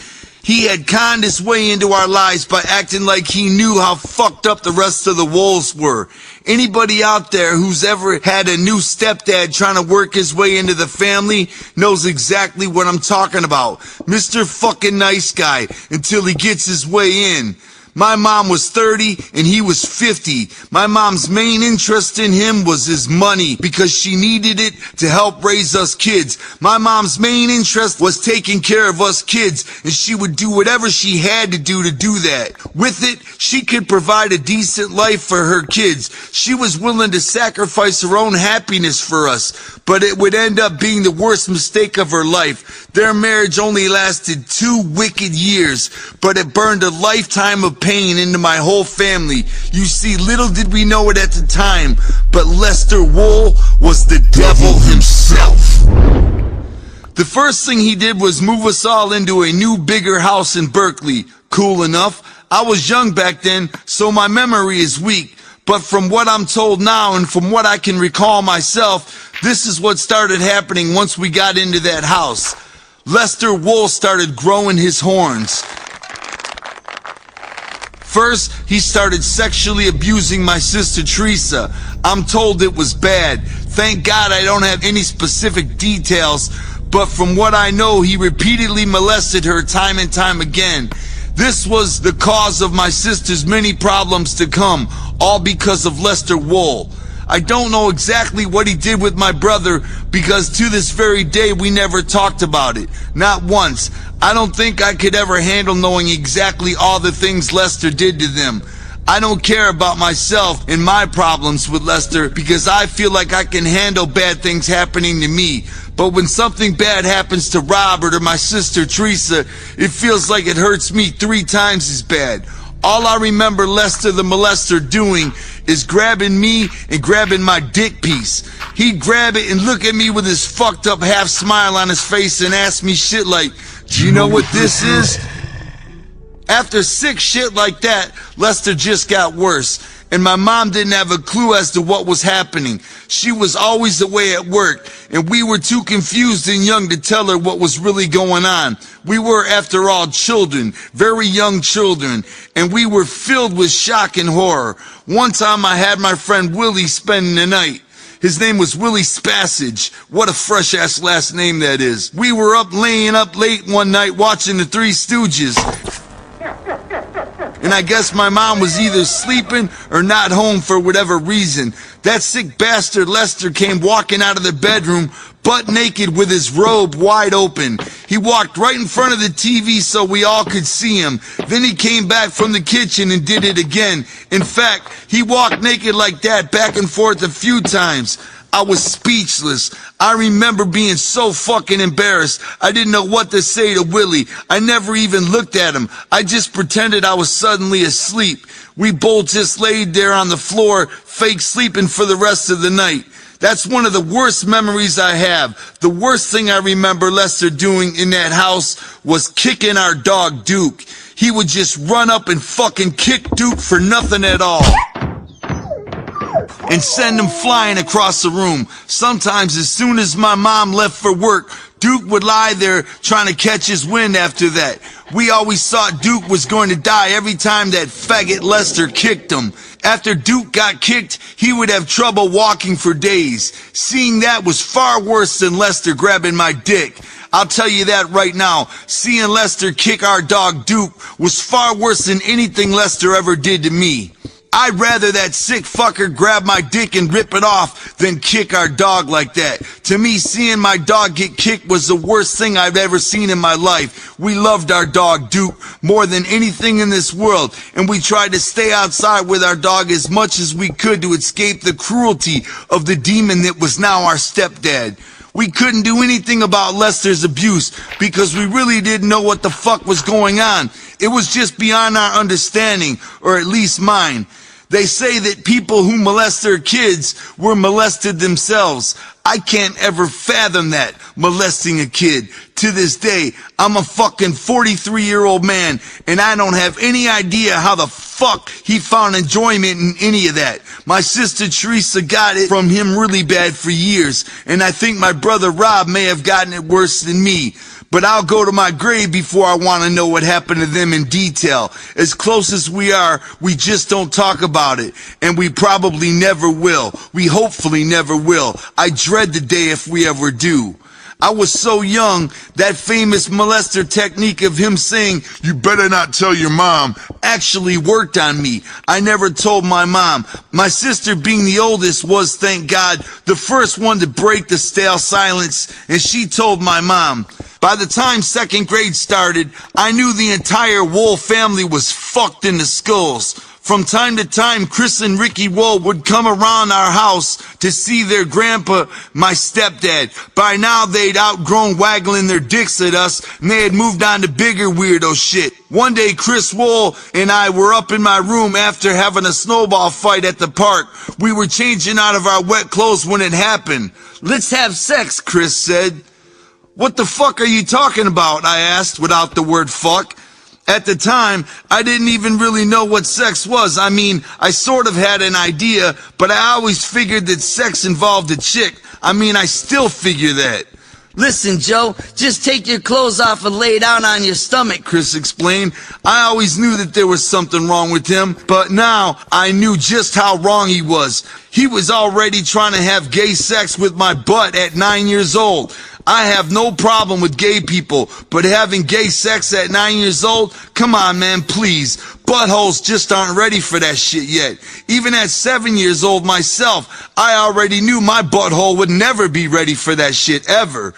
He had conned his way into our lives by acting like he knew how fucked up the rest of the wolves were. Anybody out there who's ever had a new stepdad trying to work his way into the family knows exactly what I'm talking about. Mr. fucking nice guy until he gets his way in. My mom was 30 and he was 50. My mom's main interest in him was his money because she needed it to help raise us kids. My mom's main interest was taking care of us kids, and she would do whatever she had to do that. With it, she could provide a decent life for her kids. She was willing to sacrifice her own happiness for us, but it would end up being the worst mistake of her life. Their marriage only lasted 2 wicked years, but it burned a lifetime of pain into my whole family. You see, little did we know it at the time, but Lester Wool was the devil himself. The first thing he did was move us all into a new, bigger house in Berkeley. Cool enough. I was young back then, so my memory is weak. But from what I'm told now and from what I can recall myself, this is what started happening once we got into that house. Lester Wool started growing his horns. First, he started sexually abusing my sister Teresa. I'm told it was bad. Thank God I don't have any specific details, but from what I know, he repeatedly molested her time and time again. This was the cause of my sister's many problems to come, all because of Lester Wool. I don't know exactly what he did with my brother because to this very day we never talked about it. Not once. I don't think I could ever handle knowing exactly all the things Lester did to them. I don't care about myself and my problems with Lester because I feel like I can handle bad things happening to me. But when something bad happens to Robert or my sister Teresa, it feels like it hurts me 3 times as bad. All I remember Lester the molester doing is grabbing me and grabbing my dick piece. He'd grab it and look at me with his fucked up half smile on his face and ask me shit like, "Do you know what this is?" After sick shit like that, Lester just got worse, and my mom didn't have a clue as to what was happening. She was always away at work, and we were too confused and young to tell her what was really going on. We were, after all, children, very young children, and we were filled with shock and horror. One time I had my friend Willie spending the night. His name was Willie Spassage. What a fresh-ass last name that is. We were laying up late one night watching the Three Stooges. and I guess my mom was either sleeping or not home for whatever reason. That sick bastard Lester came walking out of the bedroom, butt naked with his robe wide open. He walked right in front of the TV so we all could see him. Then he came back from the kitchen and did it again. In fact, he walked naked like that back and forth a few times. I was speechless. I remember being so fucking embarrassed. I didn't know what to say to Willie. I never even looked at him. I just pretended I was suddenly asleep. We both just laid there on the floor, fake sleeping for the rest of the night. That's one of the worst memories I have. The worst thing I remember Lester doing in that house was kicking our dog Duke. He would just run up and fucking kick Duke for nothing at all and send him flying across the room. Sometimes as soon as my mom left for work, Duke would lie there trying to catch his wind after that. We always thought Duke was going to die every time that faggot Lester kicked him. After Duke got kicked, he would have trouble walking for days. Seeing that was far worse than Lester grabbing my dick. I'll tell you that right now. Seeing Lester kick our dog Duke was far worse than anything Lester ever did to me. I'd rather that sick fucker grab my dick and rip it off than kick our dog like that. To me, seeing my dog get kicked was the worst thing I've ever seen in my life. We loved our dog Duke more than anything in this world, and we tried to stay outside with our dog as much as we could to escape the cruelty of the demon that was now our stepdad. We couldn't do anything about Lester's abuse because we really didn't know what the fuck was going on. It was just beyond our understanding, or at least mine. They say that people who molest their kids were molested themselves. I can't ever fathom that, molesting a kid. To this day, I'm a fucking 43-year-old man, and I don't have any idea how the fuck he found enjoyment in any of that. My sister Teresa got it from him really bad for years, and I think my brother Rob may have gotten it worse than me. But I'll go to my grave before I want to know what happened to them in detail. As close as we are, we just don't talk about it. And we probably never will. We hopefully never will. I dread the day if we ever do. I was so young, that famous molester technique of him saying, "You better not tell your mom," actually worked on me. I never told my mom. My sister, being the oldest, was, thank God, the first one to break the stale silence, and she told my mom. By the time second grade started, I knew the entire Wool family was fucked in the skulls. From time to time, Chris and Ricky Wool would come around our house to see their grandpa, my stepdad. By now, they'd outgrown waggling their dicks at us, and they had moved on to bigger weirdo shit. One day, Chris Wool and I were up in my room after having a snowball fight at the park. We were changing out of our wet clothes when it happened. "Let's have sex," Chris said. "What the fuck are you talking about?" I asked without the word fuck. At the time, I didn't even really know what sex was. I mean, I sort of had an idea, but I always figured that sex involved a chick. I mean, I still figure that. "Listen, Joe, just take your clothes off and lay down on your stomach," Chris explained. I always knew that there was something wrong with him, but now I knew just how wrong he was. He was already trying to have gay sex with my butt at 9 years old. I have no problem with gay people, but having gay sex at 9 years old? Come on, man, please. Buttholes just aren't ready for that shit yet. Even at 7 years old myself, I already knew my butthole would never be ready for that shit, ever.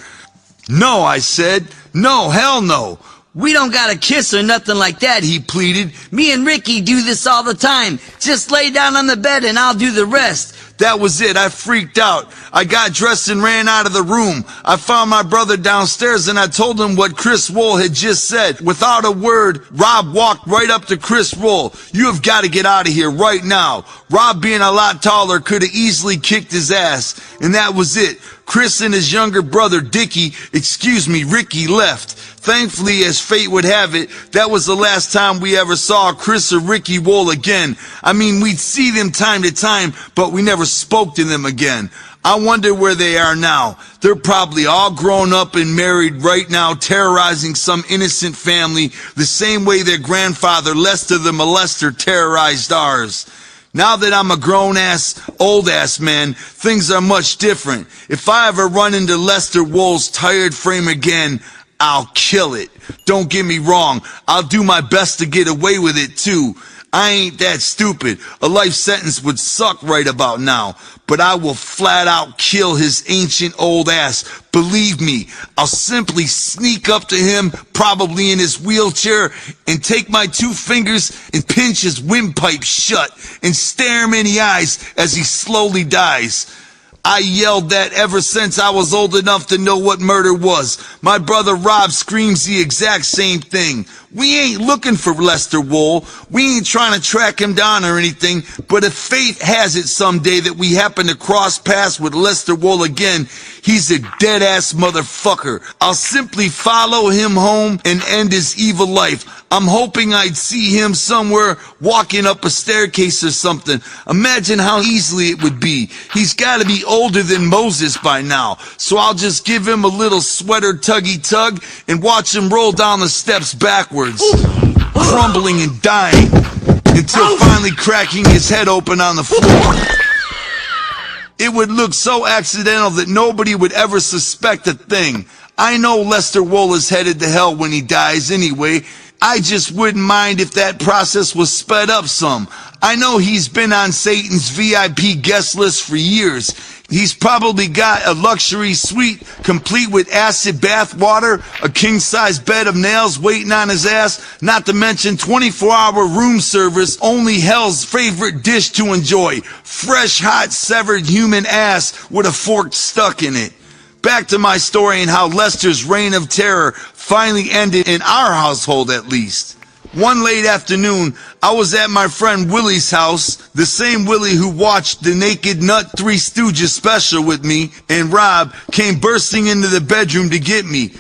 "No," I said. "No, hell no. We don't gotta kiss or nothing like that," he pleaded. "Me and Ricky do this all the time. Just lay down on the bed and I'll do the rest." That was it. I freaked out. I got dressed and ran out of the room. I found my brother downstairs and I told him what Chris Wool had just said. Without a word, Rob walked right up to Chris Wool. "You have got to get out of here right now." Rob, being a lot taller, could have easily kicked his ass. And that was it. Chris and his younger brother, Ricky, left. Thankfully, as fate would have it, that was the last time we ever saw Chris or Ricky Wool again. I mean, we'd see them time to time, but we never spoke to them again. I wonder where they are now. They're probably all grown up and married right now, terrorizing some innocent family the same way their grandfather, Lester the Molester, terrorized ours. Now that I'm a grown-ass, old-ass man, things are much different. If I ever run into Lester Wool's tired frame again, I'll kill it. Don't get me wrong, I'll do my best to get away with it too. I ain't that stupid. A life sentence would suck right about now. But I will flat out kill his ancient old ass. Believe me, I'll simply sneak up to him, probably in his wheelchair, and take my 2 fingers and pinch his windpipe shut and stare him in the eyes as he slowly dies. I yelled that ever since I was old enough to know what murder was. My brother Rob screams the exact same thing. We ain't looking for Lester Wool. We ain't trying to track him down or anything, but if fate has it someday that we happen to cross paths with Lester Wool again, he's a dead-ass motherfucker. I'll simply follow him home and end his evil life. I'm hoping I'd see him somewhere walking up a staircase or something. Imagine how easily it would be. He's got to be older than Moses by now, so I'll just give him a little sweater tuggy tug and watch him roll down the steps backwards, crumbling and dying, until finally cracking his head open on the floor. It would look so accidental that nobody would ever suspect a thing. I know Lester Wool is headed to hell when he dies anyway. I just wouldn't mind if that process was sped up some. I know he's been on Satan's VIP guest list for years. He's probably got a luxury suite complete with acid bath water, a king-size bed of nails waiting on his ass, not to mention 24-hour room service, only hell's favorite dish to enjoy, fresh, hot, severed human ass with a fork stuck in it. Back to my story and how Lester's reign of terror finally ended in our household, at least. One late afternoon, I was at my friend Willie's house, the same Willie who watched the Naked Nut Three Stooges special with me, and Rob came bursting into the bedroom to get me.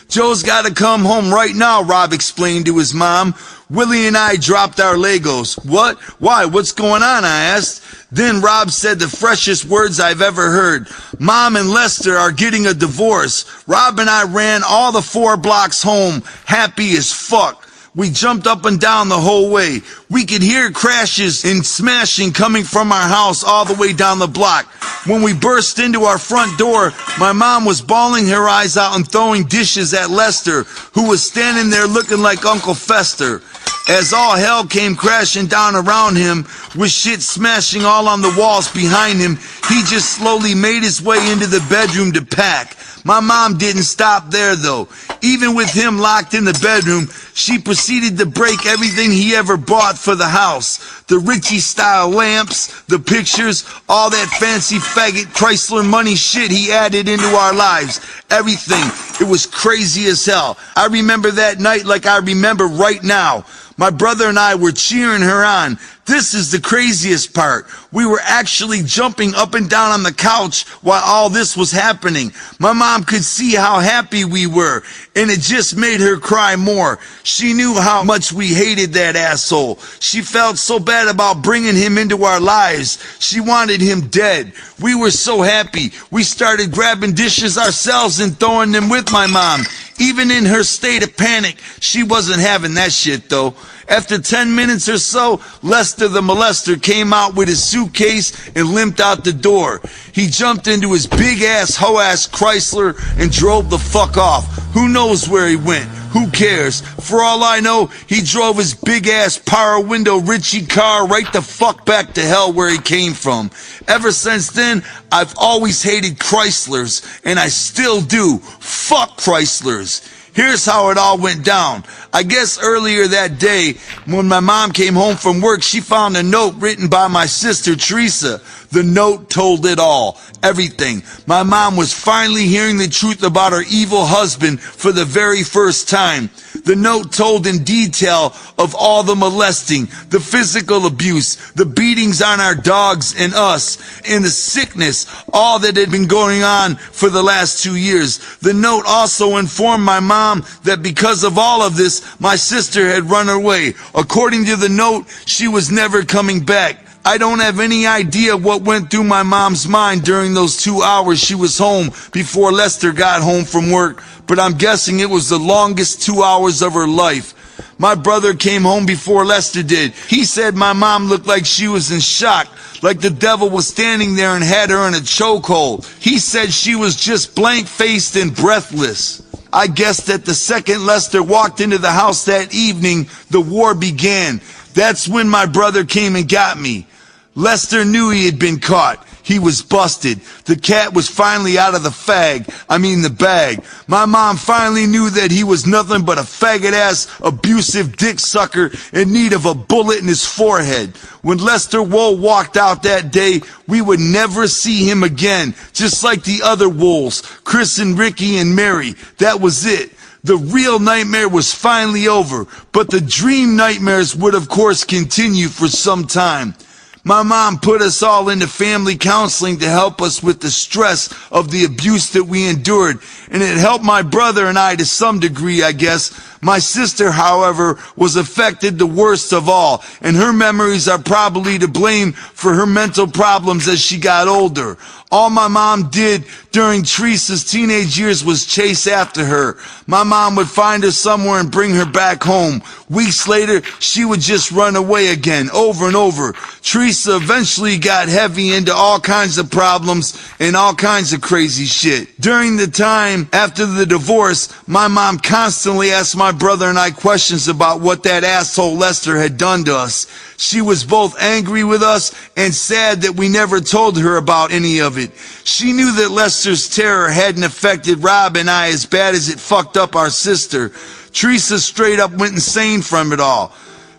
Joe's gotta come home right now, Rob explained to his mom. Willie and I dropped our Legos. What? Why? What's going on? I asked. Then Rob said the freshest words I've ever heard. Mom and Lester are getting a divorce. Rob and I ran all the 4 blocks home, happy as fuck. We jumped up and down the whole way. We could hear crashes and smashing coming from our house all the way down the block. When we burst into our front door, my mom was bawling her eyes out and throwing dishes at Lester, who was standing there looking like Uncle Fester. As all hell came crashing down around him, with shit smashing all on the walls behind him, he just slowly made his way into the bedroom to pack. My mom didn't stop there though. Even with him locked in the bedroom, she proceeded to break everything he ever bought for the house. The Richie-style lamps, the pictures, all that fancy faggot Chrysler money shit he added into our lives. Everything. It was crazy as hell. I remember that night like I remember right now. My brother and I were cheering her on. This is the craziest part. We were actually jumping up and down on the couch while all this was happening. My mom could see how happy we were, and it just made her cry more. She knew how much we hated that asshole. She felt so bad about bringing him into our lives. She wanted him dead. We were so happy. We started grabbing dishes ourselves and throwing them with my mom. Even in her state of panic, she wasn't having that shit though. After 10 minutes or so, Lester the molester came out with his suitcase and limped out the door. He jumped into his big-ass, hoe-ass Chrysler and drove the fuck off. Who knows where he went? Who cares? For all I know, he drove his big-ass power window Richie car right the fuck back to hell where he came from. Ever since then, I've always hated Chryslers, and I still do. Fuck Chryslers. Here's how it all went down. I guess earlier that day, when my mom came home from work, she found a note written by my sister Teresa. The note told it all. Everything. My mom was finally hearing the truth about her evil husband for the very first time. The note told in detail of all the molesting, the physical abuse, the beatings on our dogs and us, and the sickness, all that had been going on for the last 2 years. The note also informed my mom that because of all of this, my sister had run away. According to the note, she was never coming back. I don't have any idea what went through my mom's mind during those 2 hours she was home before Lester got home from work, but I'm guessing it was the longest 2 hours of her life. My brother came home before Lester did. He said my mom looked like she was in shock, like the devil was standing there and had her in a chokehold. He said she was just blank-faced and breathless. I guess that the second Lester walked into the house that evening, the war began. That's when my brother came and got me. Lester knew he had been caught. He was busted. The cat was finally out of the bag. My mom finally knew that he was nothing but a faggot-ass, abusive dick sucker in need of a bullet in his forehead. When Lester Wool walked out that day, we would never see him again, just like the other Wools, Chris and Ricky and Mary. That was it. The real nightmare was finally over, but the dream nightmares would of course continue for some time. My mom put us all into family counseling to help us with the stress of the abuse that we endured, and it helped my brother and I to some degree, I guess. My sister, however, was affected the worst of all, and her memories are probably to blame for her mental problems as she got older. All my mom did during Teresa's teenage years was chase after her. My mom would find her somewhere and bring her back home. Weeks later, she would just run away again, over and over. Teresa eventually got heavy into all kinds of problems and all kinds of crazy shit. During the time after the divorce, my mom constantly asked my brother and I questions about what that asshole Lester had done to us. She was both angry with us and sad that we never told her about any of it. She knew that Lester's terror hadn't affected Rob and I as bad as it fucked up our sister. Teresa straight up went insane from it all.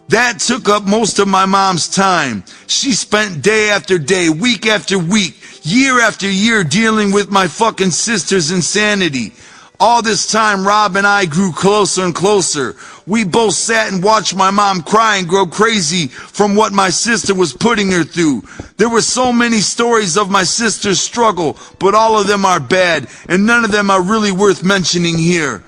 That took up most of my mom's time. She spent day after day, week after week, year after year dealing with my fucking sister's insanity. All this time, Rob and I grew closer and closer. We both sat and watched my mom cry and grow crazy from what my sister was putting her through. There were so many stories of my sister's struggle, but all of them are bad, and none of them are really worth mentioning here.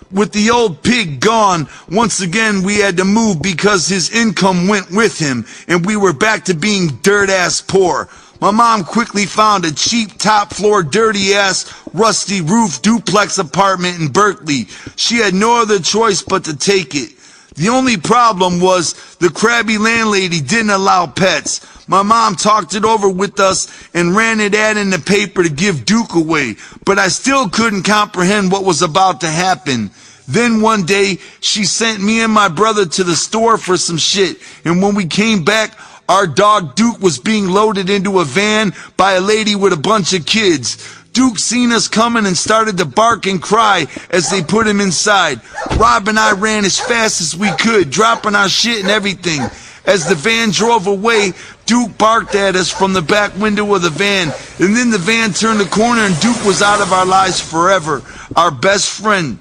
With the old pig gone, once again we had to move because his income went with him, and we were back to being dirt-ass poor. My mom quickly found a cheap top-floor, dirty-ass, rusty roof duplex apartment in Berkeley. She had no other choice but to take it. The only problem was the crabby landlady didn't allow pets. My mom talked it over with us and ran an ad in the paper to give Duke away, but I still couldn't comprehend what was about to happen. Then one day, she sent me and my brother to the store for some shit, and when we came back, our dog Duke was being loaded into a van by a lady with a bunch of kids. Duke seen us coming and started to bark and cry as they put him inside. Rob and I ran as fast as we could, dropping our shit and everything. As the van drove away, Duke barked at us from the back window of the van, and then the van turned the corner and Duke was out of our lives forever, our best friend.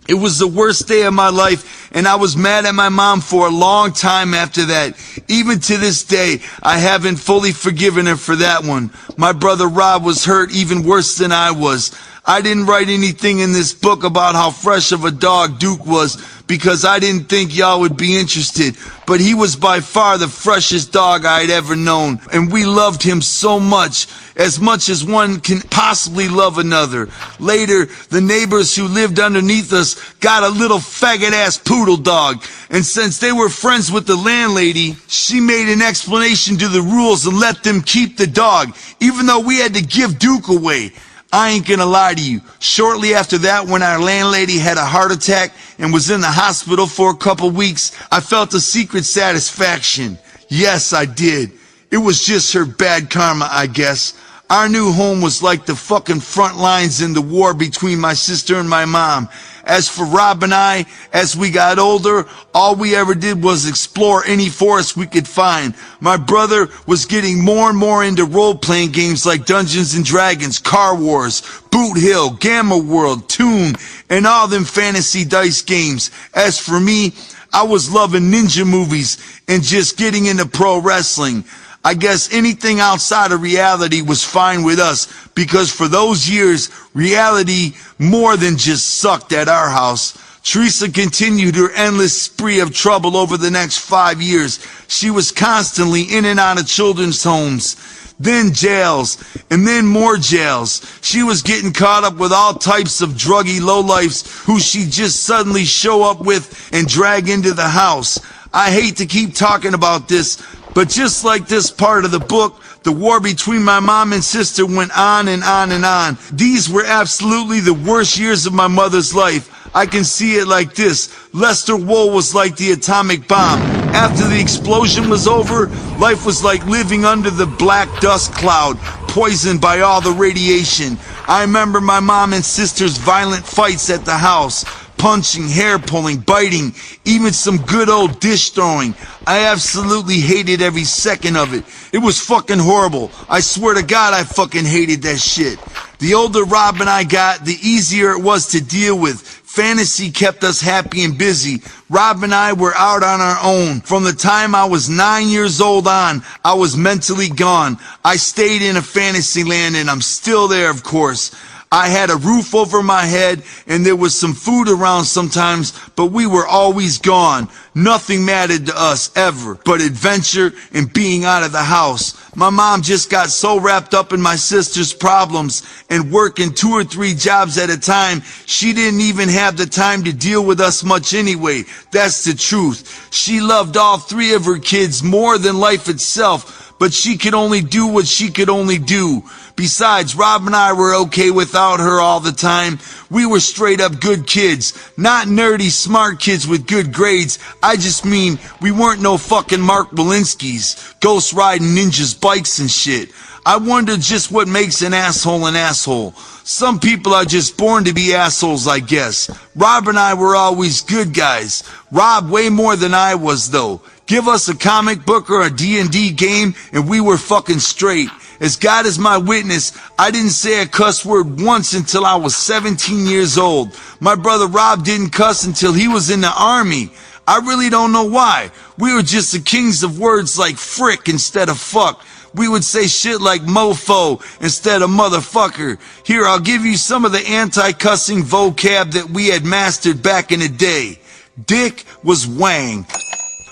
It was the worst day of my life, and I was mad at my mom for a long time after that. Even to this day, I haven't fully forgiven her for that one. My brother Rob was hurt even worse than I was. I didn't write anything in this book about how fresh of a dog Duke was because I didn't think y'all would be interested, but he was by far the freshest dog I'd ever known, and we loved him so much as one can possibly love another. Later, the neighbors who lived underneath us got a little faggot-ass poodle dog, and since they were friends with the landlady, she made an explanation to the rules and let them keep the dog, even though we had to give Duke away. I ain't gonna lie to you. Shortly after that, when our landlady had a heart attack and was in the hospital for a couple weeks, I felt a secret satisfaction. Yes, I did. It was just her bad karma, I guess. Our new home was like the fucking front lines in the war between my sister and my mom. As for Rob and I, as we got older, all we ever did was explore any forest we could find. My brother was getting more and more into role-playing games like Dungeons & Dragons, Car Wars, Boot Hill, Gamma World, Toon, and all them fantasy dice games. As for me, I was loving ninja movies and just getting into pro wrestling. I guess anything outside of reality was fine with us, because for those years, reality more than just sucked at our house. Teresa continued her endless spree of trouble over the next 5 years. She was constantly in and out of children's homes, then jails, and then more jails. She was getting caught up with all types of druggy lowlifes who she'd just suddenly show up with and drag into the house. I hate to keep talking about this, but just like this part of the book, The war between my mom and sister went on and on and on. These were absolutely the worst years of my mother's life. I can see it like this. Lester Wool was like the atomic bomb. After the explosion was over, life was like living under the black dust cloud, poisoned by all the radiation. I remember my mom and sister's violent fights at the house. Punching, hair pulling, biting, even some good old dish throwing. I absolutely hated every second of it. It was fucking horrible. I swear to God I fucking hated that shit. The older Rob and I got, the easier it was to deal with. Fantasy kept us happy and busy. Rob and I were out on our own. From the time I was 9 years old on, I was mentally gone. I stayed in a fantasy land and I'm still there, of course. I had a roof over my head and there was some food around sometimes, but we were always gone. Nothing mattered to us ever but adventure and being out of the house. My mom just got so wrapped up in my sister's problems and working 2 or 3 jobs at a time, she didn't even have the time to deal with us much anyway. That's the truth. She loved all 3 of her kids more than life itself, but she could only do what she could only do. Besides, Rob and I were okay without her all the time. We were straight up good kids. Not nerdy, smart kids with good grades. I just mean, we weren't no fucking Mark Walensky's, ghost riding ninjas bikes and shit. I wonder just what makes an asshole an asshole. Some people are just born to be assholes, I guess. Rob and I were always good guys. Rob way more than I was, though. Give us a comic book or a D&D game and we were fucking straight. As God is my witness, I didn't say a cuss word once until I was 17 years old. My brother Rob didn't cuss until he was in the army. I really don't know why. We were just the kings of words like frick instead of fuck. We would say shit like mofo instead of motherfucker. Here, I'll give you some of the anti-cussing vocab that we had mastered back in the day. Dick was wang.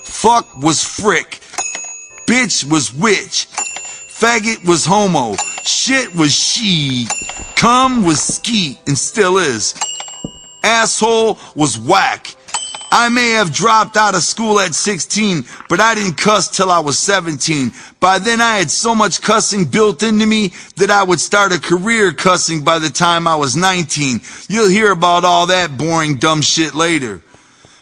Fuck was frick. Bitch was witch. Faggot was homo. Shit was she. Cum was skeet and still is. Asshole was whack. I may have dropped out of school at 16, but I didn't cuss till I was 17. By then I had so much cussing built into me that I would start a career cussing by the time I was 19. You'll hear about all that boring dumb shit later.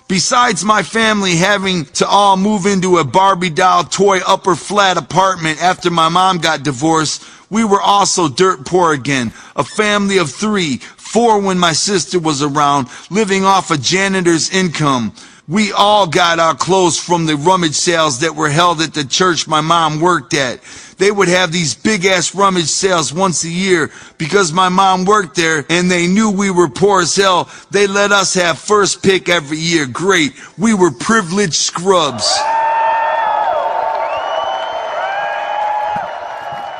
Besides my family having to all move into a Barbie doll toy upper flat apartment after my mom got divorced, we were also dirt poor again. A family of 3, 4 when my sister was around, living off a janitor's income. We all got our clothes from the rummage sales that were held at the church my mom worked at. They would have these big-ass rummage sales once a year. Because my mom worked there and they knew we were poor as hell, they let us have first pick every year. Great. We were privileged scrubs.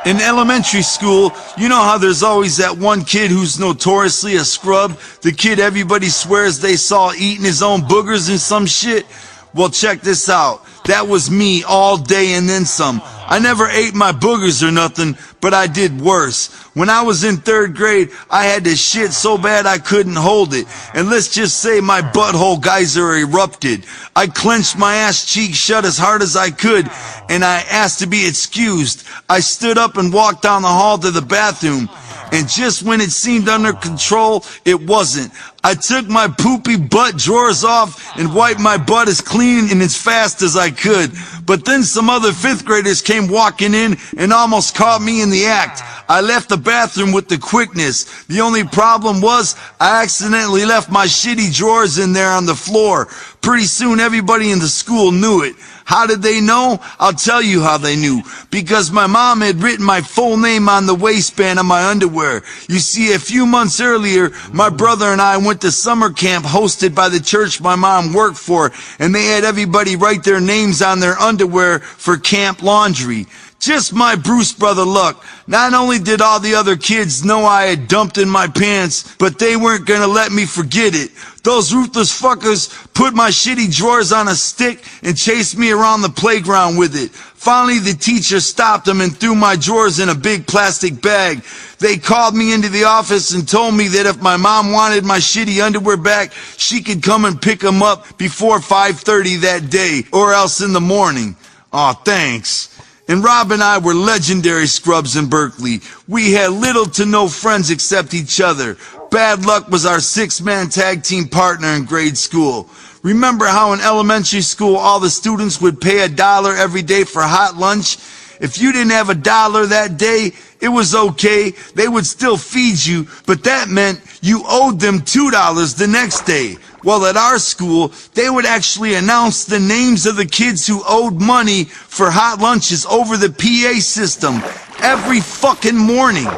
In elementary school, you know how there's always that one kid who's notoriously a scrub? The kid everybody swears they saw eating his own boogers and some shit? Well, check this out. That was me all day and then some. I never ate my boogers or nothing, but I did worse. When I was in 3rd grade, I had to shit so bad I couldn't hold it. And let's just say my butthole geyser erupted. I clenched my ass cheek shut as hard as I could, and I asked to be excused. I stood up and walked down the hall to the bathroom. And just when it seemed under control, it wasn't. I took my poopy butt drawers off and wiped my butt as clean and as fast as I could. But then some other 5th graders came walking in and almost caught me in the act. I left the bathroom with the quickness. The only problem was I accidentally left my shitty drawers in there on the floor. Pretty soon everybody in the school knew it. How did they know? I'll tell you how they knew. Because my mom had written my full name on the waistband of my underwear. You see, a few months earlier, my brother and I went to summer camp hosted by the church my mom worked for, and they had everybody write their names on their underwear for camp laundry. Just my Bruce brother luck. Not only did all the other kids know I had dumped in my pants, but they weren't gonna let me forget it. Those ruthless fuckers put my shitty drawers on a stick and chased me around the playground with it. Finally, the teacher stopped them and threw my drawers in a big plastic bag. They called me into the office and told me that if my mom wanted my shitty underwear back, she could come and pick them up before 5:30 that day, or else in the morning. Aw, thanks. And Rob and I were legendary scrubs in Berkeley. We had little to no friends except each other. Bad Luck was our 6-man tag team partner in grade school. Remember how in elementary school all the students would pay $1 every day for hot lunch? If you didn't have $1 that day, it was okay. They would still feed you, but that meant you owed them $2 the next day. Well, at our school, they would actually announce the names of the kids who owed money for hot lunches over the PA system every fucking morning.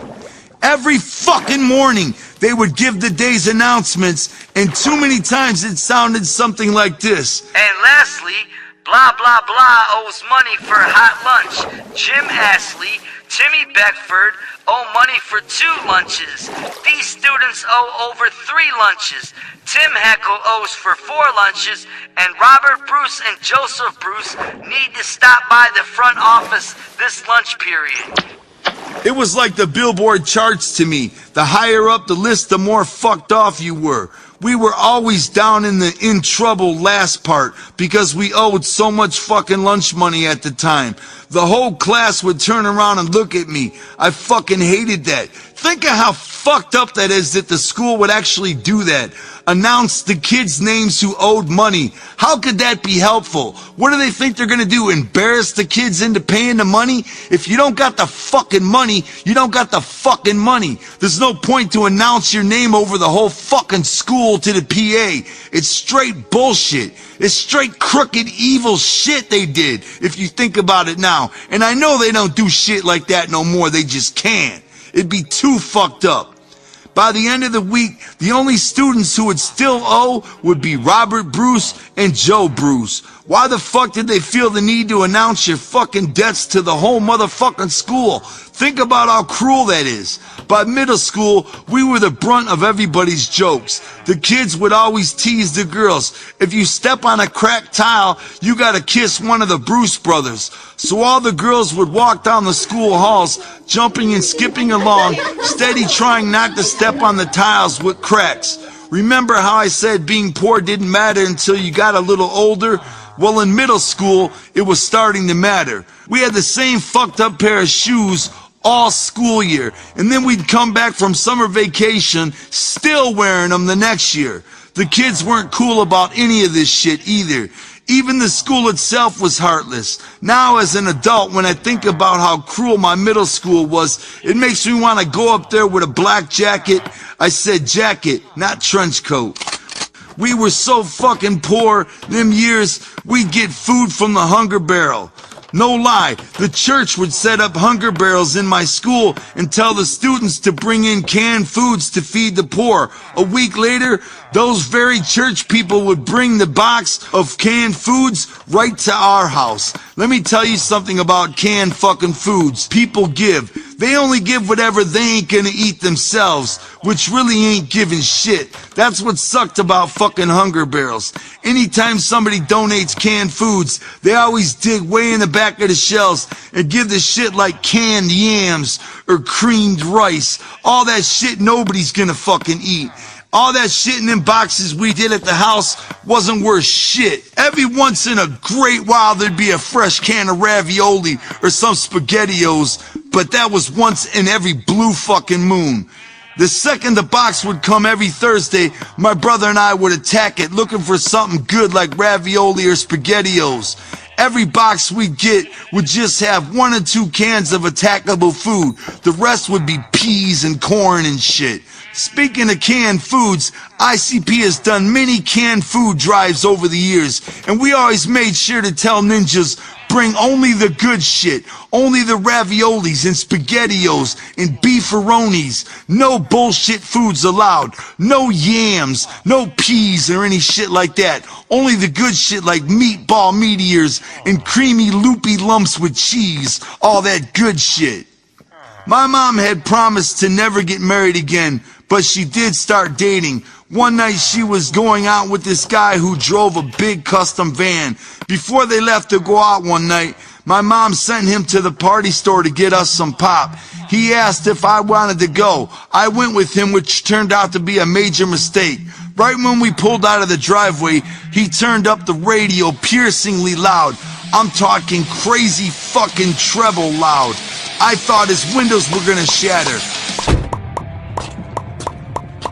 Every fucking morning, they would give the day's announcements, and too many times it sounded something like this. And lastly, blah blah blah owes money for hot lunch. Jim Astley, Timmy Beckford owe money for 2 lunches. These students owe over 3 lunches. Tim Heckle owes for 4 lunches, and Robert Bruce and Joseph Bruce need to stop by the front office this lunch period. It was like the Billboard charts to me. The higher up the list, the more fucked off you were. We were always down in the in trouble last part because we owed so much fucking lunch money at the time. The whole class would turn around and look at me. I fucking hated that. Think of how fucked up that is that the school would actually do that. Announce the kids' names who owed money. How could that be helpful? What do they think they're gonna do? Embarrass the kids into paying the money? If you don't got the fucking money, you don't got the fucking money. There's no point to announce your name over the whole fucking school to the PA. It's straight bullshit. It's straight crooked, evil shit they did, if you think about it now. And I know they don't do shit like that no more. They just can't. It'd be too fucked up. By the end of the week, the only students who would still owe would be Robert Bruce and Joe Bruce. Why the fuck did they feel the need to announce your fucking debts to the whole motherfucking school? Think about how cruel that is. By middle school, we were the brunt of everybody's jokes. The kids would always tease the girls. If you step on a cracked tile, you gotta kiss one of the Bruce brothers. So all the girls would walk down the school halls, jumping and skipping along, steady trying not to step on the tiles with cracks. Remember how I said being poor didn't matter until you got a little older? Well, in middle school, it was starting to matter. We had the same fucked up pair of shoes all school year, and then we'd come back from summer vacation still wearing them the next year. The kids weren't cool about any of this shit either. Even the school itself was heartless. Now as an adult, when I think about how cruel my middle school was, it makes me want to go up there with a black jacket. I said jacket, not trench coat. We were so fucking poor, them years, we'd get food from the hunger barrel. No lie, the church would set up hunger barrels in my school and tell the students to bring in canned foods to feed the poor. A week later, those very church people would bring the box of canned foods right to our house. Let me tell you something about canned fucking foods. People give. They only give whatever they ain't gonna eat themselves, which really ain't giving shit. That's what sucked about fucking hunger barrels. Anytime somebody donates canned foods, they always dig way in the back of the shelves and give the shit like canned yams or creamed rice. All that shit nobody's gonna fucking eat. All that shit in them boxes we did at the house wasn't worth shit. Every once in a great while there'd be a fresh can of ravioli or some SpaghettiOs, but that was once in every blue fucking moon. The second the box would come every Thursday, my brother and I would attack it looking for something good like ravioli or SpaghettiOs. Every box we'd get would just have 1 or 2 cans of attackable food. The rest would be peas and corn and shit. Speaking of canned foods, ICP has done many canned food drives over the years, and we always made sure to tell ninjas, bring only the good shit, only the raviolis and SpaghettiOs and beefaronis. No bullshit foods allowed, no yams, no peas or any shit like that. Only the good shit like meatball meteors and creamy loopy lumps with cheese, all that good shit. My mom had promised to never get married again, but she did start dating. One night she was going out with this guy who drove a big custom van. Before they left to go out one night, my mom sent him to the party store to get us some pop. He asked if I wanted to go. I went with him, which turned out to be a major mistake. Right when we pulled out of the driveway, he turned up the radio piercingly loud. I'm talking crazy fucking treble loud. I thought his windows were gonna shatter.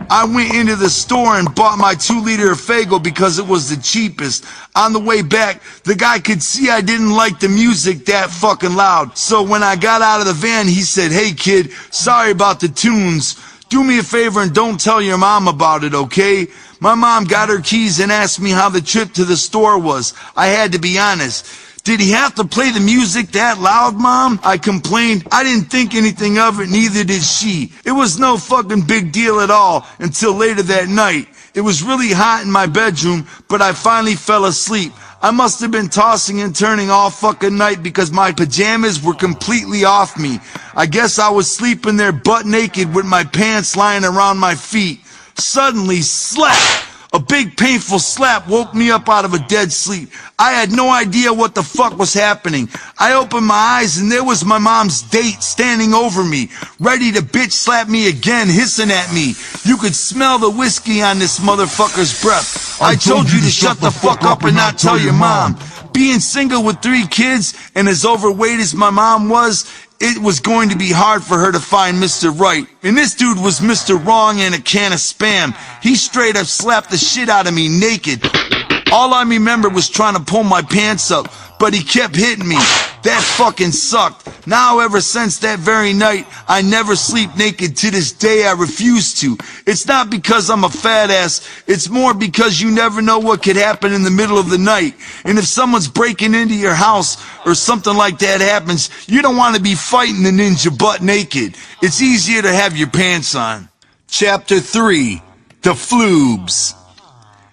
I went into the store and bought my 2-liter of Faygo because it was the cheapest. On the way back, the guy could see I didn't like the music that fucking loud. So when I got out of the van, he said, "Hey kid, sorry about the tunes. Do me a favor and don't tell your mom about it, okay?" My mom got her keys and asked me how the trip to the store was. I had to be honest. "Did he have to play the music that loud, Mom?" I complained. I didn't think anything of it, neither did she. It was no fucking big deal at all until later that night. It was really hot in my bedroom, but I finally fell asleep. I must have been tossing and turning all fucking night because my pajamas were completely off me. I guess I was sleeping there butt naked with my pants lying around my feet. Suddenly, slap! A big painful slap woke me up out of a dead sleep. I had no idea what the fuck was happening. I opened my eyes and there was my mom's date standing over me, ready to bitch slap me again, hissing at me. You could smell the whiskey on this motherfucker's breath. I told you to shut the fuck up and not tell your mom. Being single with 3 kids and as overweight as my mom was, it was going to be hard for her to find Mr. Right. And this dude was Mr. Wrong and a can of Spam. He straight up slapped the shit out of me naked. All I remember was trying to pull my pants up, but he kept hitting me. That fucking sucked. Now ever since that very night, I never sleep naked. To this day I refuse to. It's not because I'm a fat ass, it's more because you never know what could happen in the middle of the night. And if someone's breaking into your house or something like that happens, you don't want to be fighting the ninja butt naked. It's easier to have your pants on. Chapter 3. The Floobs.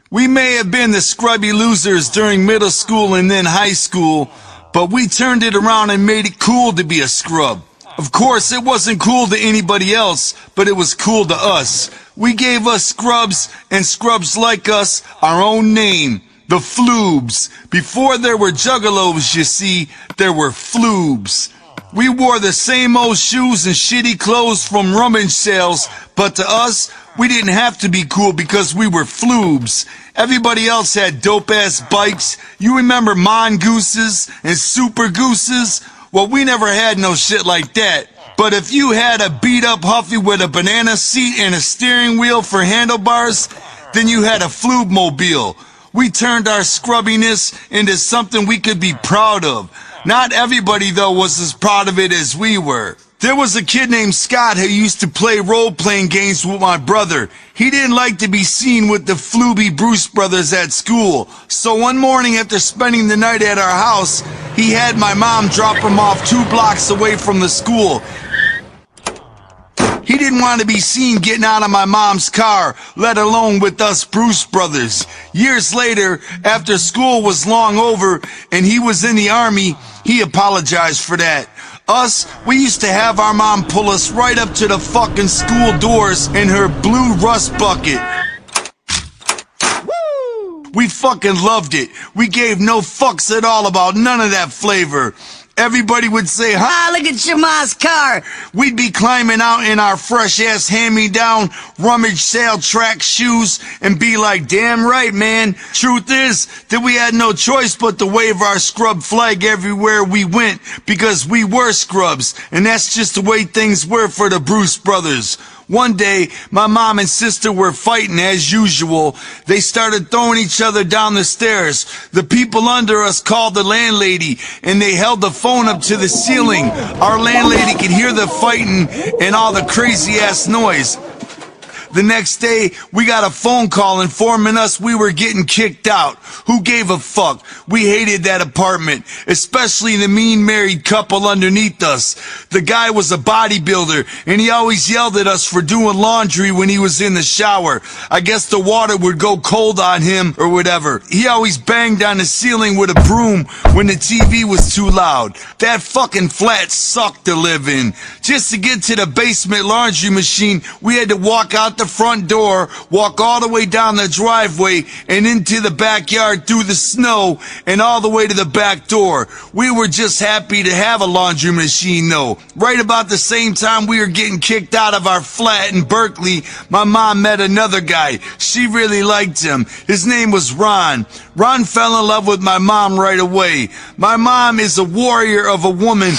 We may have been the scrubby losers during middle school and then high school, but we turned it around and made it cool to be a scrub. Of course, it wasn't cool to anybody else, but it was cool to us. We gave us scrubs and scrubs like us our own name, the Floobs. Before there were juggalos, you see, there were Floobs. We wore the same old shoes and shitty clothes from rummage sales, but to us, we didn't have to be cool because we were Floobs. Everybody else had dope-ass bikes. You remember mongooses and super gooses? Well, we never had no shit like that. But if you had a beat-up Huffy with a banana seat and a steering wheel for handlebars, then you had a Floob-mobile. We turned our scrubbiness into something we could be proud of. Not everybody, though, was as proud of it as we were. There was a kid named Scott who used to play role-playing games with my brother. He didn't like to be seen with the flooby Bruce brothers at school. So one morning after spending the night at our house, he had my mom drop him off 2 blocks away from the school. He didn't want to be seen getting out of my mom's car, let alone with us Bruce brothers. Years later, after school was long over and he was in the army, he apologized for that. Us, we used to have our mom pull us right up to the fucking school doors in her blue rust bucket. Woo! We fucking loved it. We gave no fucks at all about none of that flavor. Everybody would say, "Ha, look at your mom's car." We'd be climbing out in our fresh-ass hand-me-down rummage sale track shoes and be like, "Damn right, man." Truth is that we had no choice but to wave our scrub flag everywhere we went because we were scrubs, and that's just the way things were for the Bruce brothers. One day, my mom and sister were fighting as usual. They started throwing each other down the stairs. The people under us called the landlady, and they held the phone up to the ceiling. Our landlady could hear the fighting and all the crazy-ass noise. The next day, we got a phone call informing us we were getting kicked out. Who gave a fuck? We hated that apartment, especially the mean married couple underneath us. The guy was a bodybuilder, and he always yelled at us for doing laundry when he was in the shower. I guess the water would go cold on him or whatever. He always banged on the ceiling with a broom when the TV was too loud. That fucking flat sucked to live in. Just to get to the basement laundry machine, we had to walk out the the front door, walk all the way down the driveway and into the backyard through the snow and all the way to the back door. We were just happy to have a laundry machine though. Right about the same time we were getting kicked out of our flat in Berkeley, my mom met another guy. She really liked him. His name was Ron. Ron fell in love with my mom right away. My mom is a warrior of a woman,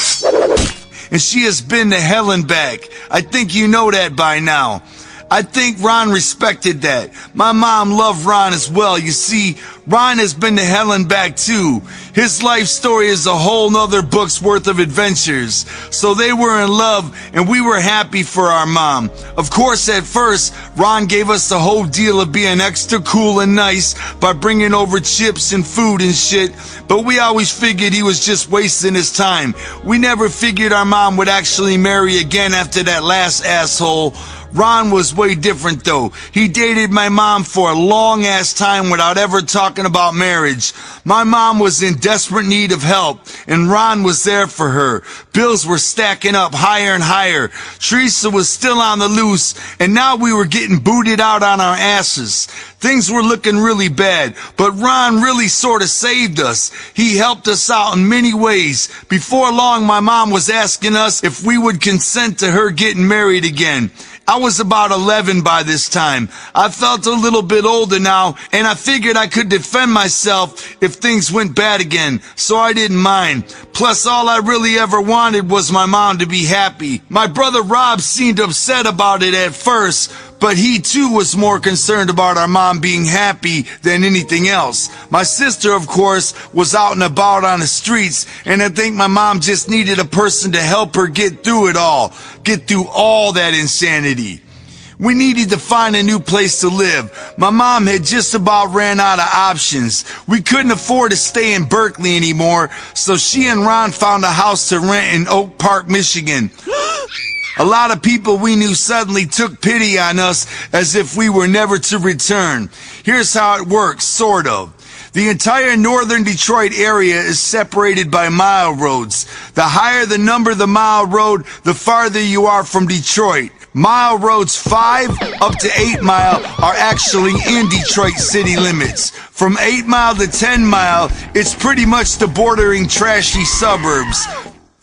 and she has been to hell and back. I think you know that by now. I think Ron respected that. My mom loved Ron as well. You see, Ron has been to hell and back too. His life story is a whole nother book's worth of adventures. So they were in love and we were happy for our mom. Of course, at first, Ron gave us the whole deal of being extra cool and nice by bringing over chips and food and shit. But we always figured he was just wasting his time. We never figured our mom would actually marry again after that last asshole. Ron was way different though. He dated my mom for a long ass time without ever talking about marriage. My mom was in desperate need of help and Ron was there for her. Bills were stacking up higher and higher. Teresa was still on the loose and now we were getting booted out on our asses. Things were looking really bad, but Ron really sort of saved us. He helped us out in many ways. Before long, my mom was asking us if we would consent to her getting married again. I was about 11 by this time. I felt a little bit older now, and I figured I could defend myself if things went bad again, so I didn't mind. Plus, all I really ever wanted was my mom to be happy. My brother Rob seemed upset about it at first, but he too was more concerned about our mom being happy than anything else. My sister, of course, was out and about on the streets, and I think my mom just needed a person to help her get through it all, get through all that insanity. We needed to find a new place to live. My mom had just about ran out of options. We couldn't afford to stay in Berkeley anymore, so she and Ron found a house to rent in Oak Park, Michigan. A lot of people we knew suddenly took pity on us as if we were never to return. Here's how it works, sort of. The entire northern Detroit area is separated by mile roads. The higher the number of the mile road, the farther you are from Detroit. Mile roads 5 up to 8 mile are actually in Detroit city limits. From 8 mile to 10 mile, it's pretty much the bordering trashy suburbs.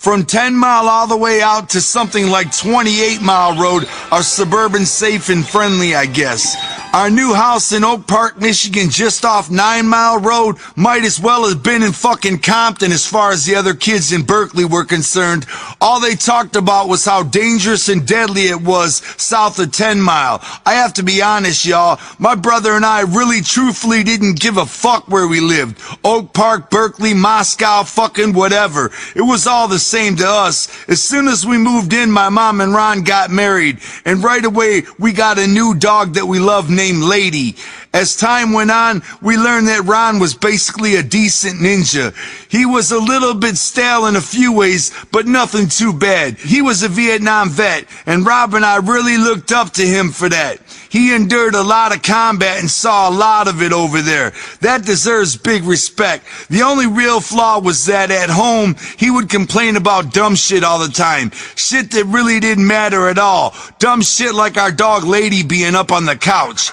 From 10 mile all the way out to something like 28 mile road are suburban safe and friendly, I guess. Our new house in Oak Park, Michigan, just off 9 Mile Road, might as well have been in fucking Compton as far as the other kids in Berkeley were concerned. All they talked about was how dangerous and deadly it was south of 10 Mile. I have to be honest, y'all. My brother and I really truthfully didn't give a fuck where we lived. Oak Park, Berkeley, Moscow, fucking whatever. It was all the same to us. As soon as we moved in, my mom and Ron got married, and right away we got a new dog that we loved named Lady. As time went on, we learned that Ron was basically a decent ninja. He was a little bit stale in a few ways, but nothing too bad. He was a Vietnam vet, and Rob and I really looked up to him for that. He endured a lot of combat and saw a lot of it over there. That deserves big respect. The only real flaw was that at home, he would complain about dumb shit all the time. Shit that really didn't matter at all. Dumb shit like our dog Lady being up on the couch.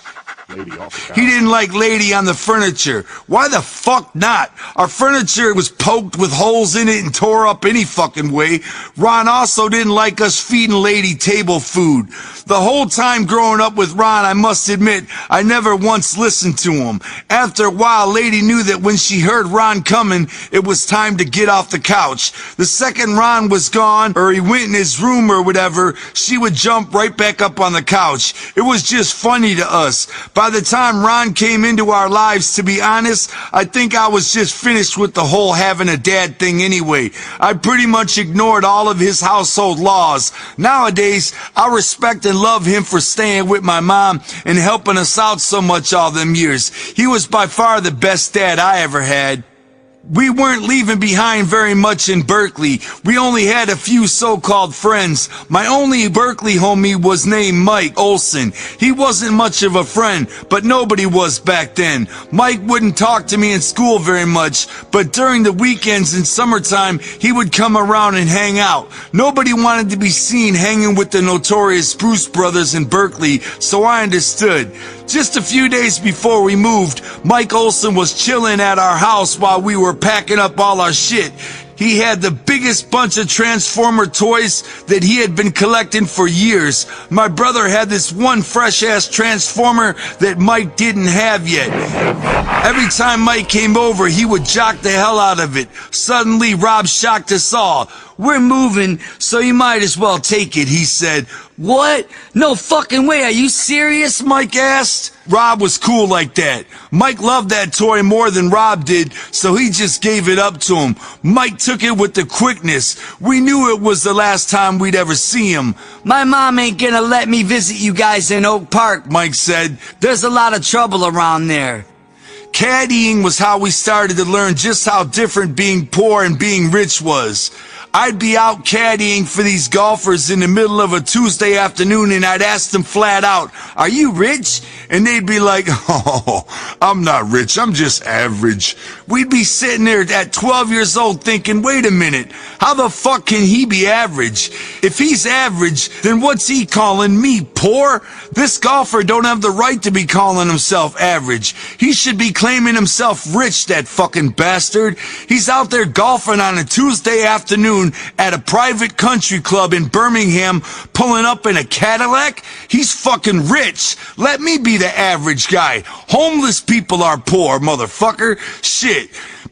He didn't like Lady on the furniture. Why the fuck not? Our furniture was poked with holes in it and tore up any fucking way. Ron also didn't like us feeding Lady table food. The whole time growing up with Ron, I must admit, I never once listened to him. After a while, Lady knew that when she heard Ron coming, it was time to get off the couch. The second Ron was gone, or he went in his room or whatever, she would jump right back up on the couch. It was just funny to us. By the time Ron came into our lives, to be honest, I think I was just finished with the whole having a dad thing anyway. I pretty much ignored all of his household laws. Nowadays, I respect and love him for staying with my mom and helping us out so much all them years. He was by far the best dad I ever had. We weren't leaving behind very much in Berkeley. We only had a few so-called friends. My only Berkeley homie was named Mike Olson. He wasn't much of a friend, but nobody was back then. Mike wouldn't talk to me in school very much, but during the weekends in summertime, he would come around and hang out. Nobody wanted to be seen hanging with the notorious Bruce Brothers in Berkeley, so I understood. Just a few days before we moved, Mike Olson was chilling at our house while we were packing up all our shit. He had the biggest bunch of Transformer toys that he had been collecting for years. My brother had this one fresh-ass Transformer that Mike didn't have yet. Every time Mike came over, he would jock the hell out of it. Suddenly, Rob shocked us all. "We're moving, so you might as well take it," he said. "What? No fucking way, are you serious?" Mike asked. Rob was cool like that. Mike loved that toy more than Rob did, so he just gave it up to him. Mike took it with the quickness. We knew it was the last time we'd ever see him. "My mom ain't gonna let me visit you guys in Oak Park," Mike said. "There's a lot of trouble around there." Caddying was how we started to learn just how different being poor and being rich was. I'd be out caddying for these golfers in the middle of a Tuesday afternoon and I'd ask them flat out, "Are you rich?" And they'd be like, "Oh, I'm not rich, I'm just average." We'd be sitting there at 12 years old thinking, wait a minute, how the fuck can he be average? If he's average, then what's he calling me, poor? This golfer don't have the right to be calling himself average. He should be claiming himself rich, that fucking bastard. He's out there golfing on a Tuesday afternoon at a private country club in Birmingham, pulling up in a Cadillac. He's fucking rich. Let me be the average guy. Homeless people are poor, motherfucker. Shit.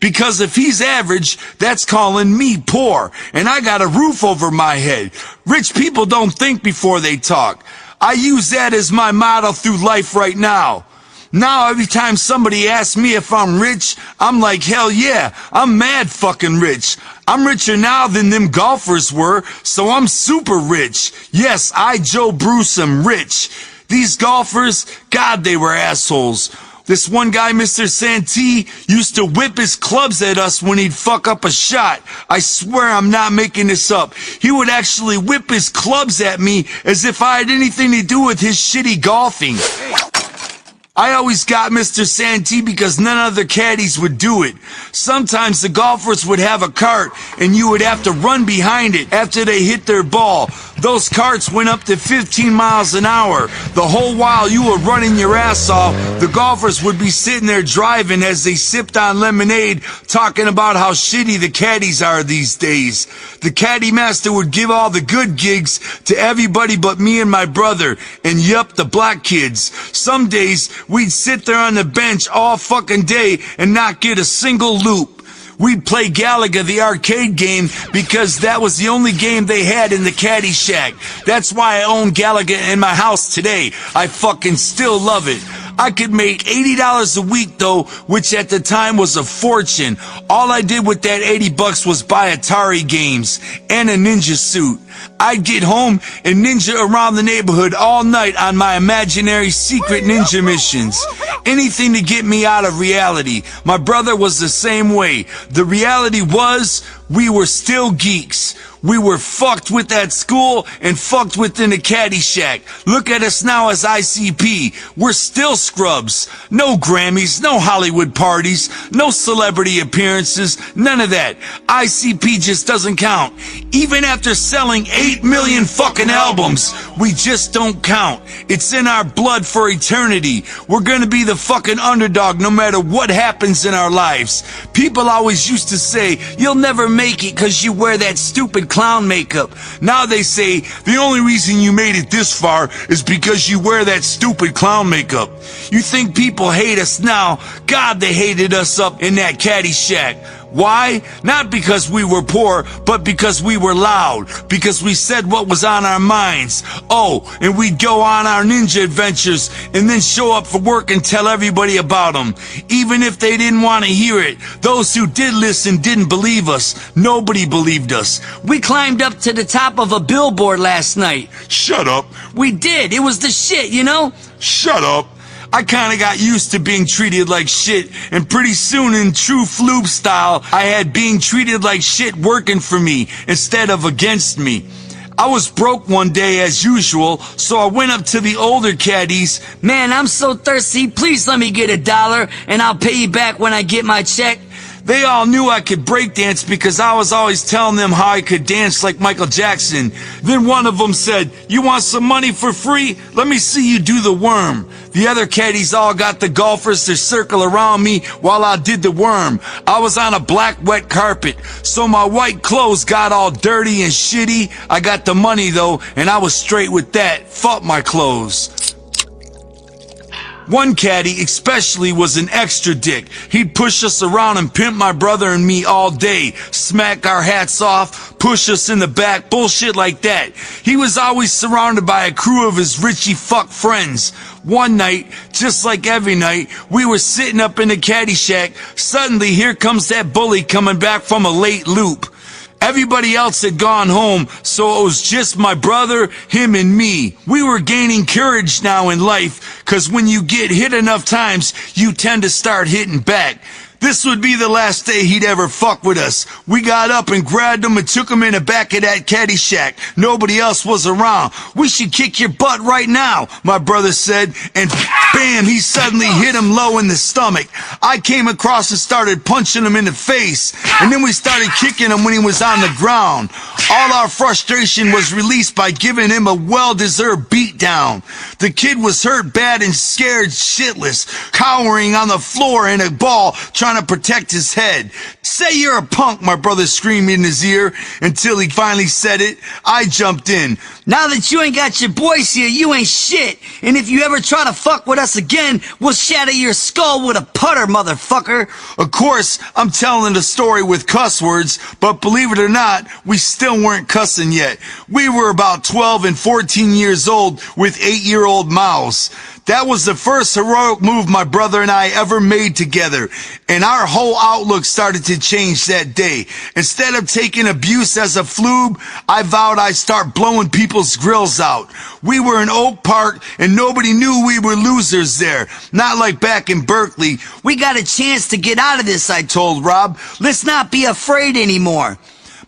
Because if he's average, that's calling me poor. And I got a roof over my head. Rich people don't think before they talk. I use that as my motto through life right now. Now every time somebody asks me if I'm rich, I'm like, hell yeah, I'm mad fucking rich. I'm richer now than them golfers were, so I'm super rich. Yes, I, Joe Bruce, am rich. These golfers, God, they were assholes. This one guy, Mr. Santee, used to whip his clubs at us when he'd fuck up a shot. I swear I'm not making this up. He would actually whip his clubs at me as if I had anything to do with his shitty golfing. I always got Mr. Santee because none of the caddies would do it. Sometimes the golfers would have a cart and you would have to run behind it after they hit their ball. Those carts went up to 15 miles an hour. The whole while you were running your ass off, the golfers would be sitting there driving as they sipped on lemonade, talking about how shitty the caddies are these days. The caddy master would give all the good gigs to everybody but me and my brother, and yup, the black kids. Some days, we'd sit there on the bench all fucking day and not get a single loop. We'd play Galaga, the arcade game, because that was the only game they had in the caddy shack. That's why I own Galaga in my house today. I fucking still love it. I could make $80 a week though, which at the time was a fortune. All I did with that $80 was buy Atari games and a ninja suit. I'd get home and ninja around the neighborhood all night on my imaginary secret ninja missions. Anything to get me out of reality. My brother was the same way. The reality was, we were still geeks. We were fucked with at school and fucked within the caddy shack. Look at us now as ICP. We're still scrubs. No Grammys, no Hollywood parties, no celebrity appearances, none of that. ICP just doesn't count. Even after selling 8 million fucking albums, we just don't count. It's in our blood for eternity. We're gonna be the fucking underdog no matter what happens in our lives. People always used to say, you'll never make it cause you wear that stupid clown makeup. Now they say, the only reason you made it this far is because you wear that stupid clown makeup. You think people hate us now? God, they hated us up in that caddy shack. Why? Not because we were poor, but because we were loud, because we said what was on our minds. Oh, and we'd go on our ninja adventures and then show up for work and tell everybody about them. Even if they didn't want to hear it, those who did listen didn't believe us. Nobody believed us. We climbed up to the top of a billboard last night. Shut up. We did. It was the shit, you know? Shut up. I kinda got used to being treated like shit, and pretty soon in true Floob style, I had being treated like shit working for me instead of against me. I was broke one day as usual, so I went up to the older caddies. Man, I'm so thirsty, please let me get $1 and I'll pay you back when I get my check. They all knew I could breakdance because I was always telling them how I could dance like Michael Jackson. Then one of them said, "You want some money for free? Let me see you do the worm." The other caddies all got the golfers to circle around me while I did the worm. I was on a black wet carpet, so my white clothes got all dirty and shitty. I got the money though, and I was straight with that. Fuck my clothes. One caddy especially was an extra dick. He'd push us around and pimp my brother and me all day, smack our hats off, push us in the back, bullshit like that. He was always surrounded by a crew of his Richie fuck friends. One night, just like every night, we were sitting up in the caddy shack. Suddenly, here comes that bully coming back from a late loop. Everybody else had gone home, so it was just my brother, him, and me. We were gaining courage now in life, cause when you get hit enough times, you tend to start hitting back. This would be the last day he'd ever fuck with us. We got up and grabbed him and took him in the back of that caddy shack. Nobody else was around. "We should kick your butt right now," my brother said, and bam, he suddenly hit him low in the stomach. I came across and started punching him in the face, and then we started kicking him when he was on the ground. All our frustration was released by giving him a well-deserved beatdown. The kid was hurt bad and scared shitless, cowering on the floor in a ball, trying to protect his head. "Say you're a punk," my brother screamed in his ear until he finally said it. I jumped in. "Now that you ain't got your boys here, you ain't shit. And if you ever try to fuck with us again, we'll shatter your skull with a putter, motherfucker." Of course, I'm telling the story with cuss words, but believe it or not, we still weren't cussing yet. We were about 12 and 14 years old with 8-year-old mouths. That was the first heroic move my brother and I ever made together, and our whole outlook started to change that day. Instead of taking abuse as a floob, I vowed I'd start blowing people's grills out. We were in Oak Park, and nobody knew we were losers there. Not like back in Berkeley. "We got a chance to get out of this," I told Rob. "Let's not be afraid anymore."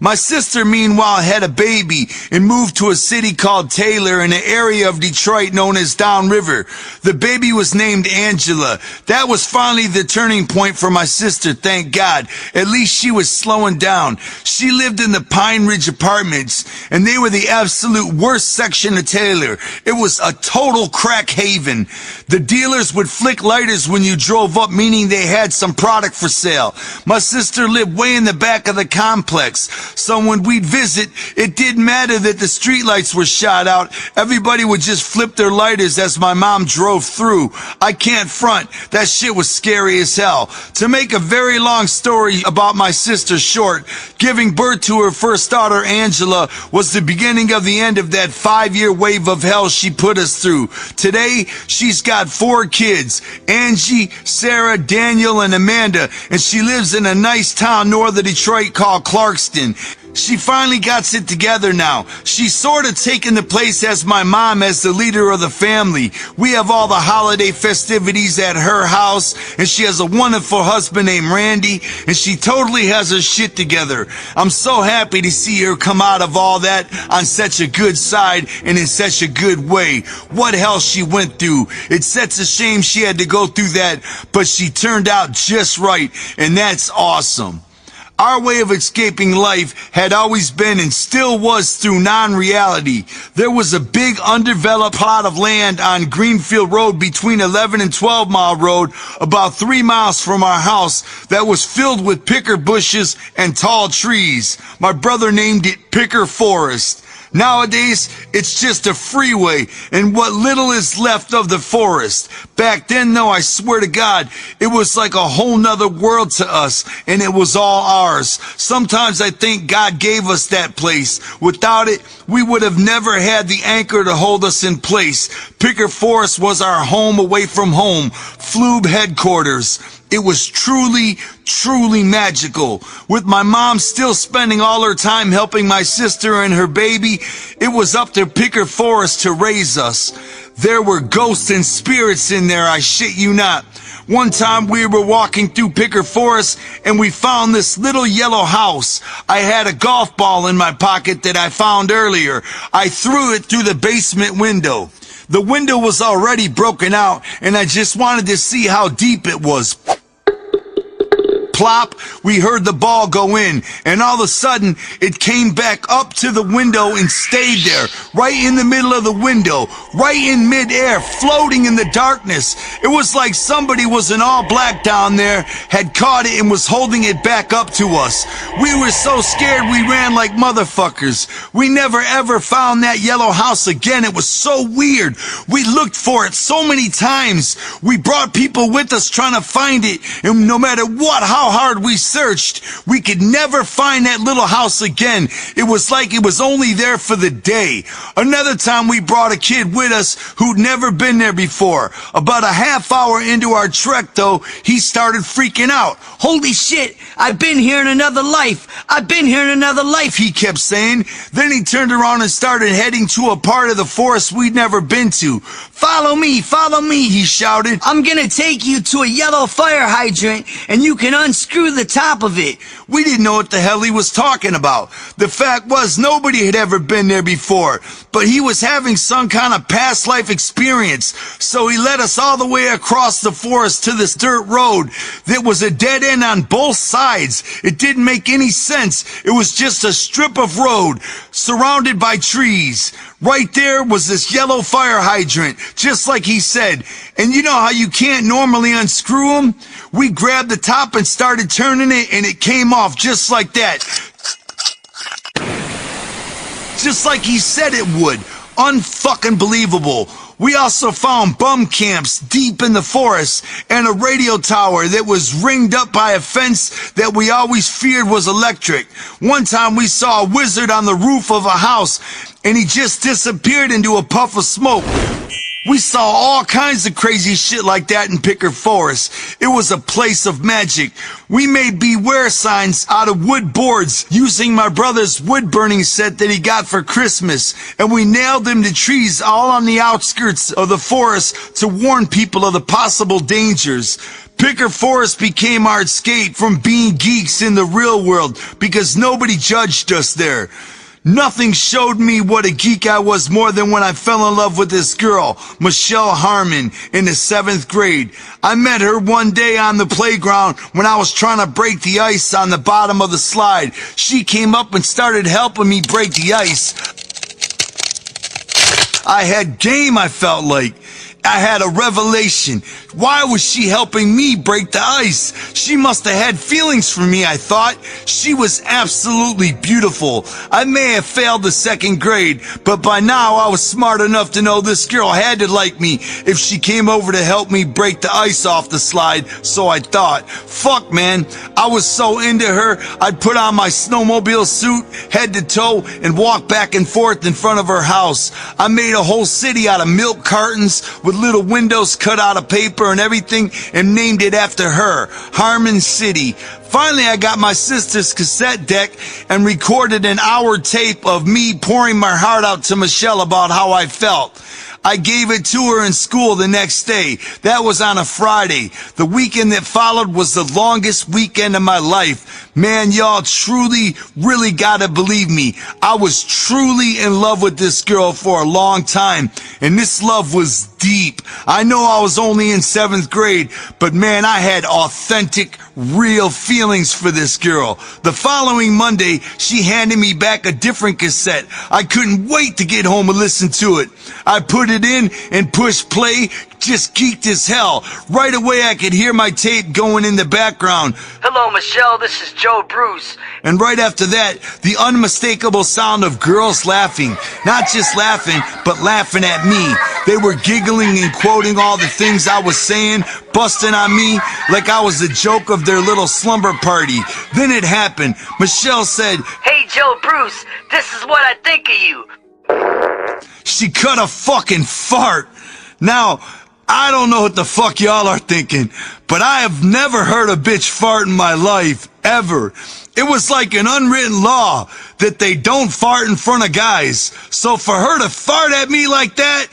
My sister, meanwhile, had a baby and moved to a city called Taylor in an area of Detroit known as Downriver. The baby was named Angela. That was finally the turning point for my sister, thank God. At least she was slowing down. She lived in the Pine Ridge apartments, and they were the absolute worst section of Taylor. It was a total crack haven. The dealers would flick lighters when you drove up, meaning they had some product for sale. My sister lived way in the back of the complex. So when we'd visit, it didn't matter that the streetlights were shot out. Everybody would just flip their lighters as my mom drove through. I can't front. That shit was scary as hell. To make a very long story about my sister short, giving birth to her first daughter, Angela, was the beginning of the end of that 5-year wave of hell she put us through. Today, she's got 4 kids, Angie, Sarah, Daniel, and Amanda, and she lives in a nice town north of Detroit called Clarkston. She finally got it together now. She's sort of taken the place as my mom as the leader of the family. We have all the holiday festivities at her house, and she has a wonderful husband named Randy, and she totally has her shit together. I'm so happy to see her come out of all that on such a good side and in such a good way. What hell she went through. It's such a shame she had to go through that, but she turned out just right, and that's awesome. Our way of escaping life had always been and still was through non-reality. There was a big undeveloped plot of land on Greenfield Road between 11 and 12 Mile Road, about 3 miles from our house, that was filled with picker bushes and tall trees. My brother named it Picker Forest. Nowadays, it's just a freeway and what little is left of the forest. Back then, though, I swear to God, it was like a whole nother world to us, and it was all ours. Sometimes I think God gave us that place. Without it, we would have never had the anchor to hold us in place. Picker Forest was our home away from home, Floob headquarters. It was truly, truly magical. With my mom still spending all her time helping my sister and her baby, it was up to Picker Forest to raise us. There were ghosts and spirits in there, I shit you not. One time we were walking through Picker Forest and we found this little yellow house. I had a golf ball in my pocket that I found earlier. I threw it through the basement window. The window was already broken out and I just wanted to see how deep it was. Plop, we heard the ball go in, and all of a sudden, it came back up to the window and stayed there, right in the middle of the window, right in midair, floating in the darkness. It was like somebody was in all black down there, had caught it and was holding it back up to us. We were so scared we ran like motherfuckers. We never ever found that yellow house again. It was so weird. We looked for it so many times. We brought people with us trying to find it, and no matter what, how hard we searched, we could never find that little house again. It was like it was only there for the day. Another time we brought a kid with us who'd never been there before. About a half hour into our trek though, he started freaking out. Holy shit, I've been here in another life. I've been here in another life, he kept saying. Then he turned around and started heading to a part of the forest we'd never been to. Follow me, he shouted. I'm gonna take you to a yellow fire hydrant and you can unscrew the top of it. We didn't know what the hell he was talking about. The fact was nobody had ever been there before, but he was having some kind of past life experience. So he led us all the way across the forest to this dirt road that was a dead end on both sides. It didn't make any sense. It was just a strip of road surrounded by trees. Right there was this yellow fire hydrant, just like he said. And you know how you can't normally unscrew them? We grabbed the top and started turning it, and it came off just like that. Just like he said it would. Unfucking believable. We also found bum camps deep in the forest and a radio tower that was ringed up by a fence that we always feared was electric. One time we saw a wizard on the roof of a house and he just disappeared into a puff of smoke. We saw all kinds of crazy shit like that in Picker Forest. It was a place of magic. We made beware signs out of wood boards using my brother's wood burning set that he got for Christmas, and we nailed them to trees all on the outskirts of the forest to warn people of the possible dangers. Picker Forest became our escape from being geeks in the real world because nobody judged us there. Nothing showed me what a geek I was more than when I fell in love with this girl, Michelle Harmon, in the 7th grade. I met her one day on the playground when I was trying to break the ice on the bottom of the slide. She came up and started helping me break the ice. I had game, I felt like. I had a revelation. Why was she helping me break the ice? She must have had feelings for me, I thought. She was absolutely beautiful. I may have failed the 2nd grade, but by now I was smart enough to know this girl had to like me if she came over to help me break the ice off the slide, so I thought. Fuck, man. I was so into her, I'd put on my snowmobile suit, head to toe, and walk back and forth in front of her house. I made a whole city out of milk cartons with little windows cut out of paper and everything and named it after her, Harmon City. Finally, I got my sister's cassette deck and recorded an hour tape of me pouring my heart out to Michelle about how I felt. I gave it to her in school the next day. That was on a Friday. The weekend that followed was the longest weekend of my life. Man, y'all truly, really gotta believe me. I was truly in love with this girl for a long time, and this love was deep. I know I was only in 7th grade, but man, I had authentic, real feelings for this girl. The following Monday, she handed me back a different cassette. I couldn't wait to get home and listen to it. I put it in and pushed play, just geeked as hell. Right away I could hear my tape going in the background. Hello, Michelle, this is Joe Bruce. And right after that, the unmistakable sound of girls laughing. Not just laughing, but laughing at me. They were giggling and quoting all the things I was saying, busting on me like I was the joke of their little slumber party. Then it happened. Michelle said, Hey, Joe Bruce, this is what I think of you. She cut a fucking fart. Now, I don't know what the fuck y'all are thinking, but I have never heard a bitch fart in my life, ever. It was like an unwritten law that they don't fart in front of guys. So for her to fart at me like that,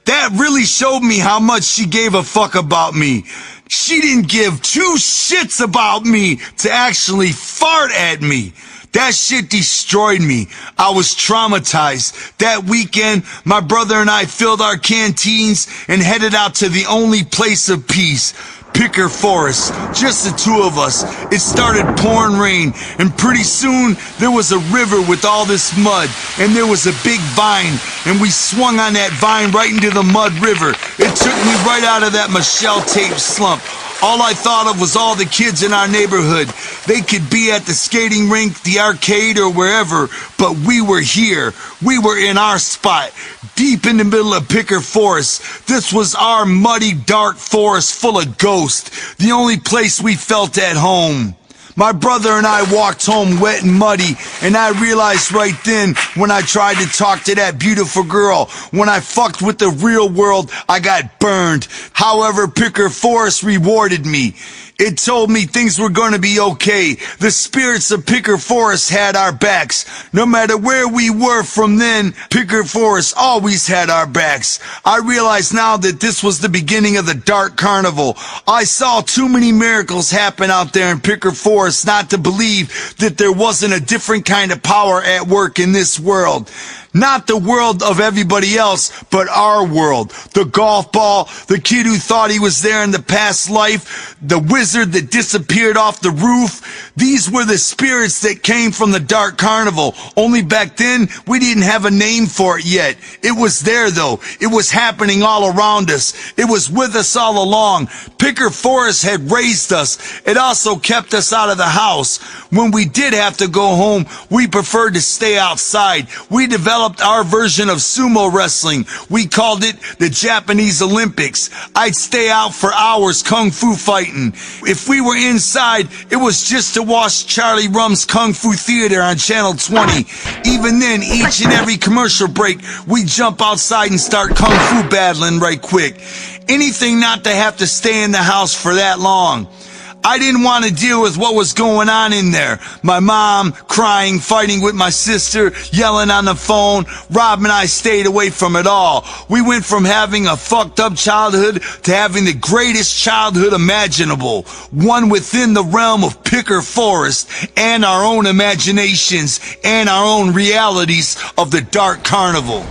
that really showed me how much she gave a fuck about me. She didn't give two shits about me to actually fart at me. That shit destroyed me. I was traumatized. That weekend, my brother and I filled our canteens and headed out to the only place of peace, Picker Forest. Just the two of us. It started pouring rain, and pretty soon there was a river with all this mud, and there was a big vine, and we swung on that vine right into the mud river. It took me right out of that Michelle tape slump. All I thought of was all the kids in our neighborhood. They could be at the skating rink, the arcade, or wherever, but we were here. We were in our spot, deep in the middle of Picker Forest. This was our muddy, dark forest full of ghosts, the only place we felt at home. My brother and I walked home wet and muddy, and I realized right then when I tried to talk to that beautiful girl, when I fucked with the real world, I got burned. However, Picker Forest rewarded me. It told me things were going to be okay. The spirits of Picker Forest had our backs. No matter where we were from then, Picker Forest always had our backs. I realize now that this was the beginning of the Dark Carnival. I saw too many miracles happen out there in Picker Forest not to believe that there wasn't a different kind of power at work in this world. Not the world of everybody else, but our world. The golf ball, the kid who thought he was there in the past life, the wizard that disappeared off the roof. These were the spirits that came from the Dark Carnival. Only back then, we didn't have a name for it yet. It was there though. It was happening all around us. It was with us all along. Picker Forest had raised us. It also kept us out of the house. When we did have to go home, we preferred to stay outside. We developed our version of sumo wrestling. We called it the Japanese Olympics. I'd stay out for hours kung fu fighting. If we were inside, it was just to watch Charlie Rum's Kung Fu Theater on Channel 20. Even then, each and every commercial break, we'd jump outside and start kung fu battling right quick. Anything not to have to stay in the house for that long. I didn't want to deal with what was going on in there. My mom crying, fighting with my sister, yelling on the phone. Rob and I stayed away from it all. We went from having a fucked up childhood to having the greatest childhood imaginable. One within the realm of Picker Forest and our own imaginations and our own realities of the Dark Carnival.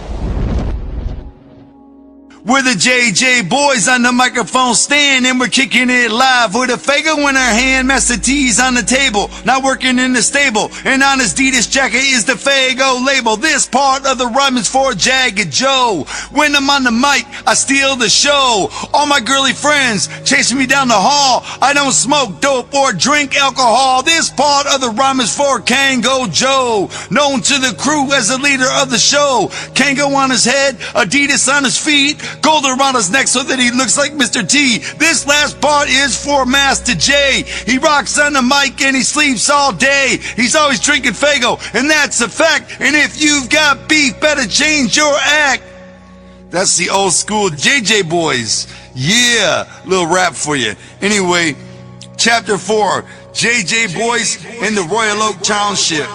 We're the JJ boys on the microphone stand, and we're kicking it live with a Fago in our hand, Master T's on the table, not working in the stable, and on his Adidas jacket is the Fago label. This part of the rhyme is for Jagged Joe. When I'm on the mic, I steal the show. All my girly friends chasing me down the hall. I don't smoke dope or drink alcohol. This part of the rhyme is for Kango Joe, known to the crew as the leader of the show. Kango on his head, Adidas on his feet, gold around his neck so that he looks like Mr. T. This last part is for Master J. He rocks on the mic and he sleeps all day. He's always drinking Fago, and that's a fact. And if you've got beef, better change your act. That's the old school JJ boys. Yeah, little rap for you. Anyway, chapter 4, JJ boys in the Royal Oak Township.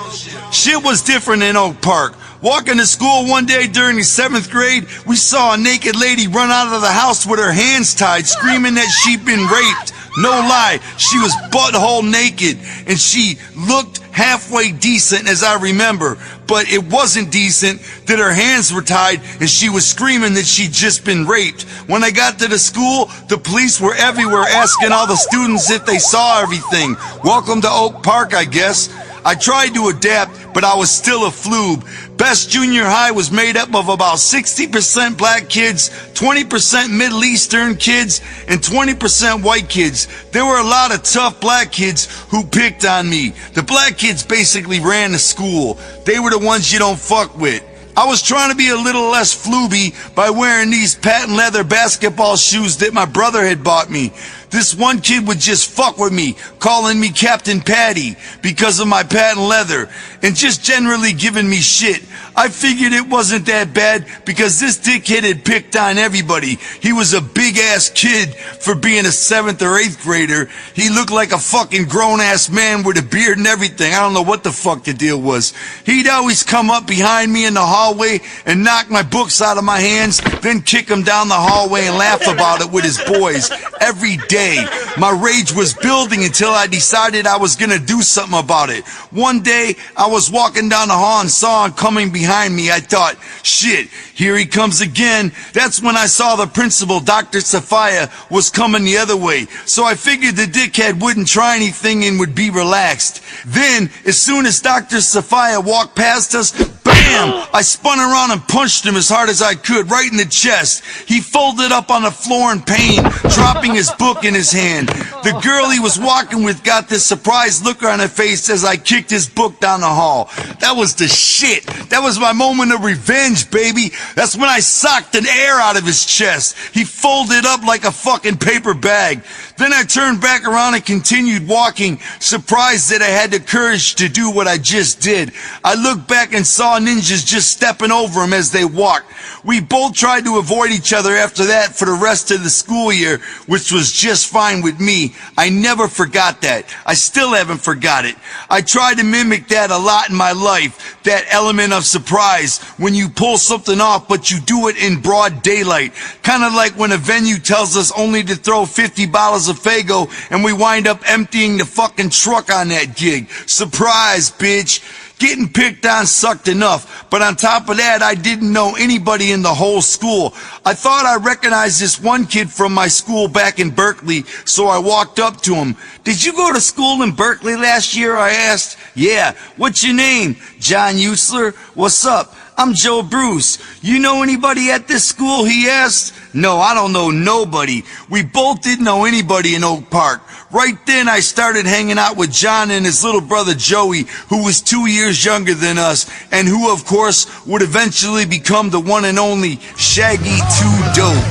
Shit was different in Oak Park. Walking to school one day during the 7th grade, we saw a naked lady run out of the house with her hands tied, screaming that she'd been raped. No lie, she was butthole naked, and she looked halfway decent as I remember, but it wasn't decent that her hands were tied and she was screaming that she'd just been raped. When I got to the school, the police were everywhere asking all the students if they saw everything. Welcome to Oak Park, I guess. I tried to adapt, but I was still a floob. Best junior high was made up of about 60% black kids, 20% Middle Eastern kids, and 20% white kids. There were a lot of tough black kids who picked on me. The black kids basically ran the school. They were the ones you don't fuck with. I was trying to be a little less flooby by wearing these patent leather basketball shoes that my brother had bought me. This one kid would just fuck with me, calling me Captain Patty because of my patent leather. and just generally giving me shit. I figured it wasn't that bad because this dickhead had picked on everybody. He was a big-ass kid for being a 7th or 8th grader. He looked like a fucking grown-ass man with a beard and everything. I don't know what the fuck the deal was. He'd always come up behind me in the hallway and knock my books out of my hands, then kick them down the hallway and laugh about it with his boys every day. My rage was building until I decided I was gonna do something about it. One day, I was walking down the hall and saw him coming behind me. I thought, shit, here he comes again. That's when I saw the principal, Dr. Sophia, was coming the other way. So I figured the dickhead wouldn't try anything and would be relaxed. Then, as soon as Dr. Sophia walked past us, bam! I spun around and punched him as hard as I could, right in the chest. He folded up on the floor in pain, dropping his book in his hand. The girl he was walking with got this surprised look on her face as I kicked his book down the hall. That was the shit. That was my moment of revenge, baby. That's when I socked the air out of his chest. He folded up like a fucking paper bag. Then I turned back around and continued walking, surprised that I had the courage to do what I just did. I looked back and saw ninjas just stepping over him as they walked. We both tried to avoid each other after that for the rest of the school year, which was just fine with me. I never forgot that. I still haven't forgot it. I tried to mimic that a lot in my life, that element of surprise, when you pull something off but you do it in broad daylight. Kind of like when a venue tells us only to throw 50 bottles of Faygo and we wind up emptying the fucking truck on that gig. Surprise, bitch. Getting picked on sucked enough, but on top of that, I didn't know anybody in the whole school. I thought I recognized this one kid from my school back in Berkeley, so I walked up to him. "Did you go to school in Berkeley last year?" I asked. "Yeah. What's your name?" "John Usler." "What's up?" "I'm Joe Bruce. You know anybody at this school?" he asked. "No, I don't know nobody." We both didn't know anybody in Oak Park. Right then, I started hanging out with John and his little brother Joey, who was 2 years younger than us, and who, of course, would eventually become the one and only Shaggy 2 Dope.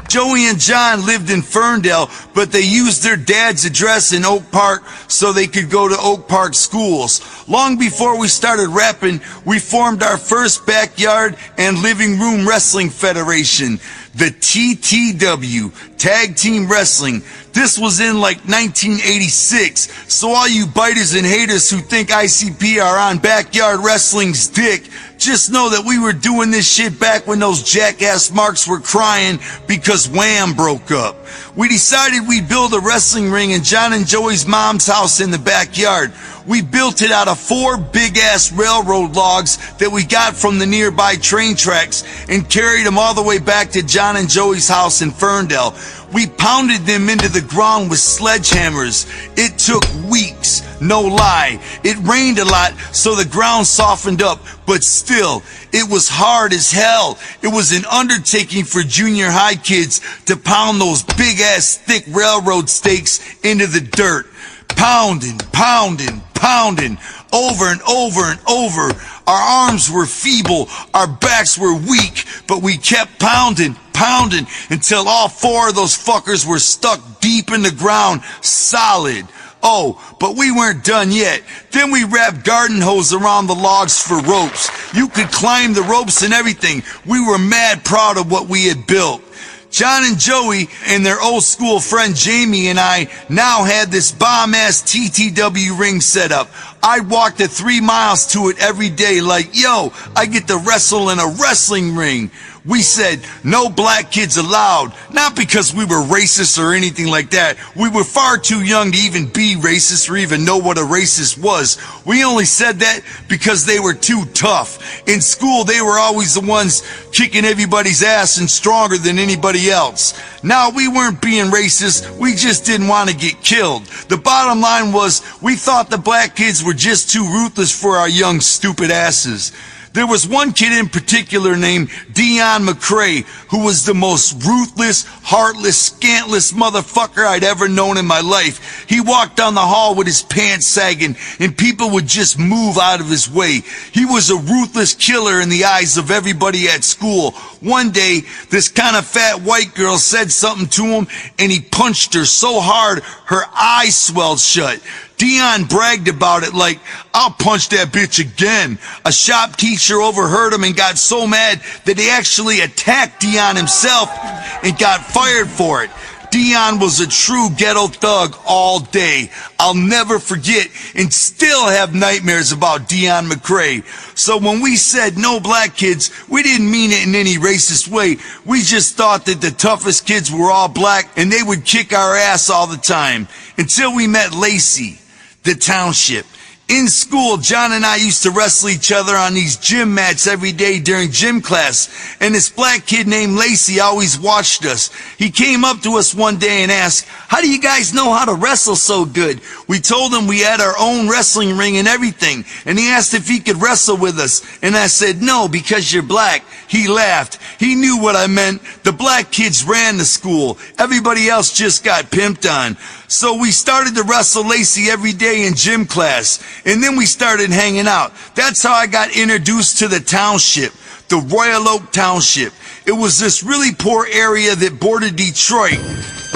Joey and John lived in Ferndale, but they used their dad's address in Oak Park so they could go to Oak Park schools. Long before we started rapping, we formed our first backyard and living room wrestling federation, the TTW, Tag Team Wrestling. This was in like 1986, so all you biters and haters who think ICP are on backyard wrestling's dick, just know that we were doing this shit back when those jackass marks were crying because Wham broke up. We decided we'd build a wrestling ring in John and Joey's mom's house in the backyard. We built it out of 4 big-ass railroad logs that we got from the nearby train tracks and carried them all the way back to John and Joey's house in Ferndale. We pounded them into the ground with sledgehammers. It took weeks, no lie. It rained a lot, so the ground softened up, but still, it was hard as hell. It was an undertaking for junior high kids to pound those big-ass thick railroad stakes into the dirt. Pounding, pounding, pounding, over and over and over. Our arms were feeble, our backs were weak, but we kept pounding, pounding, until all 4 of those fuckers were stuck deep in the ground, solid. Oh, but we weren't done yet. Then we wrapped garden hose around the logs for ropes. You could climb the ropes and everything. We were mad proud of what we had built. John and Joey and their old school friend Jamie and I now had this bomb-ass TTW ring set up. I'd walk the 3 miles to it every day like, yo, I get to wrestle in a wrestling ring. We said, no black kids allowed. Not because we were racist or anything like that. We were far too young to even be racist or even know what a racist was. We only said that because they were too tough. In school, they were always the ones kicking everybody's ass and stronger than anybody else. Now, we weren't being racist. We just didn't want to get killed. The bottom line was, we thought the black kids were just too ruthless for our young, stupid asses. There was one kid in particular named Dion McCrae who was the most ruthless, heartless, scantless motherfucker I'd ever known in my life. He walked down the hall with his pants sagging, and people would just move out of his way. He was a ruthless killer in the eyes of everybody at school. One day, this kind of fat white girl said something to him, and he punched her so hard her eyes swelled shut. Dion bragged about it like, "I'll punch that bitch again." A shop teacher overheard him and got so mad that he actually attacked Dion himself and got fired for it. Dion was a true ghetto thug all day. I'll never forget and still have nightmares about Dion McCrae. So when we said no black kids, we didn't mean it in any racist way. We just thought that the toughest kids were all black and they would kick our ass all the time. Until we met Lacey, the township. In school, John and I used to wrestle each other on these gym mats every day during gym class, and this black kid named Lacey always watched us. He came up to us one day and asked, "How do you guys know how to wrestle so good?" We told him we had our own wrestling ring and everything, and he asked if he could wrestle with us, and I said, "No, because you're black." He laughed. He knew what I meant. The black kids ran the school. Everybody else just got pimped on. So we started to wrestle Lacey every day in gym class, and then we started hanging out. That's how I got introduced to the township, the Royal Oak Township. It was this really poor area that bordered Detroit.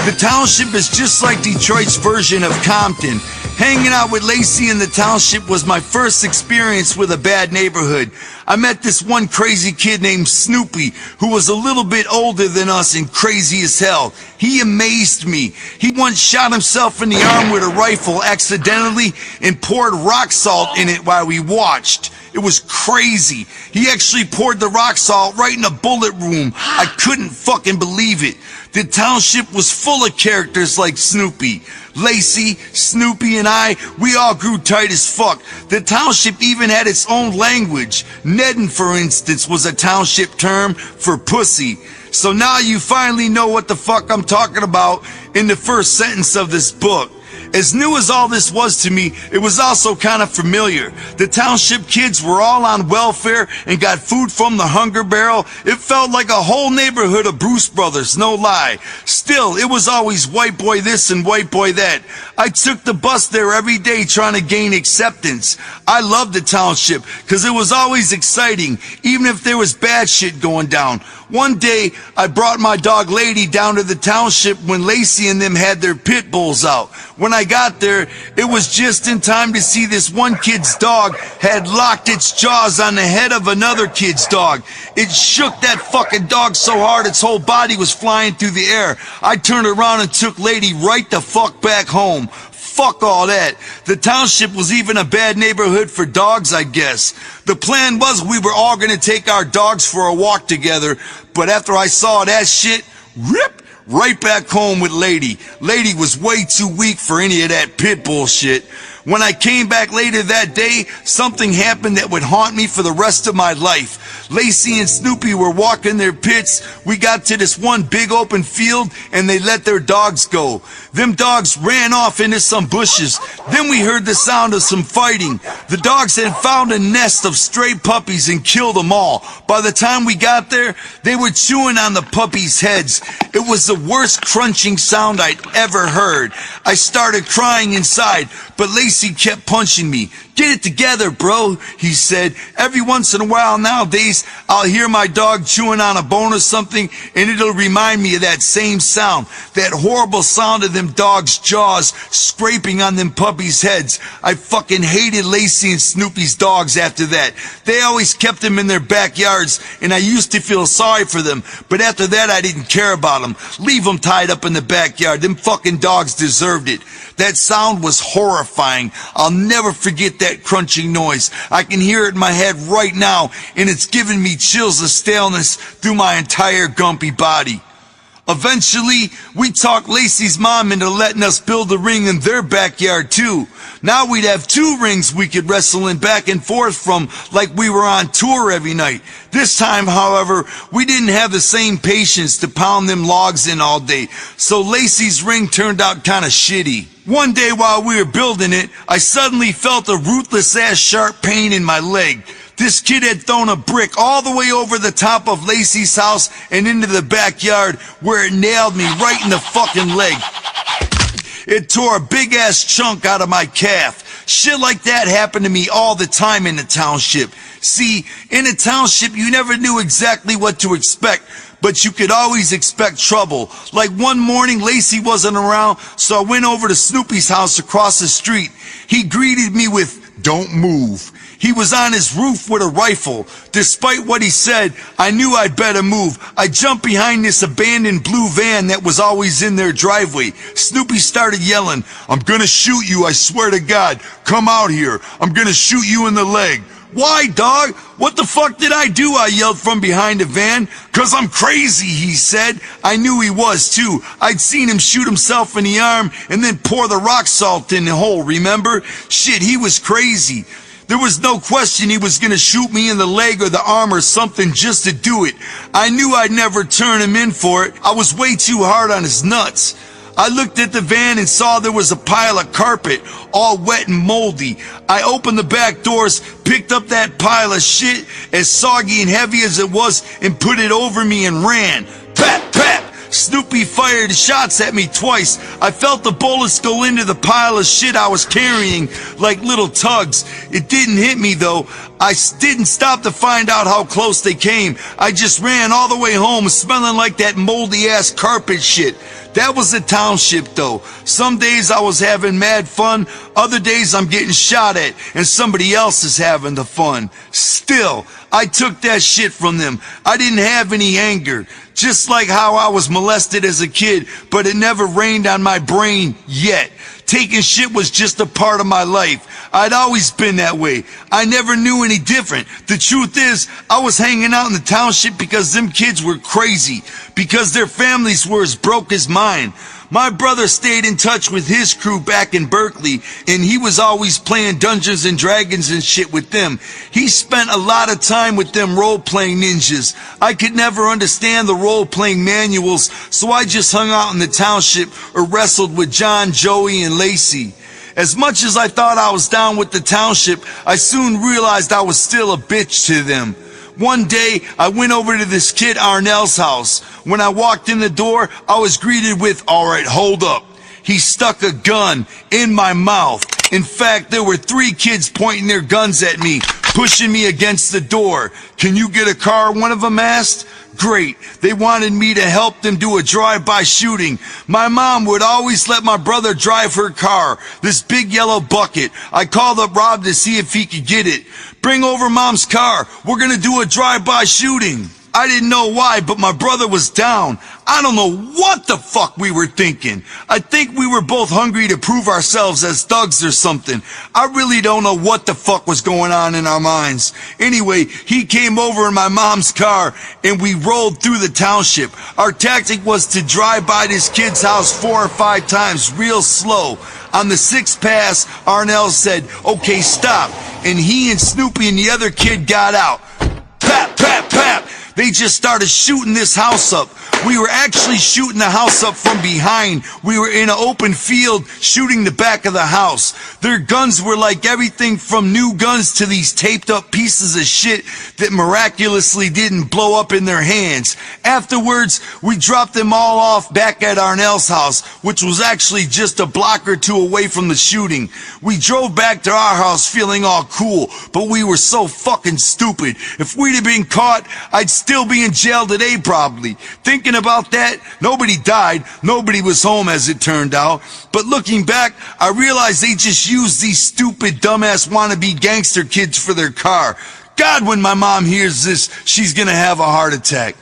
The township is just like Detroit's version of Compton. Hanging out with Lacey in the township was my first experience with a bad neighborhood. I met this one crazy kid named Snoopy, who was a little bit older than us and crazy as hell. He amazed me. He once shot himself in the arm with a rifle accidentally and poured rock salt in it while we watched. It was crazy. He actually poured the rock salt right in the bullet room. I couldn't fucking believe it. The township was full of characters like Snoopy. Lacey, Snoopy, and I, we all grew tight as fuck. The township even had its own language. Neddin, for instance, was a township term for pussy. So now you finally know what the fuck I'm talking about in the first sentence of this book. As new as all this was to me, it was also kind of familiar. The township kids were all on welfare and got food from the Hunger Barrel. It felt like a whole neighborhood of Bruce Brothers, no lie. Still, it was always white boy this and white boy that. I took the bus there every day trying to gain acceptance. I loved the township because it was always exciting, even if there was bad shit going down. One day, I brought my dog Lady down to the township when Lacey and them had their pit bulls out. When I got there, it was just in time to see this one kid's dog had locked its jaws on the head of another kid's dog. It shook that fucking dog so hard its whole body was flying through the air. I turned around and took Lady right the fuck back home. Fuck all that. The township was even a bad neighborhood for dogs, I guess. The plan was we were all gonna take our dogs for a walk together, but after I saw that shit, rip, right back home with Lady. Lady was way too weak for any of that pit bull shit. When I came back later that day, something happened that would haunt me for the rest of my life. Lacey and Snoopy were walking their pits. We got to this one big open field and they let their dogs go. Them dogs ran off into some bushes. Then we heard the sound of some fighting. The dogs had found a nest of stray puppies and killed them all. By the time we got there, they were chewing on the puppies' heads. It was the worst crunching sound I'd ever heard. I started crying inside, but Lacey kept punching me. "Get it together, bro," he said. Every once in a while nowadays, I'll hear my dog chewing on a bone or something, and it'll remind me of that same sound, that horrible sound of them dogs' jaws scraping on them puppies' heads. I fucking hated Lacey and Snoopy's dogs after that. They always kept them in their backyards, and I used to feel sorry for them, but after that I didn't care about them. Leave them tied up in the backyard. Them fucking dogs deserved it. That sound was horrifying. I'll never forget that crunching noise. I can hear it in my head right now, and it's giving me chills of staleness through my entire gumpy body. Eventually, we talked Lacey's mom into letting us build a ring in their backyard too. Now we'd have 2 rings we could wrestle in back and forth from like we were on tour every night. This time, however, we didn't have the same patience to pound them logs in all day, so Lacey's ring turned out kinda shitty. One day while we were building it, I suddenly felt a ruthless ass sharp pain in my leg. This kid had thrown a brick all the way over the top of Lacey's house and into the backyard where it nailed me right in the fucking leg. It tore a big ass chunk out of my calf. Shit like that happened to me all the time in the township. See, in a township you never knew exactly what to expect, but you could always expect trouble. Like one morning Lacey wasn't around, so I went over to Snoopy's house across the street. He greeted me with, "Don't move." He was on his roof with a rifle. Despite what he said, I knew I'd better move. I jumped behind this abandoned blue van that was always in their driveway. Snoopy started yelling, "I'm gonna shoot you, I swear to God. Come out here. I'm gonna shoot you in the leg." "Why, dog? What the fuck did I do?" I yelled from behind the van. "'Cause I'm crazy," he said. I knew he was too. I'd seen him shoot himself in the arm and then pour the rock salt in the hole, remember? Shit, he was crazy. There was no question he was gonna shoot me in the leg or the arm or something just to do it. I knew I'd never turn him in for it. I was way too hard on his nuts. I looked at the van and saw there was a pile of carpet, all wet and moldy. I opened the back doors, picked up that pile of shit, as soggy and heavy as it was, and put it over me and ran. Pap, pap! Snoopy fired shots at me twice. I felt the bullets go into the pile of shit I was carrying like little tugs. It didn't hit me though. I didn't stop to find out how close they came. I just ran all the way home smelling like that moldy ass carpet shit. That was the township though. Some days I was having mad fun, other days I'm getting shot at and somebody else is having the fun. Still, I took that shit from them. I didn't have any anger. Just like how I was molested as a kid, but it never rained on my brain yet. Taking shit was just a part of my life. I'd always been that way. I never knew any different. The truth is, I was hanging out in the township because them kids were crazy, because their families were as broke as mine. My brother stayed in touch with his crew back in Berkeley, and he was always playing Dungeons and Dragons and shit with them. He spent a lot of time with them role-playing ninjas. I could never understand the role-playing manuals, so I just hung out in the township or wrestled with John, Joey, and Lacey. As much as I thought I was down with the township, I soon realized I was still a bitch to them. One day, I went over to this kid Arnell's house. When I walked in the door, I was greeted with, "All right, hold up." He stuck a gun in my mouth. In fact, there were 3 kids pointing their guns at me, pushing me against the door. "Can you get a car?" one of them asked. Great. They wanted me to help them do a drive-by shooting. My mom would always let my brother drive her car, this big yellow bucket. I called up Rob to see if he could get it. "Bring over Mom's car. We're gonna do a drive-by shooting." I didn't know why, but my brother was down. I don't know what the fuck we were thinking. I think we were both hungry to prove ourselves as thugs or something. I really don't know what the fuck was going on in our minds. Anyway, he came over in my mom's car and we rolled through the township. Our tactic was to drive by this kid's house 4 or 5 times real slow. On the 6th pass, Arnell said, "Okay, stop." And he and Snoopy and the other kid got out. Pap, pap, pap. They just started shooting this house up. We were actually shooting the house up from behind. We were in an open field shooting the back of the house. Their guns were like everything from new guns to these taped up pieces of shit that miraculously didn't blow up in their hands. Afterwards, we dropped them all off back at Arnell's house, which was actually just a block or 2 away from the shooting. We drove back to our house feeling all cool, but we were so fucking stupid. If we'd have been caught, I'd still be in jail today probably. Thinking about that, nobody died, nobody was home as it turned out. But looking back, I realized they just used these stupid dumbass wannabe gangster kids for their car. God, when my mom hears this, she's gonna have a heart attack.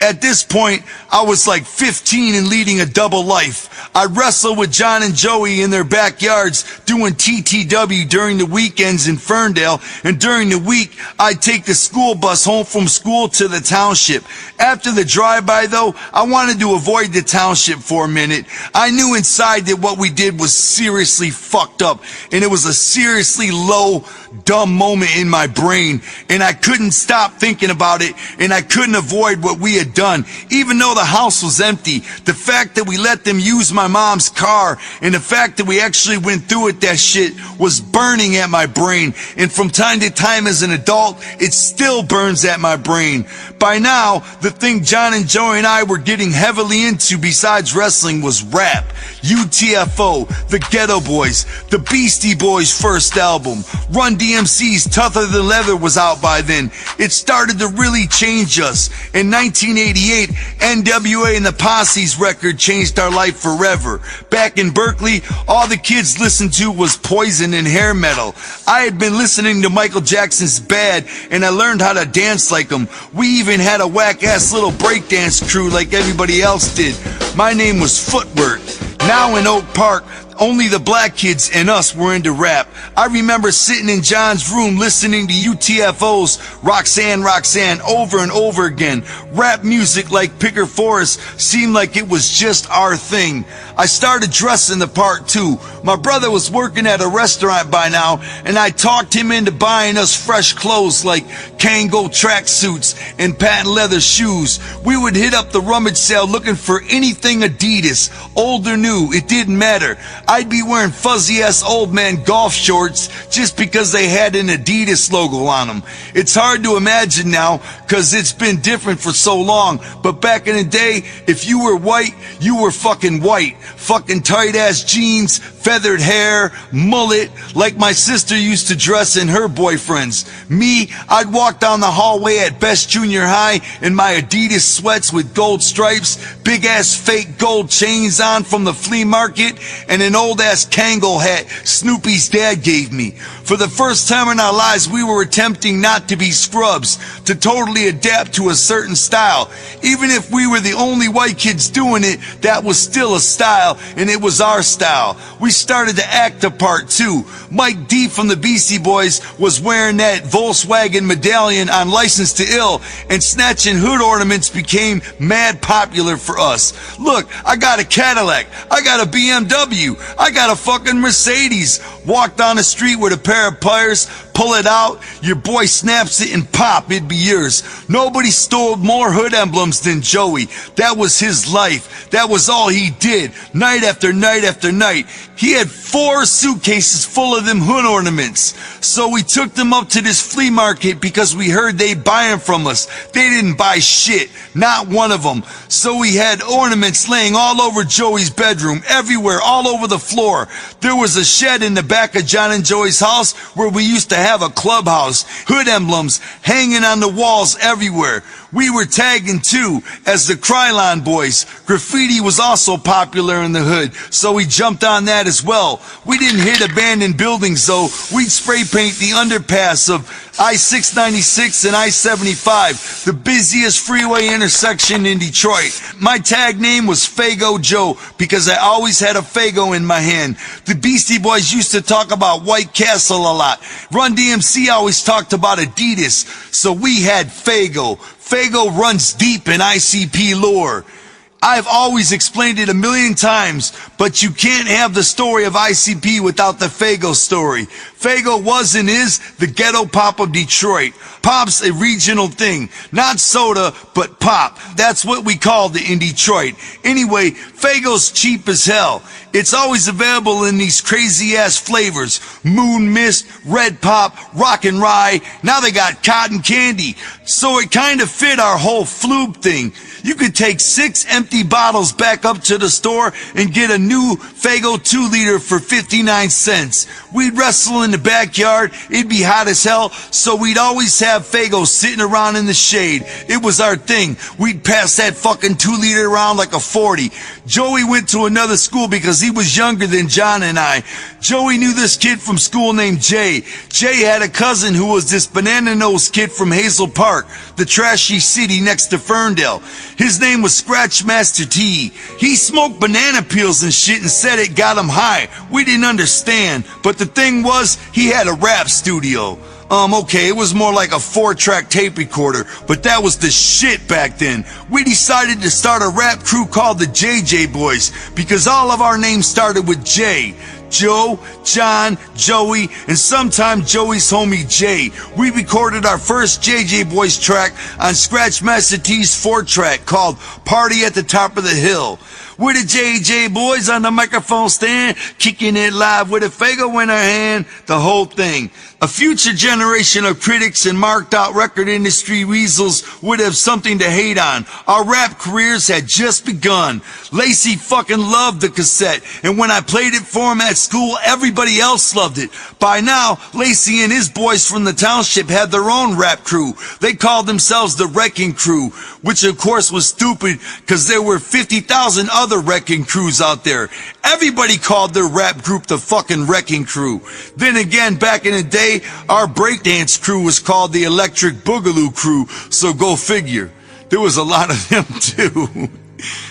At this point, I was like 15 and leading a double life. I wrestled with John and Joey in their backyards doing TTW during the weekends in Ferndale, and during the week, I'd take the school bus home from school to the township. After the drive-by though, I wanted to avoid the township for a minute. I knew inside that what we did was seriously fucked up, and it was a seriously low dumb moment in my brain, and I couldn't stop thinking about it, and I couldn't avoid what we had done. Even though the house was empty, the fact that we let them use my mom's car, and the fact that we actually went through it, that shit was burning at my brain. And from time to time as an adult, it still burns at my brain. By now, the thing John and Joey and I were getting heavily into besides wrestling was rap. UTFO, the Ghetto Boys, the Beastie Boys' first album, Run DMC's Tougher Than Leather was out by then. It started to really change us. In 1988, NWA and the Posse's record changed our life forever. Back in Berkeley, all the kids listened to was Poison and hair metal. I had been listening to Michael Jackson's Bad, and I learned how to dance like him. We even had a whack-ass little breakdance crew like everybody else did. My name was Footwork. Now in Oak Park, only the black kids and us were into rap. I remember sitting in John's room listening to UTFO's Roxanne, Roxanne over and over again. Rap music like Picker Forest seemed like it was just our thing. I started dressing the part too. My brother was working at a restaurant by now, and I talked him into buying us fresh clothes like Kango tracksuits and patent leather shoes. We would hit up the rummage sale looking for anything Adidas, old or new, it didn't matter. I'd be wearing fuzzy-ass old man golf shorts just because they had an Adidas logo on them. It's hard to imagine now because it's been different for so long, but back in the day, if you were white, you were fucking white. Fucking tight-ass jeans, feathered hair, mullet, like my sister used to dress in her boyfriends. Me, I'd walk down the hallway at Best Junior High in my Adidas sweats with gold stripes, big-ass fake gold chains on from the flea market, and an old-ass Kangol hat Snoopy's dad gave me. For the first time in our lives, we were attempting not to be scrubs, to totally adapt to a certain style. Even if we were the only white kids doing it, that was still a style, and it was our style. We started to act a part too. Mike D from the Beastie Boys was wearing that Volkswagen medallion on License to Ill, and snatching hood ornaments became mad popular for us. Look, I got a Cadillac, I got a BMW, I got a fucking Mercedes. Walk down the street with a pair of pliers, pull it out, your boy snaps it and pop, it'd be yours. Nobody stole more hood emblems than Joey. That was his life. That was all he did, night after night after night. He had 4 suitcases full of them hood ornaments. So we took them up to this flea market because we heard they'd buy them from us. They didn't buy shit, not one of them. So we had ornaments laying all over Joey's bedroom, everywhere, all over the floor. There was a shed in the back of John and Joey's house where we used to have a clubhouse. Hood emblems hanging on the walls everywhere. We were tagging too as the Krylon Boys. Graffiti was also popular in the hood, so we jumped on that as well. We didn't hit abandoned buildings though. We'd spray paint the underpass of I-696 and I-75, the busiest freeway intersection in Detroit. My tag name was Fago Joe because I always had a Fago in my hand. The Beastie Boys used to talk about White Castle a lot. Run DMC always talked about Adidas, so we had Fago. Fago runs deep in ICP lore. I've always explained it a million times, but you can't have the story of ICP without the Fago story. Fago was and is the ghetto pop of Detroit. Pop's a regional thing, not soda, but pop. That's what we called it in Detroit. Anyway, Fago's cheap as hell. It's always available in these crazy ass flavors. Moon Mist, Red Pop, Rock and Rye. Now they got cotton candy. So it kind of fit our whole flube thing. You could take 6 empty bottles back up to the store and get a new Fago 2-liter for 59 cents. We'd wrestle in the backyard, it'd be hot as hell, so we'd always have Fago sitting around in the shade. It was our thing. We'd pass that fucking 2-liter around like a 40. Joey went to another school because he was younger than John and I. Joey knew this kid from school named Jay. Jay had a cousin who was this banana-nosed kid from Hazel Park, the trashy city next to Ferndale. His name was Scratch Master T. He smoked banana peels and shit and said it got him high. We didn't understand, but the thing was, he had a rap studio. Okay, it was more like a 4-track tape recorder, but that was the shit back then. We decided to start a rap crew called the JJ Boys because all of our names started with J. Joe, John, Joey, and sometime Joey's homie Jay. We recorded our first JJ Boys track on Scratch Master T's 4-track called Party at the Top of the Hill. We're the JJ Boys on the microphone stand, kicking it live with a Fago in our hand, the whole thing. A future generation of critics and marked out record industry weasels would have something to hate on. Our rap careers had just begun. Lacey fucking loved the cassette, and when I played it for him at school, everybody else loved it. By now, Lacey and his boys from the township had their own rap crew. They called themselves the Wrecking Crew, which of course was stupid because there were 50,000 other wrecking crews out there. Everybody called their rap group the fucking Wrecking Crew. Then again, back in the day, our breakdance crew was called the Electric Boogaloo Crew, so go figure. There was a lot of them too.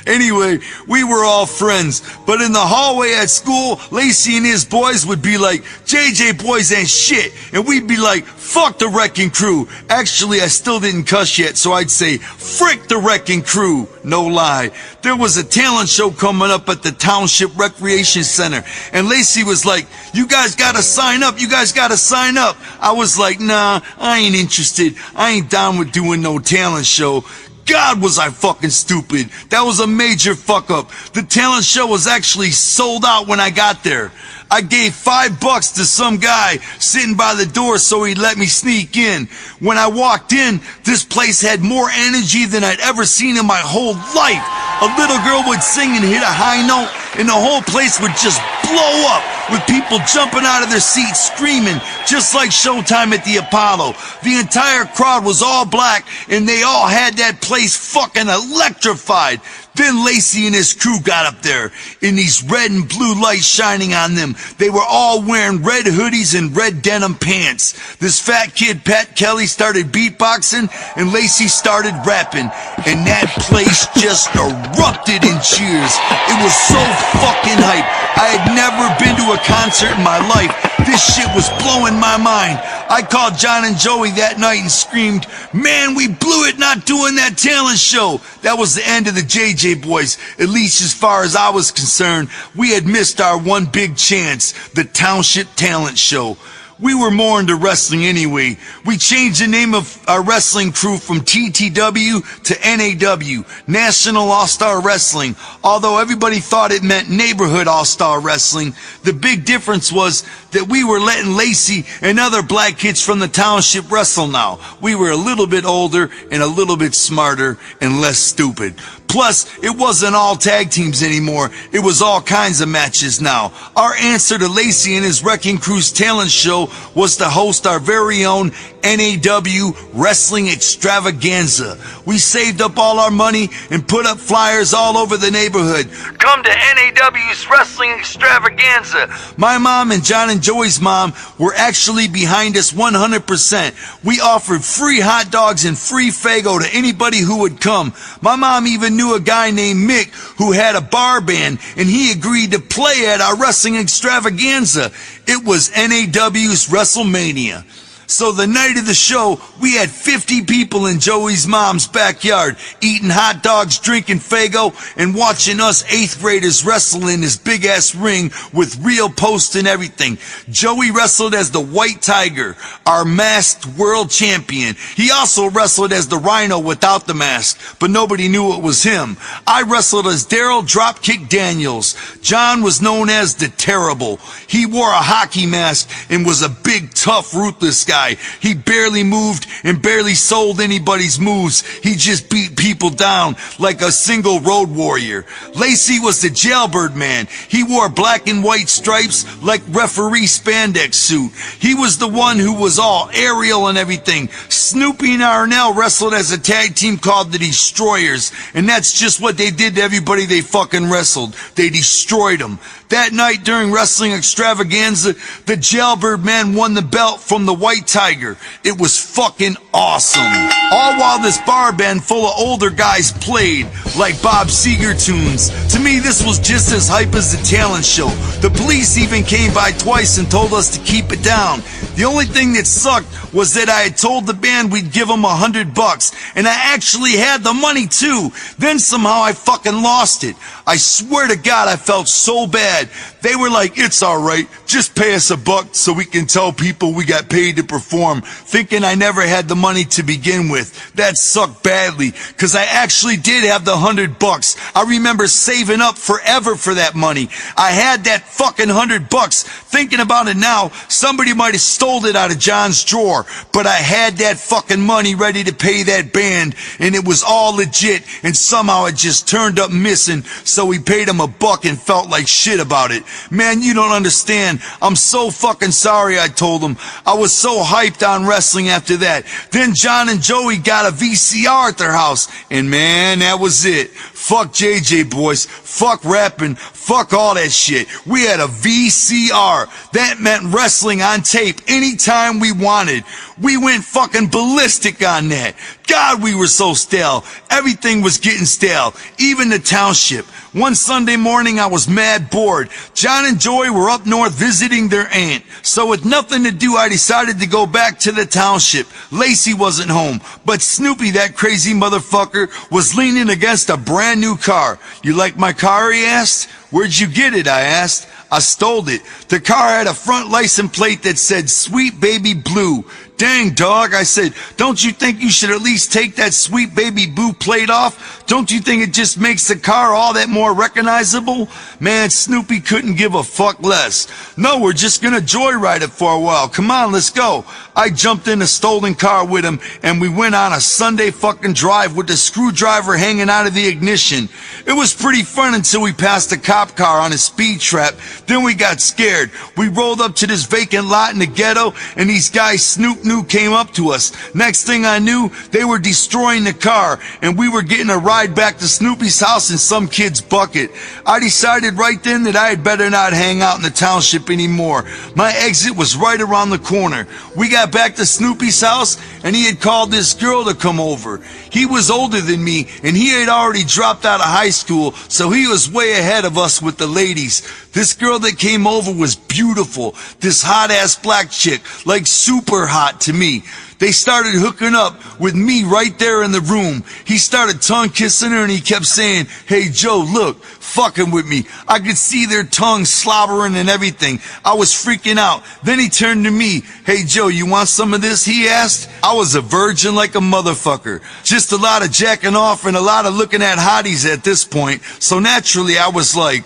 Anyway, we were all friends, but in the hallway at school, Lacey and his boys would be like, JJ Boys ain't shit, and we'd be like, fuck the Wrecking Crew. Actually, I still didn't cuss yet, so I'd say, frick the Wrecking Crew. No lie. There was a talent show coming up at the Township Recreation Center, and Lacey was like, you guys gotta sign up, you guys gotta sign up. I was like, nah, I ain't interested. I ain't down with doing no talent show. God, was I fucking stupid. That was a major fuck up. The talent show was actually sold out when I got there. I gave $5 to some guy sitting by the door so he'd let me sneak in. When I walked in, this place had more energy than I'd ever seen in my whole life. A little girl would sing and hit a high note, and the whole place would just blow up with people jumping out of their seats screaming, just like Showtime at the Apollo. The entire crowd was all black, and they all had that place fucking electrified. Then Lacey and his crew got up there, in these red and blue lights shining on them. They were all wearing red hoodies and red denim pants. This fat kid, Pat Kelly, started beatboxing, and Lacey started rapping. And that place just erupted in cheers. It was so fucking hype. I had never been to a concert in my life. This shit was blowing my mind. I called John and Joey that night and screamed, man, we blew it not doing that talent show. That was the end of the JJ Boys, at least as far as I was concerned. We had missed our one big chance, the Township Talent Show. We were more into wrestling anyway. We changed the name of our wrestling crew from TTW to NAW, National All-Star Wrestling. Although everybody thought it meant Neighborhood All-Star Wrestling, the big difference was that we were letting Lacey and other black kids from the township wrestle now. We were a little bit older and a little bit smarter and less stupid. Plus, it wasn't all tag teams anymore. It was all kinds of matches now. Our answer to Lacey and his Wrecking Crew's talent show was to host our very own NAW Wrestling Extravaganza. We saved up all our money and put up flyers all over the neighborhood. Come to NAW's Wrestling Extravaganza. My mom and John and Joey's mom were actually behind us 100%. We offered free hot dogs and free Fago to anybody who would come. My mom even knew a guy named Mick who had a bar band, and he agreed to play at our Wrestling Extravaganza. It was NAW's WrestleMania. So the night of the show, we had 50 people in Joey's mom's backyard, eating hot dogs, drinking Fago, and watching us 8th graders wrestle in this big-ass ring with real posts and everything. Joey wrestled as the White Tiger, our masked world champion. He also wrestled as the Rhino without the mask, but nobody knew it was him. I wrestled as Daryl Dropkick Daniels. John was known as the Terrible. He wore a hockey mask and was a big, tough, ruthless guy. He barely moved and barely sold anybody's moves. He just beat people down like a single road warrior. Lacey was the Jailbird Man. He wore black and white stripes like referee spandex suit. He was the one who was all aerial and everything. Snoopy and Arnell wrestled as a tag team called the Destroyers, and that's just what they did to everybody they fucking wrestled. They destroyed them. That night during Wrestling Extravaganza, the Jailbird Man won the belt from the White Tiger. It was fucking awesome. All while this bar band full of older guys played, like Bob Seger tunes. To me, this was just as hype as the talent show. The police even came by twice and told us to keep it down. The only thing that sucked was that I had told the band we'd give them $100, and I actually had the money too. Then somehow I fucking lost it. I swear to God, I felt so bad. They were like, "It's alright, just pay us $1 so we can tell people we got paid to perform," thinking I never had the money to begin with. That sucked badly, cause I actually did have the $100. I remember saving up forever for that money. I had that fucking $100. Thinking about it now, somebody might have stole it out of John's drawer, but I had that fucking money ready to pay that band, and it was all legit, and somehow it just turned up missing, so we paid him $1 and felt like shit about it. Man, you don't understand. I'm so fucking sorry, I told him. I was so hyped on wrestling after that. Then John and Joey got a VCR at their house, and man, that was it. Fuck JJ boys, fuck rapping, fuck all that shit. We had a VCR. That meant wrestling on tape anytime we wanted. We went fucking ballistic on that. God, we were so stale. Everything was getting stale, even the township. One Sunday morning I was mad bored. John and Joey were up north visiting their aunt. So with nothing to do, I decided to go back to the township. Lacey wasn't home, but Snoopy, that crazy motherfucker, was leaning against a brand new car. "You like my car?" he asked. "Where'd you get it?" I asked. "I stole it." The car had a front license plate that said "Sweet Baby Blue." "Dang, dog," I said, "don't you think you should at least take that Sweet Baby Blue plate off? Don't you think it just makes the car all that more recognizable?" Man, Snoopy couldn't give a fuck less. "No, we're just gonna joyride it for a while. Come on, let's go." I jumped in a stolen car with him, and we went on a Sunday fucking drive with the screwdriver hanging out of the ignition. It was pretty fun until we passed a cop car on a speed trap. Then we got scared. We rolled up to this vacant lot in the ghetto, and these guys Snoop knew came up to us. Next thing I knew, they were destroying the car, and we were getting a ride back to Snoopy's house in some kid's bucket. I decided right then that I had better not hang out in the township anymore. My exit was right around the corner. We got back to Snoopy's house, and he had called this girl to come over. He was older than me, and he had already dropped out of high school, so he was way ahead of us with the ladies. This girl that came over was beautiful. This hot-ass black chick, like super hot to me. They started hooking up with me right there in the room. He started tongue kissing her and he kept saying, "Hey Joe, look, fucking with me." I could see their tongues slobbering and everything. I was freaking out. Then he turned to me. "Hey Joe, you want some of this?" he asked. I was a virgin like a motherfucker. Just a lot of jacking off and a lot of looking at hotties at this point. So naturally I was like,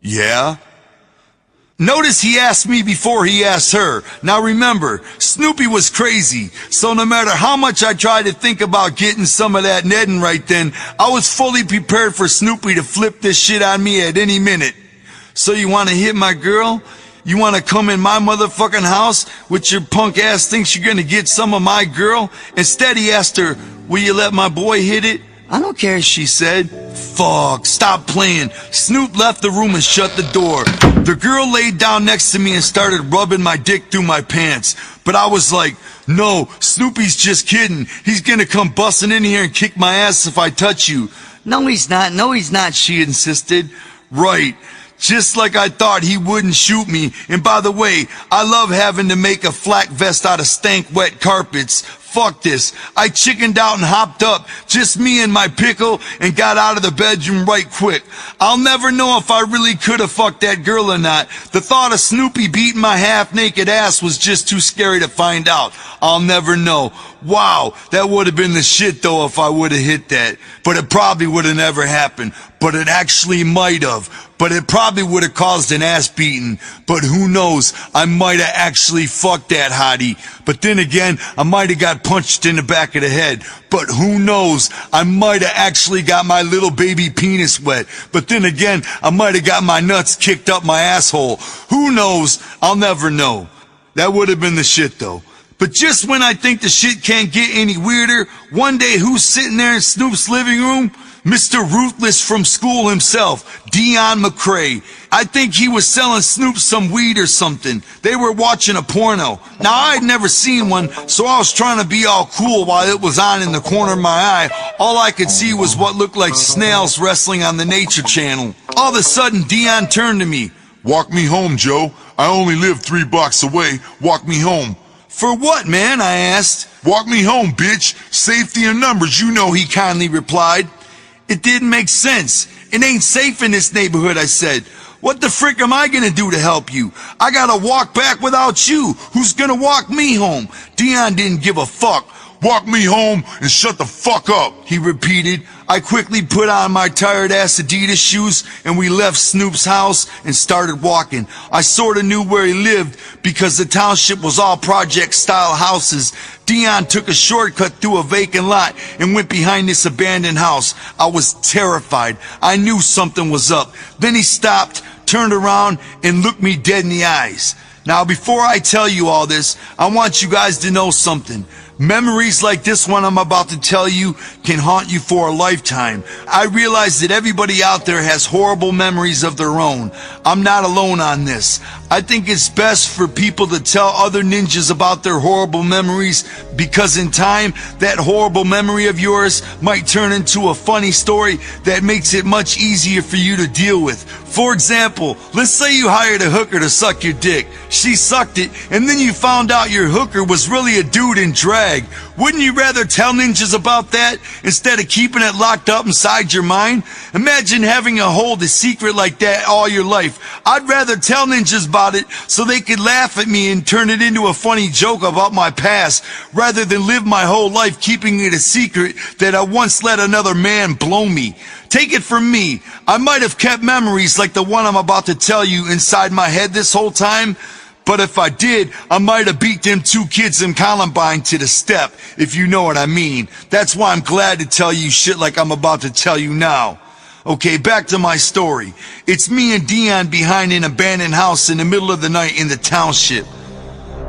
yeah? Notice he asked me before he asked her. Now remember, Snoopy was crazy, so no matter how much I tried to think about getting some of that Neddin right then, I was fully prepared for Snoopy to flip this shit on me at any minute. "So you want to hit my girl? You want to come in my motherfucking house with your punk ass thinks you're gonna get some of my girl?" Instead he asked her, "Will you let my boy hit it?" "I don't care," she said. Fuck, stop playing. Snoop left the room and shut the door. The girl laid down next to me and started rubbing my dick through my pants. But I was like, "No, Snoopy's just kidding. He's gonna come busting in here and kick my ass if I touch you." "No, he's not. No, he's not," she insisted. Right. Just like I thought, he wouldn't shoot me. And by the way, I love having to make a flak vest out of stank wet carpets. Fuck this. I chickened out and hopped up, just me and my pickle, and got out of the bedroom right quick. I'll never know if I really could have fucked that girl or not. The thought of Snoopy beating my half-naked ass was just too scary to find out. I'll never know. Wow, that would have been the shit though if I would have hit that. But it probably would have never happened. But it actually might have. But it probably would have caused an ass beating. But who knows, I might have actually fucked that hottie. But then again, I might have got punched in the back of the head. But who knows, I might have actually got my little baby penis wet. But then again, I might have got my nuts kicked up my asshole. Who knows, I'll never know. That would have been the shit though. But just when I think the shit can't get any weirder, one day who's sitting there in Snoop's living room? Mr. Ruthless from school himself, Dion McCrae. I think he was selling Snoop some weed or something. They were watching a porno. Now, I'd never seen one, so I was trying to be all cool while it was on in the corner of my eye. All I could see was what looked like snails wrestling on the Nature Channel. All of a sudden, Dion turned to me. "Walk me home, Joe. I only live 3 blocks away. Walk me home. For what, man? I asked. Walk me home, bitch. Safety in numbers, you know, he kindly replied. It didn't make sense. It ain't safe in this neighborhood, I said. What the frick am I gonna do to help you? I gotta walk back without you. Who's gonna walk me home? Dion didn't give a fuck. Walk me home and shut the fuck up, he repeated. I quickly put on my tired ass Adidas shoes and we left Snoop's house and started walking. I sorta knew where he lived because the township was all project style houses. Dion took a shortcut through a vacant lot and went behind this abandoned house. I was terrified. I knew something was up. Then he stopped, turned around and looked me dead in the eyes. Now before I tell you all this, I want you guys to know something. Memories like this one I'm about to tell you can haunt you for a lifetime. I realize that everybody out there has horrible memories of their own. I'm not alone on this. I think it's best for people to tell other ninjas about their horrible memories because in time, that horrible memory of yours might turn into a funny story that makes it much easier for you to deal with. For example, let's say you hired a hooker to suck your dick. She sucked it, and then you found out your hooker was really a dude in drag. Wouldn't you rather tell ninjas about that instead of keeping it locked up inside your mind? Imagine having to hold a secret like that all your life. I'd rather tell ninjas about it so they could laugh at me and turn it into a funny joke about my past, rather than live my whole life keeping it a secret that I once let another man blow me. Take it from me, I might have kept memories like the one I'm about to tell you inside my head this whole time, but if I did, I might have beat them 2 kids in Columbine to the step, if you know what I mean. That's why I'm glad to tell you shit like I'm about to tell you now. Okay, back to my story. It's me and Dion behind an abandoned house in the middle of the night in the township.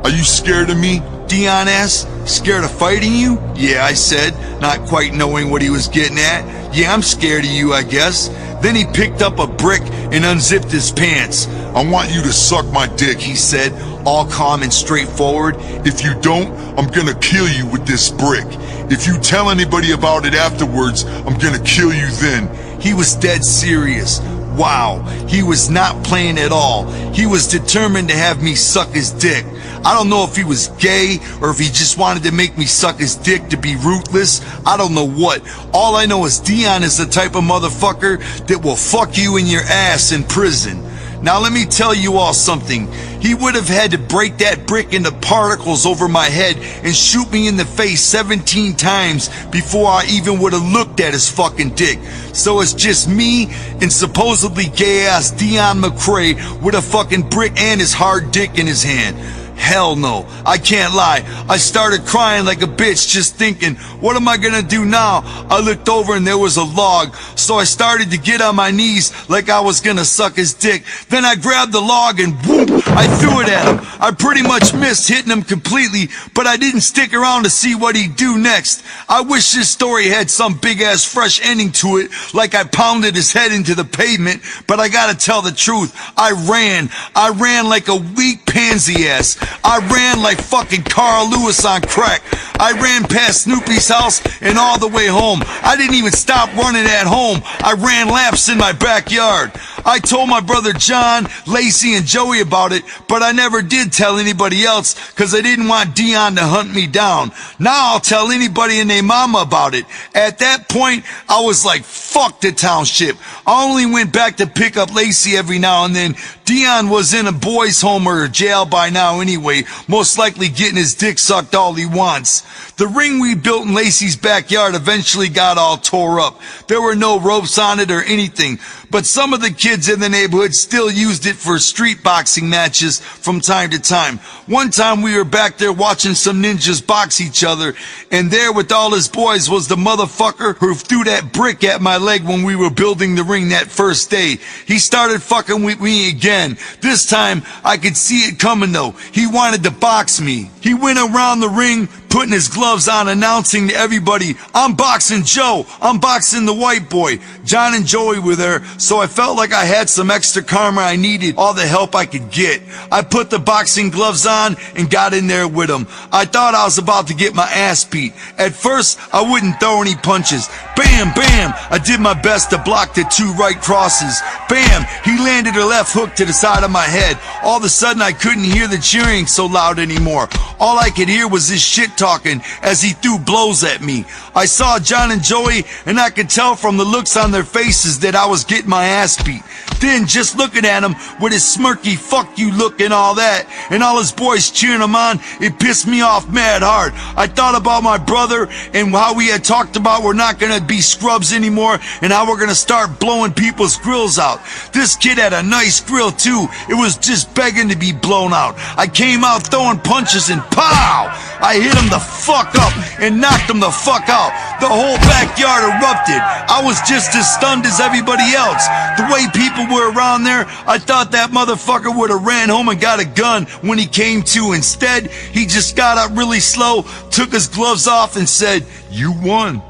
Are you scared of me? Dion asked. Scared of fighting you? Yeah, I said, not quite knowing what he was getting at. Yeah, I'm scared of you, I guess. Then he picked up a brick and unzipped his pants. I want you to suck my dick, he said, all calm and straightforward. If you don't, I'm gonna kill you with this brick. If you tell anybody about it afterwards, I'm gonna kill you then. He was dead serious. Wow, he was not playing at all. He was determined to have me suck his dick. I don't know if he was gay or if he just wanted to make me suck his dick to be ruthless. I don't know what. All I know is Dion is the type of motherfucker that will fuck you in your ass in prison. Now let me tell you all something. He would have had to break that brick into particles over my head and shoot me in the face 17 times before I even would have looked at his fucking dick. So it's just me and supposedly gay-ass Dion McCrae with a fucking brick and his hard dick in his hand. Hell no, I can't lie. I started crying like a bitch just thinking, what am I gonna do now? I looked over and there was a log, so I started to get on my knees like I was gonna suck his dick. Then I grabbed the log and whoop, I threw it at him. I pretty much missed hitting him completely, but I didn't stick around to see what he'd do next. I wish this story had some big ass fresh ending to it, like I pounded his head into the pavement, but I gotta tell the truth. I ran like a weak pansy ass. I ran like fucking Carl Lewis on crack. I ran past Snoopy's house and all the way home. I didn't even stop running at home. I ran laps in my backyard. I told my brother John, Lacey, and Joey about it, but I never did tell anybody else because I didn't want Dion to hunt me down. Now I'll tell anybody and their mama about it. At that point, I was like, fuck the township. I only went back to pick up Lacey every now and then. Dion was in a boys' home or jail by now anyway, most likely getting his dick sucked all he wants. The ring we built in Lacey's backyard eventually got all tore up. There were no ropes on it or anything, but some of the kids in the neighborhood still used it for street boxing matches from time to time. One time we were back there watching some ninjas box each other, and there with all his boys was the motherfucker who threw that brick at my leg when we were building the ring that first day. He started fucking with me again. This time I could see it coming though. He wanted to box me. He went around the ring, putting his gloves on, announcing to everybody, I'm boxing Joe, I'm boxing the white boy. John and Joey were there, so I felt like I had some extra karma I needed, all the help I could get. I put the boxing gloves on and got in there with him. I thought I was about to get my ass beat. At first, I wouldn't throw any punches. Bam, bam, I did my best to block the 2 right crosses. Bam, he landed a left hook to the side of my head. All of a sudden, I couldn't hear the cheering so loud anymore. All I could hear was this shit talking as he threw blows at me. I saw John and Joey, and I could tell from the looks on their faces that I was getting my ass beat. Then, just looking at him with his smirky fuck you look and all that, and all his boys cheering him on, it pissed me off mad hard. I thought about my brother and how we had talked about we're not gonna be scrubs anymore and how we're gonna start blowing people's grills out. This kid had a nice grill too. It was just begging to be blown out. I came out throwing punches and pow! I hit him the fuck up and knocked him the fuck out. The whole backyard erupted. I was just as stunned as everybody else. The way people were around there, I thought that motherfucker would have ran home and got a gun when he came to. Instead, he just got up really slow, took his gloves off and said, "You won."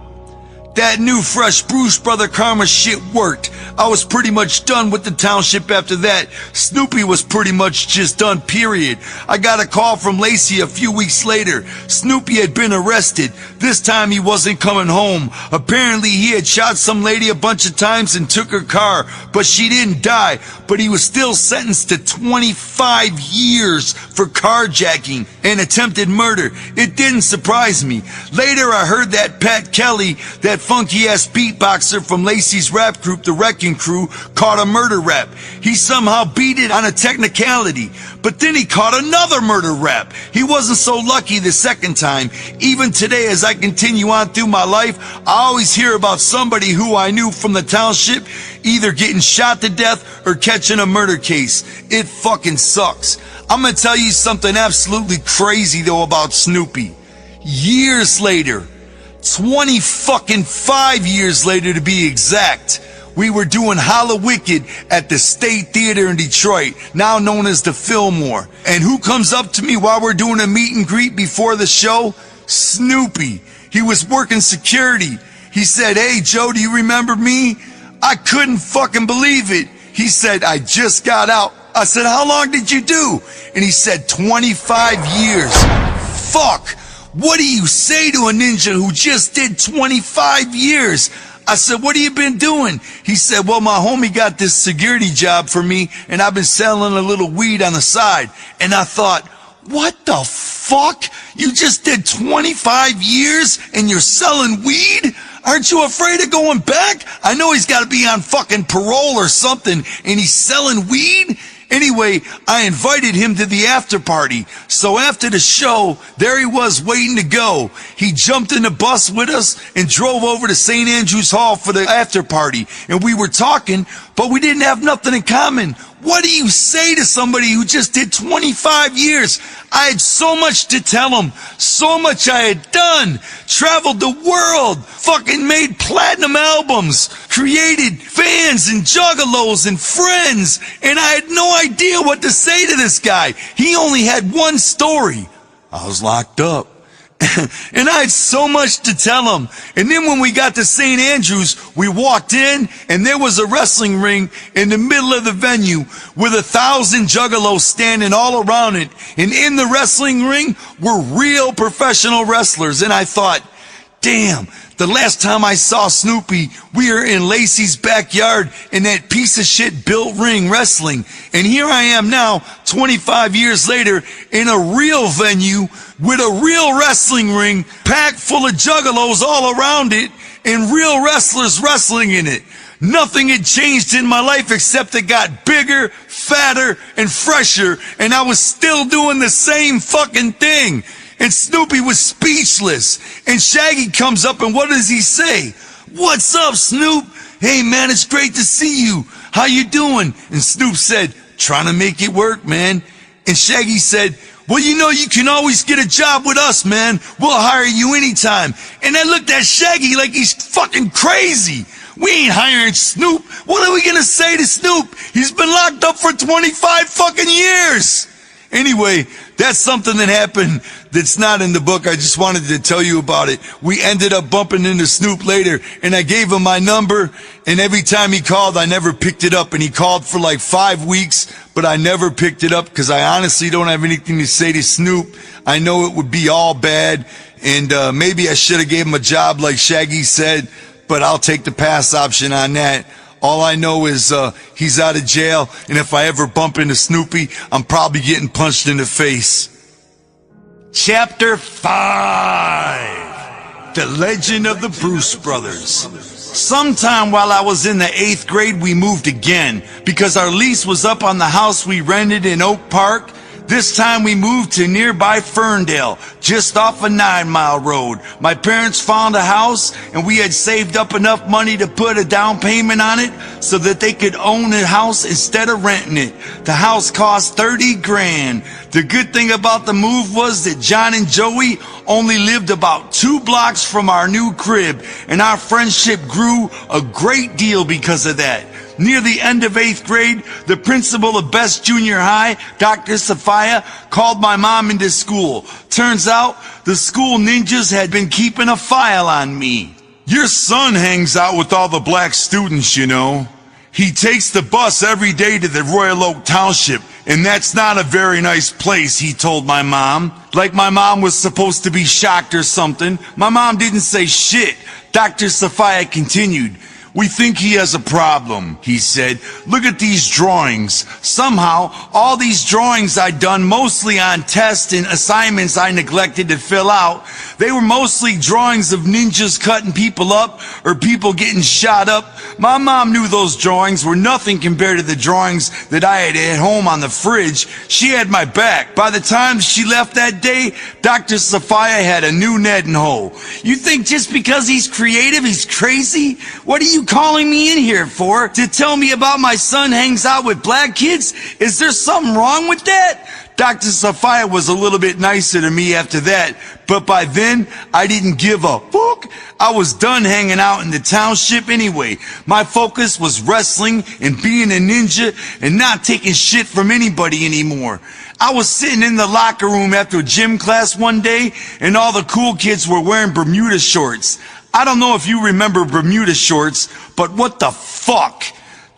That new fresh Bruce Brother Karma shit worked. I was pretty much done with the township after that. Snoopy was pretty much just done, period. I got a call from Lacey a few weeks later. Snoopy had been arrested. This time he wasn't coming home. Apparently he had shot some lady a bunch of times and took her car, but she didn't die. But he was still sentenced to 25 years for carjacking and attempted murder. It didn't surprise me. Later I heard that Pat Kelly, that funky-ass beatboxer from Lacey's rap group, The Wrecking Crew, caught a murder rap. He somehow beat it on a technicality, but then he caught another murder rap. He wasn't so lucky the second time. Even today, as I continue on through my life, I always hear about somebody who I knew from the township either getting shot to death or catching a murder case. It fucking sucks. I'm gonna tell you something absolutely crazy though about Snoopy. Years later, 25 years later to be exact, we were doing Hallowicked at the State Theater in Detroit, now known as the Fillmore. And who comes up to me while we're doing a meet and greet before the show? Snoopy. He was working security. He said, "Hey Joe, do you remember me?" I couldn't fucking believe it. He said, "I just got out." I said, "How long did you do?" And he said, 25 years. Fuck. What do you say to a ninja who just did 25 years? I said, "What have you been doing?" He said, "Well, my homie got this security job for me, and I've been selling a little weed on the side." And I thought, what the fuck? You just did 25 years and you're selling weed? Aren't you afraid of going back? I know he's got to be on fucking parole or something, and he's selling weed? Anyway, I invited him to the after party. So after the show, there he was waiting to go. He jumped in the bus with us and drove over to St. Andrew's Hall for the after party. And we were talking, but we didn't have nothing in common. What do you say to somebody who just did 25 years? I had so much to tell him, so much I had done, traveled the world, fucking made platinum albums, created fans and juggalos and friends, and I had no idea what to say to this guy. He only had one story. I was locked up. And I had so much to tell him. And then when we got to St. Andrews, we walked in, and there was a wrestling ring in the middle of the venue with 1,000 juggalos standing all around it. And in the wrestling ring were real professional wrestlers. And I thought, damn, the last time I saw Snoopy, we were in Lacey's backyard in that piece of shit built ring wrestling. And here I am now, 25 years later, in a real venue with a real wrestling ring packed full of juggalos all around it and real wrestlers wrestling in it. Nothing had changed in my life except it got bigger, fatter, and fresher, and I was still doing the same fucking thing. And Snoopy was speechless. And Shaggy comes up, and what does he say? "What's up, Snoop? Hey, man, it's great to see you. How you doing?" And Snoop said, "Trying to make it work, man." And Shaggy said, "Well, you know, you can always get a job with us, man. We'll hire you anytime." And I looked at Shaggy like he's fucking crazy. We ain't hiring Snoop. What are we gonna say to Snoop? He's been locked up for 25 fucking years. Anyway, that's something that happened that's not in the book. I just wanted to tell you about it. We ended up bumping into Snoop later, and I gave him my number, and every time he called, I never picked it up, and he called for like 5 weeks, but I never picked it up because I honestly don't have anything to say to Snoop. I know it would be all bad, and maybe I should have gave him a job like Shaggy said, but I'll take the pass option on that. All I know is he's out of jail, and if I ever bump into Snoopy, I'm probably getting punched in the face. Chapter 5, The Legend of the Bruce Brothers. Sometime while I was in the 8th grade, we moved again because our lease was up on the house we rented in Oak Park. This time we moved to nearby Ferndale, just off a 9-mile road. My parents found a house, and we had saved up enough money to put a down payment on it so that they could own a house instead of renting it. The house cost $30 grand. The good thing about the move was that John and Joey only lived about 2 blocks from our new crib, and our friendship grew a great deal because of that. Near the end of 8th grade, the principal of Best Junior High, Dr. Sophia, called my mom into school. Turns out, the school ninjas had been keeping a file on me. Your son hangs out with all the black students, you know. He takes the bus every day to the Royal Oak Township, and that's not a very nice place, he told my mom. Like my mom was supposed to be shocked or something. My mom didn't say shit. Dr. Sophia continued. We think he has a problem, he said. Look at these drawings. Somehow, all these drawings I'd done mostly on tests and assignments I neglected to fill out, they were mostly drawings of ninjas cutting people up or people getting shot up. My mom knew those drawings were nothing compared to the drawings that I had at home on the fridge. She had my back. By the time she left that day, Dr. Sophia had a new Ned and Ho. You think just because he's creative, he's crazy? What are you calling me in here for? To tell me about my son hangs out with black kids? Is there something wrong with that? Dr. Sophia was a little bit nicer to me after that, but by then, I didn't give a fuck. I was done hanging out in the township anyway. My focus was wrestling and being a ninja and not taking shit from anybody anymore. I was sitting in the locker room after gym class one day, and all the cool kids were wearing Bermuda shorts. I don't know if you remember Bermuda shorts, but what the fuck?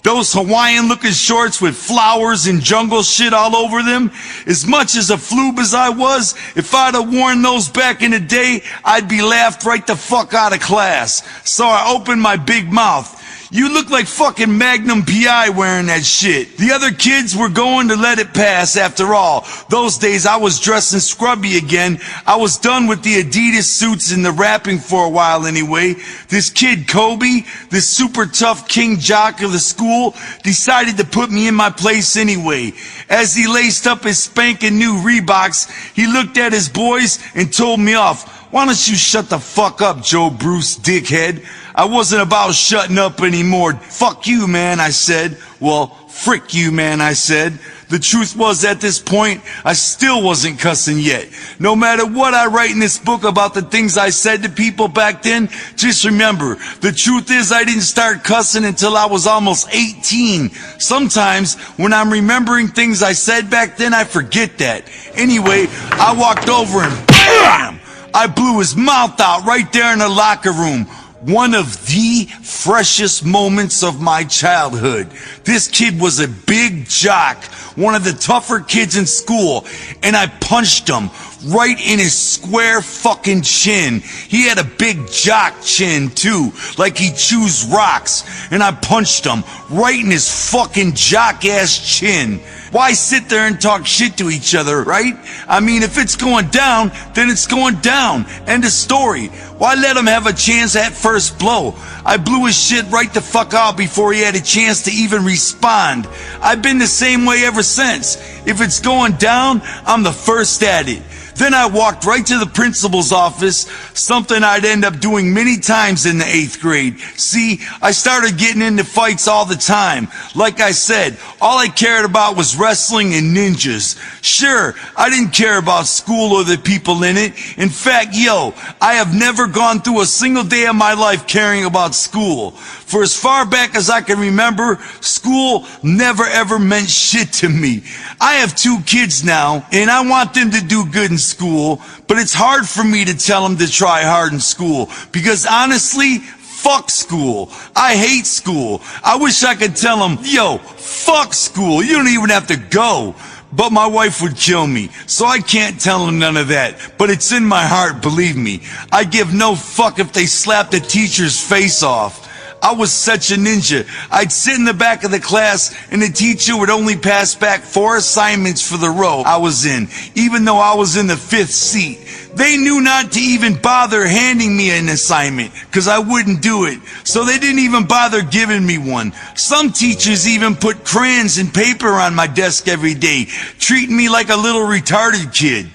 Those Hawaiian-looking shorts with flowers and jungle shit all over them? As much as a floob as I was, if I'd have worn those back in the day, I'd be laughed right the fuck out of class. So I opened my big mouth. You look like fucking Magnum P.I. wearing that shit. The other kids were going to let it pass after all. Those days I was dressing scrubby again. I was done with the Adidas suits and the rapping for a while anyway. This kid Kobe, this super tough king jock of the school, decided to put me in my place anyway. As he laced up his spanking new Reeboks, he looked at his boys and told me off. Why don't you shut the fuck up, Joe Bruce, dickhead? I wasn't about shutting up anymore. Fuck you, man, I said. Well, frick you, man, I said. The truth was, at this point, I still wasn't cussing yet. No matter what I write in this book about the things I said to people back then, just remember, the truth is I didn't start cussing until I was almost 18. Sometimes, when I'm remembering things I said back then, I forget that. Anyway, I walked over and BAM! I blew his mouth out right there in the locker room. One of the freshest moments of my childhood. This kid was a big jock, one of the tougher kids in school, and I punched him right in his square fucking chin. He had a big jock chin too, like he chews rocks, and I punched him right in his fucking jock ass chin. Why sit there and talk shit to each other, right? I mean, if it's going down, then it's going down. End of story. Why let him have a chance at first blow? I blew his shit right the fuck out before he had a chance to even respond. I've been the same way ever since. If it's going down, I'm the first at it. Then I walked right to the principal's office, something I'd end up doing many times in the 8th grade. See, I started getting into fights all the time. Like I said, all I cared about was wrestling and ninjas. Sure, I didn't care about school or the people in it. In fact, I have never gone through a single day of my life caring about school. For as far back as I can remember, school never ever meant shit to me. I have 2 kids now, and I want them to do good in school, but it's hard for me to tell him to try hard in school because honestly, fuck school. I hate school. I wish I could tell him, yo, fuck school. You don't even have to go. But my wife would kill me, so I can't tell him none of that. But it's in my heart, believe me. I give no fuck if they slap the teacher's face off. I was such a ninja. I'd sit in the back of the class and the teacher would only pass back 4 assignments for the row I was in, even though I was in the 5th seat. They knew not to even bother handing me an assignment because I wouldn't do it. So they didn't even bother giving me one. Some teachers even put crayons and paper on my desk every day, treating me like a little retarded kid.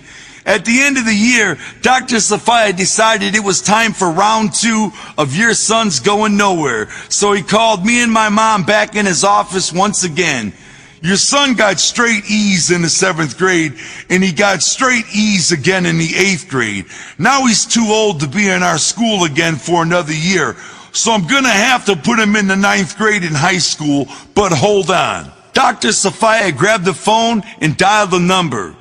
At the end of the year, Dr. Sophia decided it was time for round 2 of Your Son's Going Nowhere. So he called me and my mom back in his office once again. Your son got straight E's in the 7th grade, and he got straight E's again in the 8th grade. Now he's too old to be in our school again for another year. So I'm gonna have to put him in the 9th grade in high school, but hold on. Dr. Sophia grabbed the phone and dialed the number.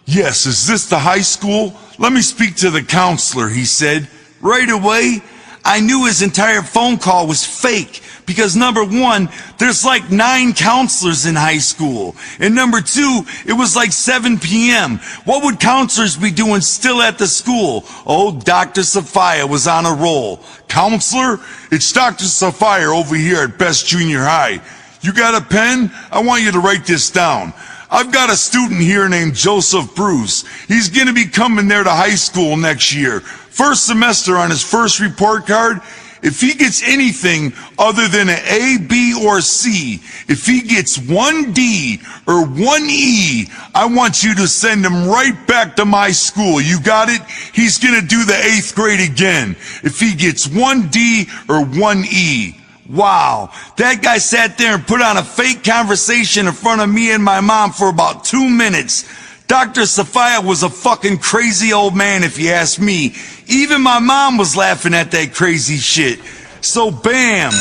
Yes, is this the high school? Let me speak to the counselor, he said. Right away, I knew his entire phone call was fake because number 1, there's like 9 counselors in high school. And number 2, it was like 7 p.m. What would counselors be doing still at the school? Oh, Dr. Sophia was on a roll. Counselor, it's Dr. Sophia over here at Best Junior High. You got a pen? I want you to write this down. I've got a student here named Joseph Bruce. He's gonna be coming there to high school next year. First semester on his first report card, if he gets anything other than an A, B, or C, if he gets 1 D or 1 E, I want you to send him right back to my school. You got it? He's gonna do the 8th grade again. If he gets 1 D or 1 E. Wow, that guy sat there and put on a fake conversation in front of me and my mom for about 2 minutes. Dr. Sophia was a fucking crazy old man if you ask me. Even my mom was laughing at that crazy shit. So bam.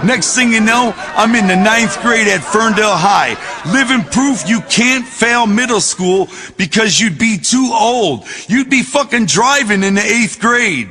Next thing you know, I'm in the 9th grade at Ferndale High, living proof you can't fail middle school because you'd be too old. You'd be fucking driving in the 8th grade.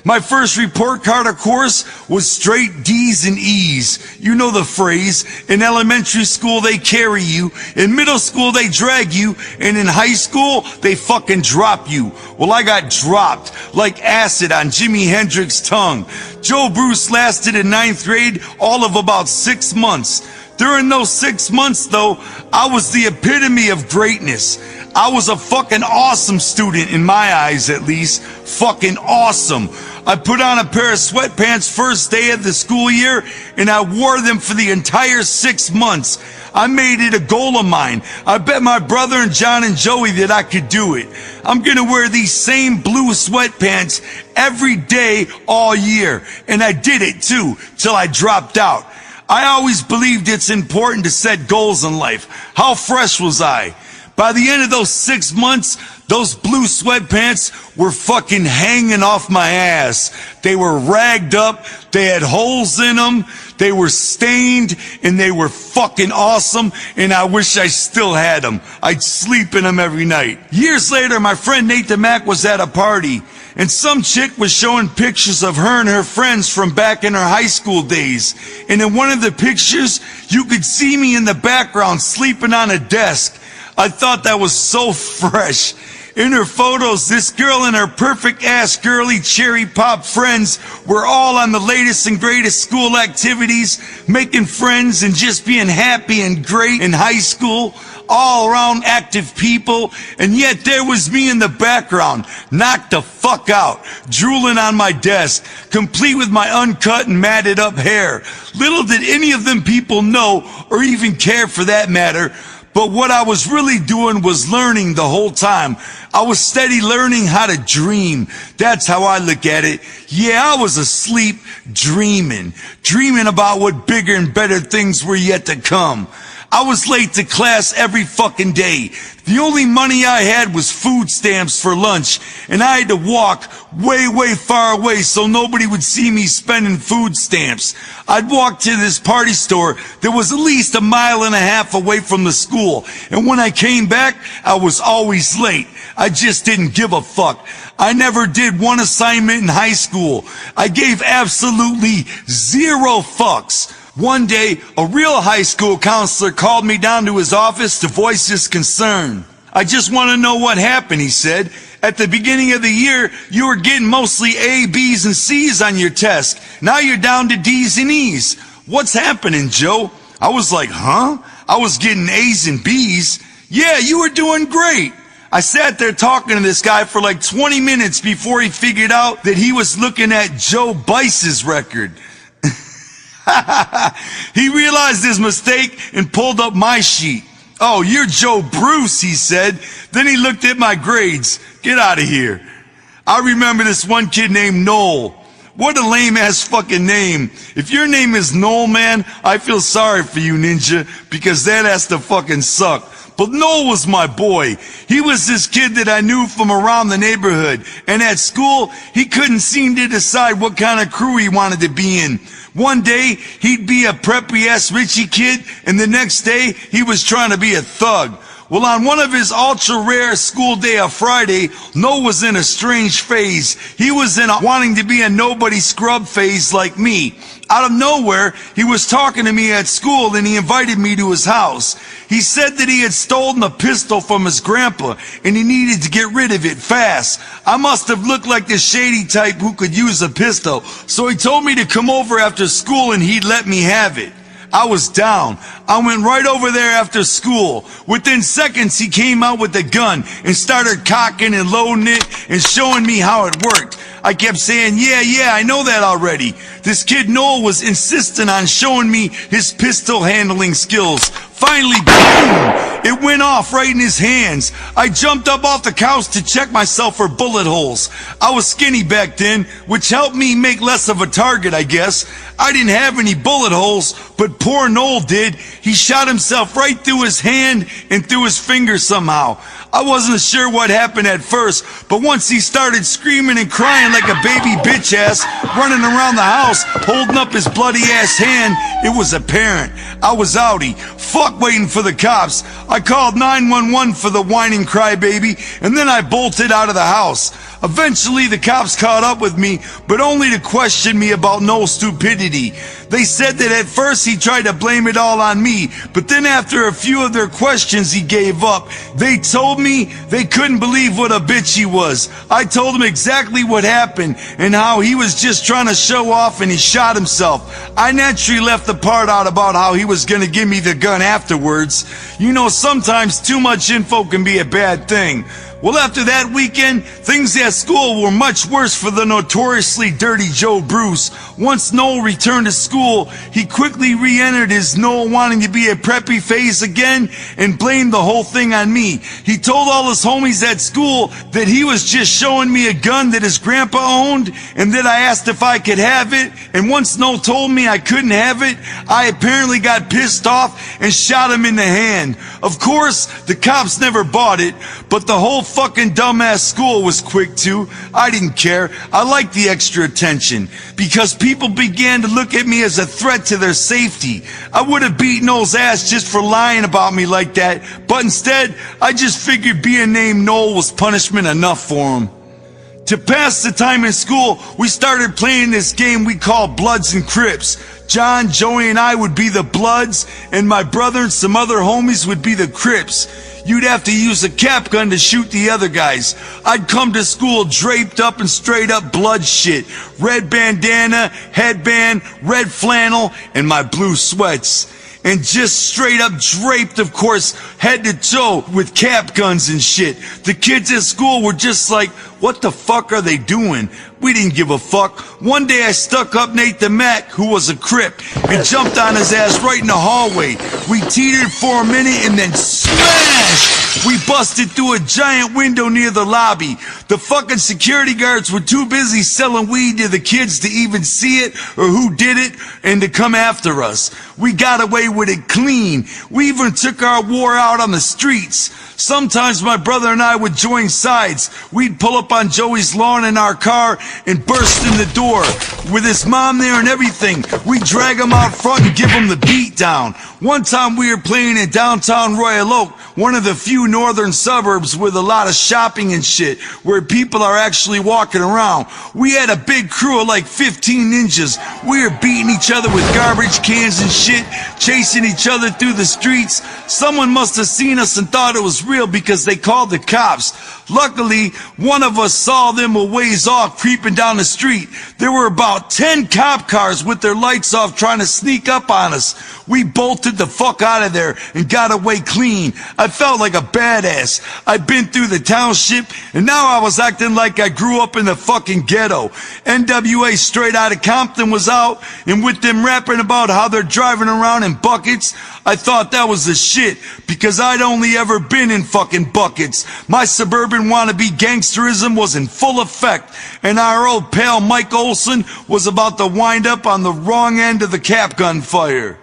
My first report card, of course, was straight D's and E's. You know the phrase. In elementary school, they carry you. In middle school, they drag you. And in high school, they fucking drop you. Well, I got dropped like acid on Jimi Hendrix's tongue. Joe Bruce lasted in 9th grade all of about 6 months. During those 6 months, though, I was the epitome of greatness. I was a fucking awesome student, in my eyes at least. Fucking awesome. I put on a pair of sweatpants first day of the school year, and I wore them for the entire 6 months. I made it a goal of mine. I bet my brother and John and Joey that I could do it. I'm gonna wear these same blue sweatpants every day all year. And I did it too, till I dropped out. I always believed it's important to set goals in life. How fresh was I? By the end of those 6 months, those blue sweatpants were fucking hanging off my ass. They were ragged up, they had holes in them, they were stained, and they were fucking awesome, and I wish I still had them. I'd sleep in them every night. Years later, my friend Nate the Mac was at a party, and some chick was showing pictures of her and her friends from back in her high school days. And in one of the pictures, you could see me in the background sleeping on a desk. I thought that was so fresh. In her photos, this girl and her perfect-ass girly cherry pop friends were all on the latest and greatest school activities, making friends and just being happy and great in high school, all around active people, and yet there was me in the background, knocked the fuck out, drooling on my desk, complete with my uncut and matted up hair. Little did any of them people know, or even care for that matter, but what I was really doing was learning the whole time. I was steady learning how to dream. That's how I look at it. Yeah, I was asleep dreaming about what bigger and better things were yet to come. I was late to class every fucking day. The only money I had was food stamps for lunch, and I had to walk way, way far away so nobody would see me spending food stamps. I'd walk to this party store that was at least 1.5 miles away from the school, and when I came back, I was always late. I just didn't give a fuck. I never did one assignment in high school. I gave absolutely 0 fucks. One day, a real high school counselor called me down to his office to voice his concern. I just want to know what happened, he said. At the beginning of the year, you were getting mostly A, B's, and C's on your test. Now you're down to D's and E's. What's happening, Joe? I was like, huh? I was getting A's and B's. Yeah, you were doing great. I sat there talking to this guy for like 20 minutes before he figured out that he was looking at Joe Bice's record. He realized his mistake and pulled up my sheet. Oh, you're Joe Bruce, he said. Then he looked at my grades. Get out of here. I remember this one kid named Noel. What a lame-ass fucking name. If your name is Noel, man, I feel sorry for you, Ninja, because that has to fucking suck. But Noel was my boy. He was this kid that I knew from around the neighborhood. And at school, he couldn't seem to decide what kind of crew he wanted to be in. One day, he'd be a preppy-ass Richie kid, and the next day, he was trying to be a thug. Well, on one of his ultra-rare school day of Friday, Noel was in a strange phase. He was in a wanting to be a nobody scrub phase like me. Out of nowhere, he was talking to me at school and he invited me to his house. He said that he had stolen a pistol from his grandpa and he needed to get rid of it fast. I must have looked like the shady type who could use a pistol, so he told me to come over after school and he'd let me have it. I was down. I went right over there after school. Within seconds, he came out with a gun and started cocking and loading it and showing me how it worked. I kept saying, yeah, I know that already. This kid Noel was insistent on showing me his pistol handling skills. Finally, boom! It went off right in his hands. I jumped up off the couch to check myself for bullet holes. I was skinny back then, which helped me make less of a target, I guess. I didn't have any bullet holes, but poor Noel did. He shot himself right through his hand and through his finger somehow. I wasn't sure what happened at first, but once he started screaming and crying like a baby bitch ass, running around the house, holding up his bloody ass hand, it was apparent. I was outie. Fuck waiting for the cops. I called 911 for the whining crybaby, and then I bolted out of the house. Eventually, the cops caught up with me, but only to question me about no stupidity. They said that at first he tried to blame it all on me, but then after a few of their questions he gave up. They told me they couldn't believe what a bitch he was. I told them exactly what happened and how he was just trying to show off and he shot himself. I naturally left the part out about how he was gonna give me the gun afterwards. You know, sometimes too much info can be a bad thing. Well, after that weekend, things at school were much worse for the notoriously dirty Joe Bruce. Once Noel returned to school, he quickly re-entered his Noel wanting to be a preppy phase again and blamed the whole thing on me. He told all his homies at school that he was just showing me a gun that his grandpa owned and that I asked if I could have it. And once Noel told me I couldn't have it, I apparently got pissed off and shot him in the hand. Of course, the cops never bought it, but the whole fucking dumbass school was quick too. I didn't care. I liked the extra attention because people began to look at me as a threat to their safety. I would have beat Noel's ass just for lying about me like that, but instead, I just figured being named Noel was punishment enough for him. To pass the time in school, we started playing this game we call Bloods and Crips. John, Joey, and I would be the Bloods, and my brother and some other homies would be the Crips. You'd have to use a cap gun to shoot the other guys. I'd come to school draped up in straight up blood shit. Red bandana, headband, red flannel, and my blue sweats. And just straight up draped, of course, head to toe with cap guns and shit. The kids at school were just like, what the fuck are they doing? We didn't give a fuck. One day I stuck up Nate the Mac, who was a Crip, and jumped on his ass right in the hallway. We teetered for a minute and then smash! We busted through a giant window near the lobby. The fucking security guards were too busy selling weed to the kids to even see it or who did it and to come after us. We got away with it clean. We even took our war out on the streets. Sometimes my brother and I would join sides. We'd pull up on Joey's lawn in our car and burst in the door. With his mom there and everything, we'd drag him out front and give him the beat down. One time we were playing in downtown Royal Oak, one of the few northern suburbs with a lot of shopping and shit, where people are actually walking around. We had a big crew of like 15 ninjas. We were beating each other with garbage cans and shit, chasing each other through the streets. Someone must have seen us and thought it was real because they called the cops. Luckily, one of us saw them a ways off creeping down the street. There were about 10 cop cars with their lights off trying to sneak up on us. We bolted the fuck out of there and got away clean. I felt like a badass. I'd been through the township and now I was acting like I grew up in the fucking ghetto. NWA Straight Outta Compton was out, and with them rapping about how they're driving around in buckets, I thought that was the shit because I'd only ever been in fucking buckets. My suburban wannabe gangsterism was in full effect, and our old pal Mike Olson was about to wind up on the wrong end of the cap gun fire.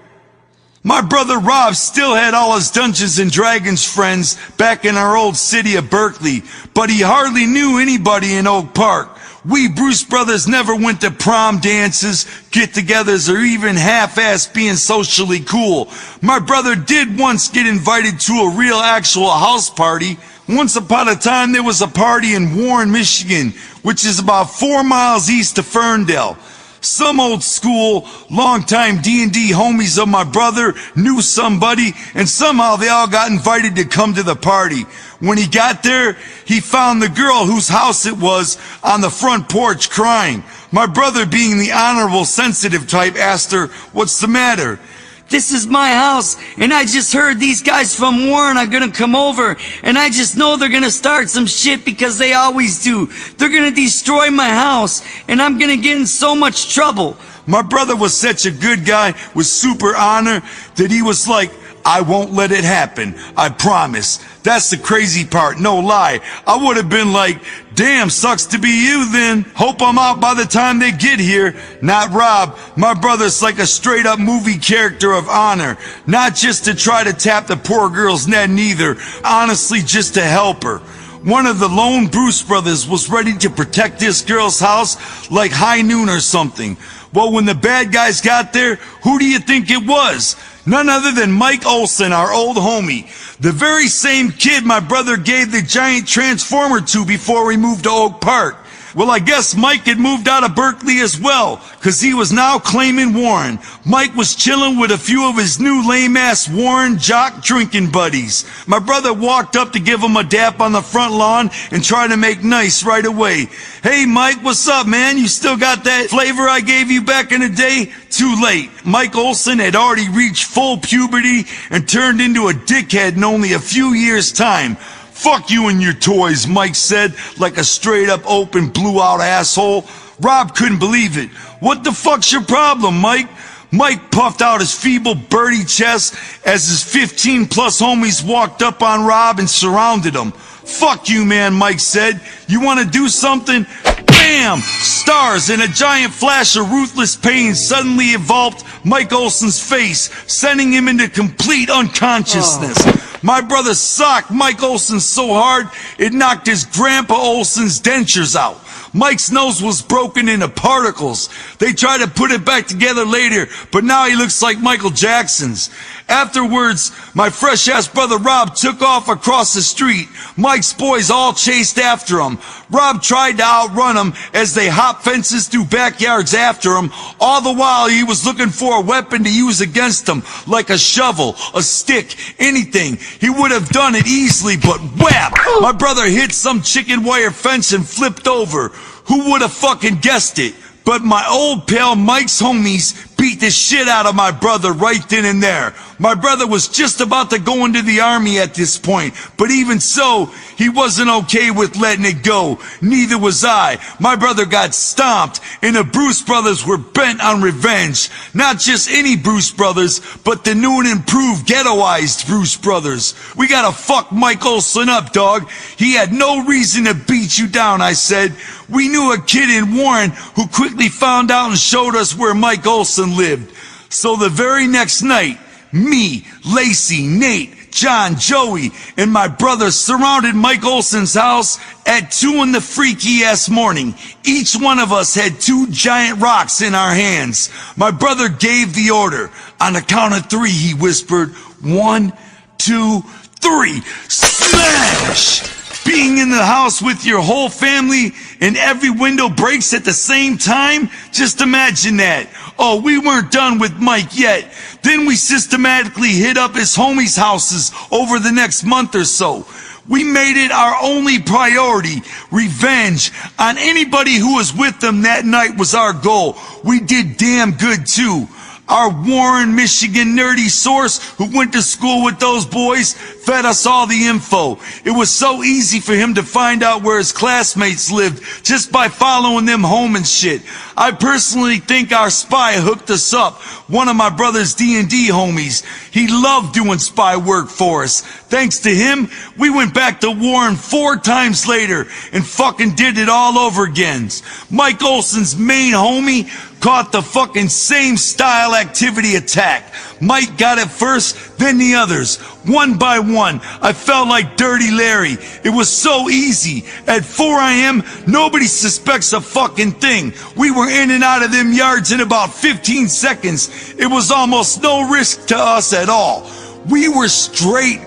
My brother Rob still had all his Dungeons and Dragons friends back in our old city of Berkeley, but he hardly knew anybody in Oak Park. We Bruce brothers never went to prom dances, get-togethers, or even half-ass being socially cool. My brother did once get invited to a real actual house party. Once upon a time there was a party in Warren, Michigan, which is about 4 miles east of Ferndale. Some old school, long-time D&D homies of my brother knew somebody, and somehow they all got invited to come to the party. When he got there, he found the girl whose house it was on the front porch crying. My brother, being the honorable, sensitive type, asked her, "What's the matter?" This is my house, and I just heard these guys from Warren are gonna come over, and I just know they're gonna start some shit because they always do. They're gonna destroy my house, and I'm gonna get in so much trouble. My brother was such a good guy with super honor that he was like, "I won't let it happen, I promise." That's the crazy part, no lie. I would have been like, "Damn, sucks to be you then. Hope I'm out by the time they get here." Not Rob. My brother's like a straight up movie character of honor. Not just to try to tap the poor girl's net neither. Honestly, just to help her. One of the lone Bruce brothers was ready to protect this girl's house like high noon or something. Well, when the bad guys got there, who do you think it was? None other than Mike Olson, our old homie. The very same kid my brother gave the giant transformer to before we moved to Oak Park. Well, I guess Mike had moved out of Berkeley as well, cause he was now claiming Warren. Mike was chilling with a few of his new lame-ass Warren jock drinking buddies. My brother walked up to give him a dap on the front lawn and tried to make nice right away. "Hey Mike, what's up, man? You still got that flavor I gave you back in the day?" Too late. Mike Olson had already reached full puberty and turned into a dickhead in only a few years' time. "Fuck you and your toys," Mike said, like a straight-up open, blew-out asshole. Rob couldn't believe it. "What the fuck's your problem, Mike?" Mike puffed out his feeble birdie chest as his 15-plus homies walked up on Rob and surrounded him. "Fuck you, man," Mike said. "You want to do something?" Bam! Stars and a giant flash of ruthless pain suddenly enveloped Mike Olson's face, sending him into complete unconsciousness. My brother socked Mike Olson so hard, it knocked his Grandpa Olson's dentures out. Mike's nose was broken into particles. They tried to put it back together later, but now he looks like Michael Jackson's. Afterwards, my fresh-ass brother Rob took off across the street. Mike's boys all chased after him. Rob tried to outrun them as they hopped fences through backyards after him. All the while, he was looking for a weapon to use against them, like a shovel, a stick, anything. He would have done it easily, but whap! My brother hit some chicken wire fence and flipped over. Who would have fucking guessed it? But my old pal Mike's homies beat the shit out of my brother right then and there. My brother was just about to go into the army at this point, but even so, he wasn't okay with letting it go. Neither was I. My brother got stomped, and the Bruce brothers were bent on revenge. Not just any Bruce brothers, but the new and improved ghettoized Bruce brothers. We gotta fuck Mike Olson up, dog. He had no reason to beat you down, I said. We knew a kid in Warren who quickly found out and showed us where Mike Olson lived. So the very next night, me, Lacey, Nate, John, Joey, and my brother surrounded Mike Olson's house at 2 in the freaky ass morning. Each one of us had 2 giant rocks in our hands. My brother gave the order. On the count of 3, he whispered, 1, 2, 3, smash! Being in the house with your whole family and every window breaks at the same time? Just imagine that. Oh, we weren't done with Mike yet. Then we systematically hit up his homies' houses over the next month or so. We made it our only priority. Revenge on anybody who was with them that night was our goal. We did damn good too. Our Warren, Michigan nerdy source who went to school with those boys fed us all the info. It was so easy for him to find out where his classmates lived just by following them home and shit. I personally think our spy hooked us up, one of my brother's D&D homies. He loved doing spy work for us. Thanks to him, we went back to Warren 4 times later and fucking did it all over again. Mike Olson's main homie caught the fucking same style activity attack. Mike got it first, then the others. One by one, I felt like Dirty Larry. It was so easy. At 4 a.m., nobody suspects a fucking thing. We were in and out of them yards in about 15 seconds. It was almost no risk to us at all. We were straight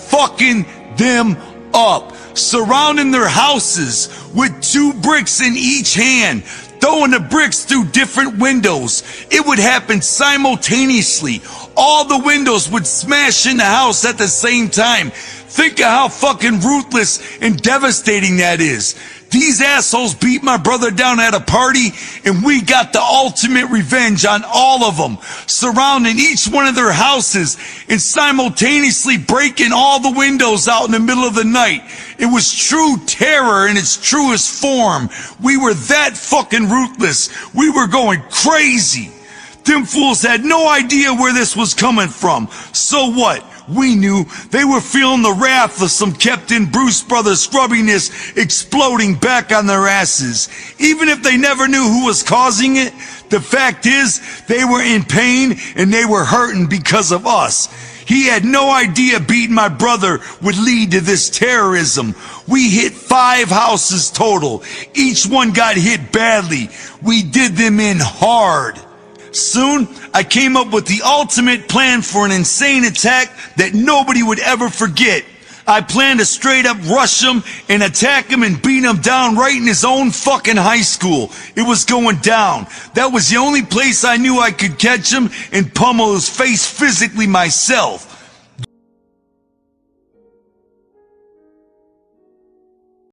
fucking them up, surrounding their houses with 2 bricks in each hand, throwing the bricks through different windows. It would happen simultaneously. All the windows would smash in the house at the same time. Think of how fucking ruthless and devastating that is. These assholes beat my brother down at a party, and we got the ultimate revenge on all of them, surrounding each one of their houses and simultaneously breaking all the windows out in the middle of the night. It was true terror in its truest form. We were that fucking ruthless. We were going crazy. Them fools had no idea where this was coming from. So what? We knew they were feeling the wrath of some Captain Bruce Brothers scrubbiness exploding back on their asses. Even if they never knew who was causing it, the fact is they were in pain and they were hurting because of us. He had no idea beating my brother would lead to this terrorism. We hit 5 houses total. Each one got hit badly. We did them in hard. Soon, I came up with the ultimate plan for an insane attack that nobody would ever forget. I planned to straight up rush him and attack him and beat him down right in his own fucking high school. It was going down. That was the only place I knew I could catch him and pummel his face physically myself.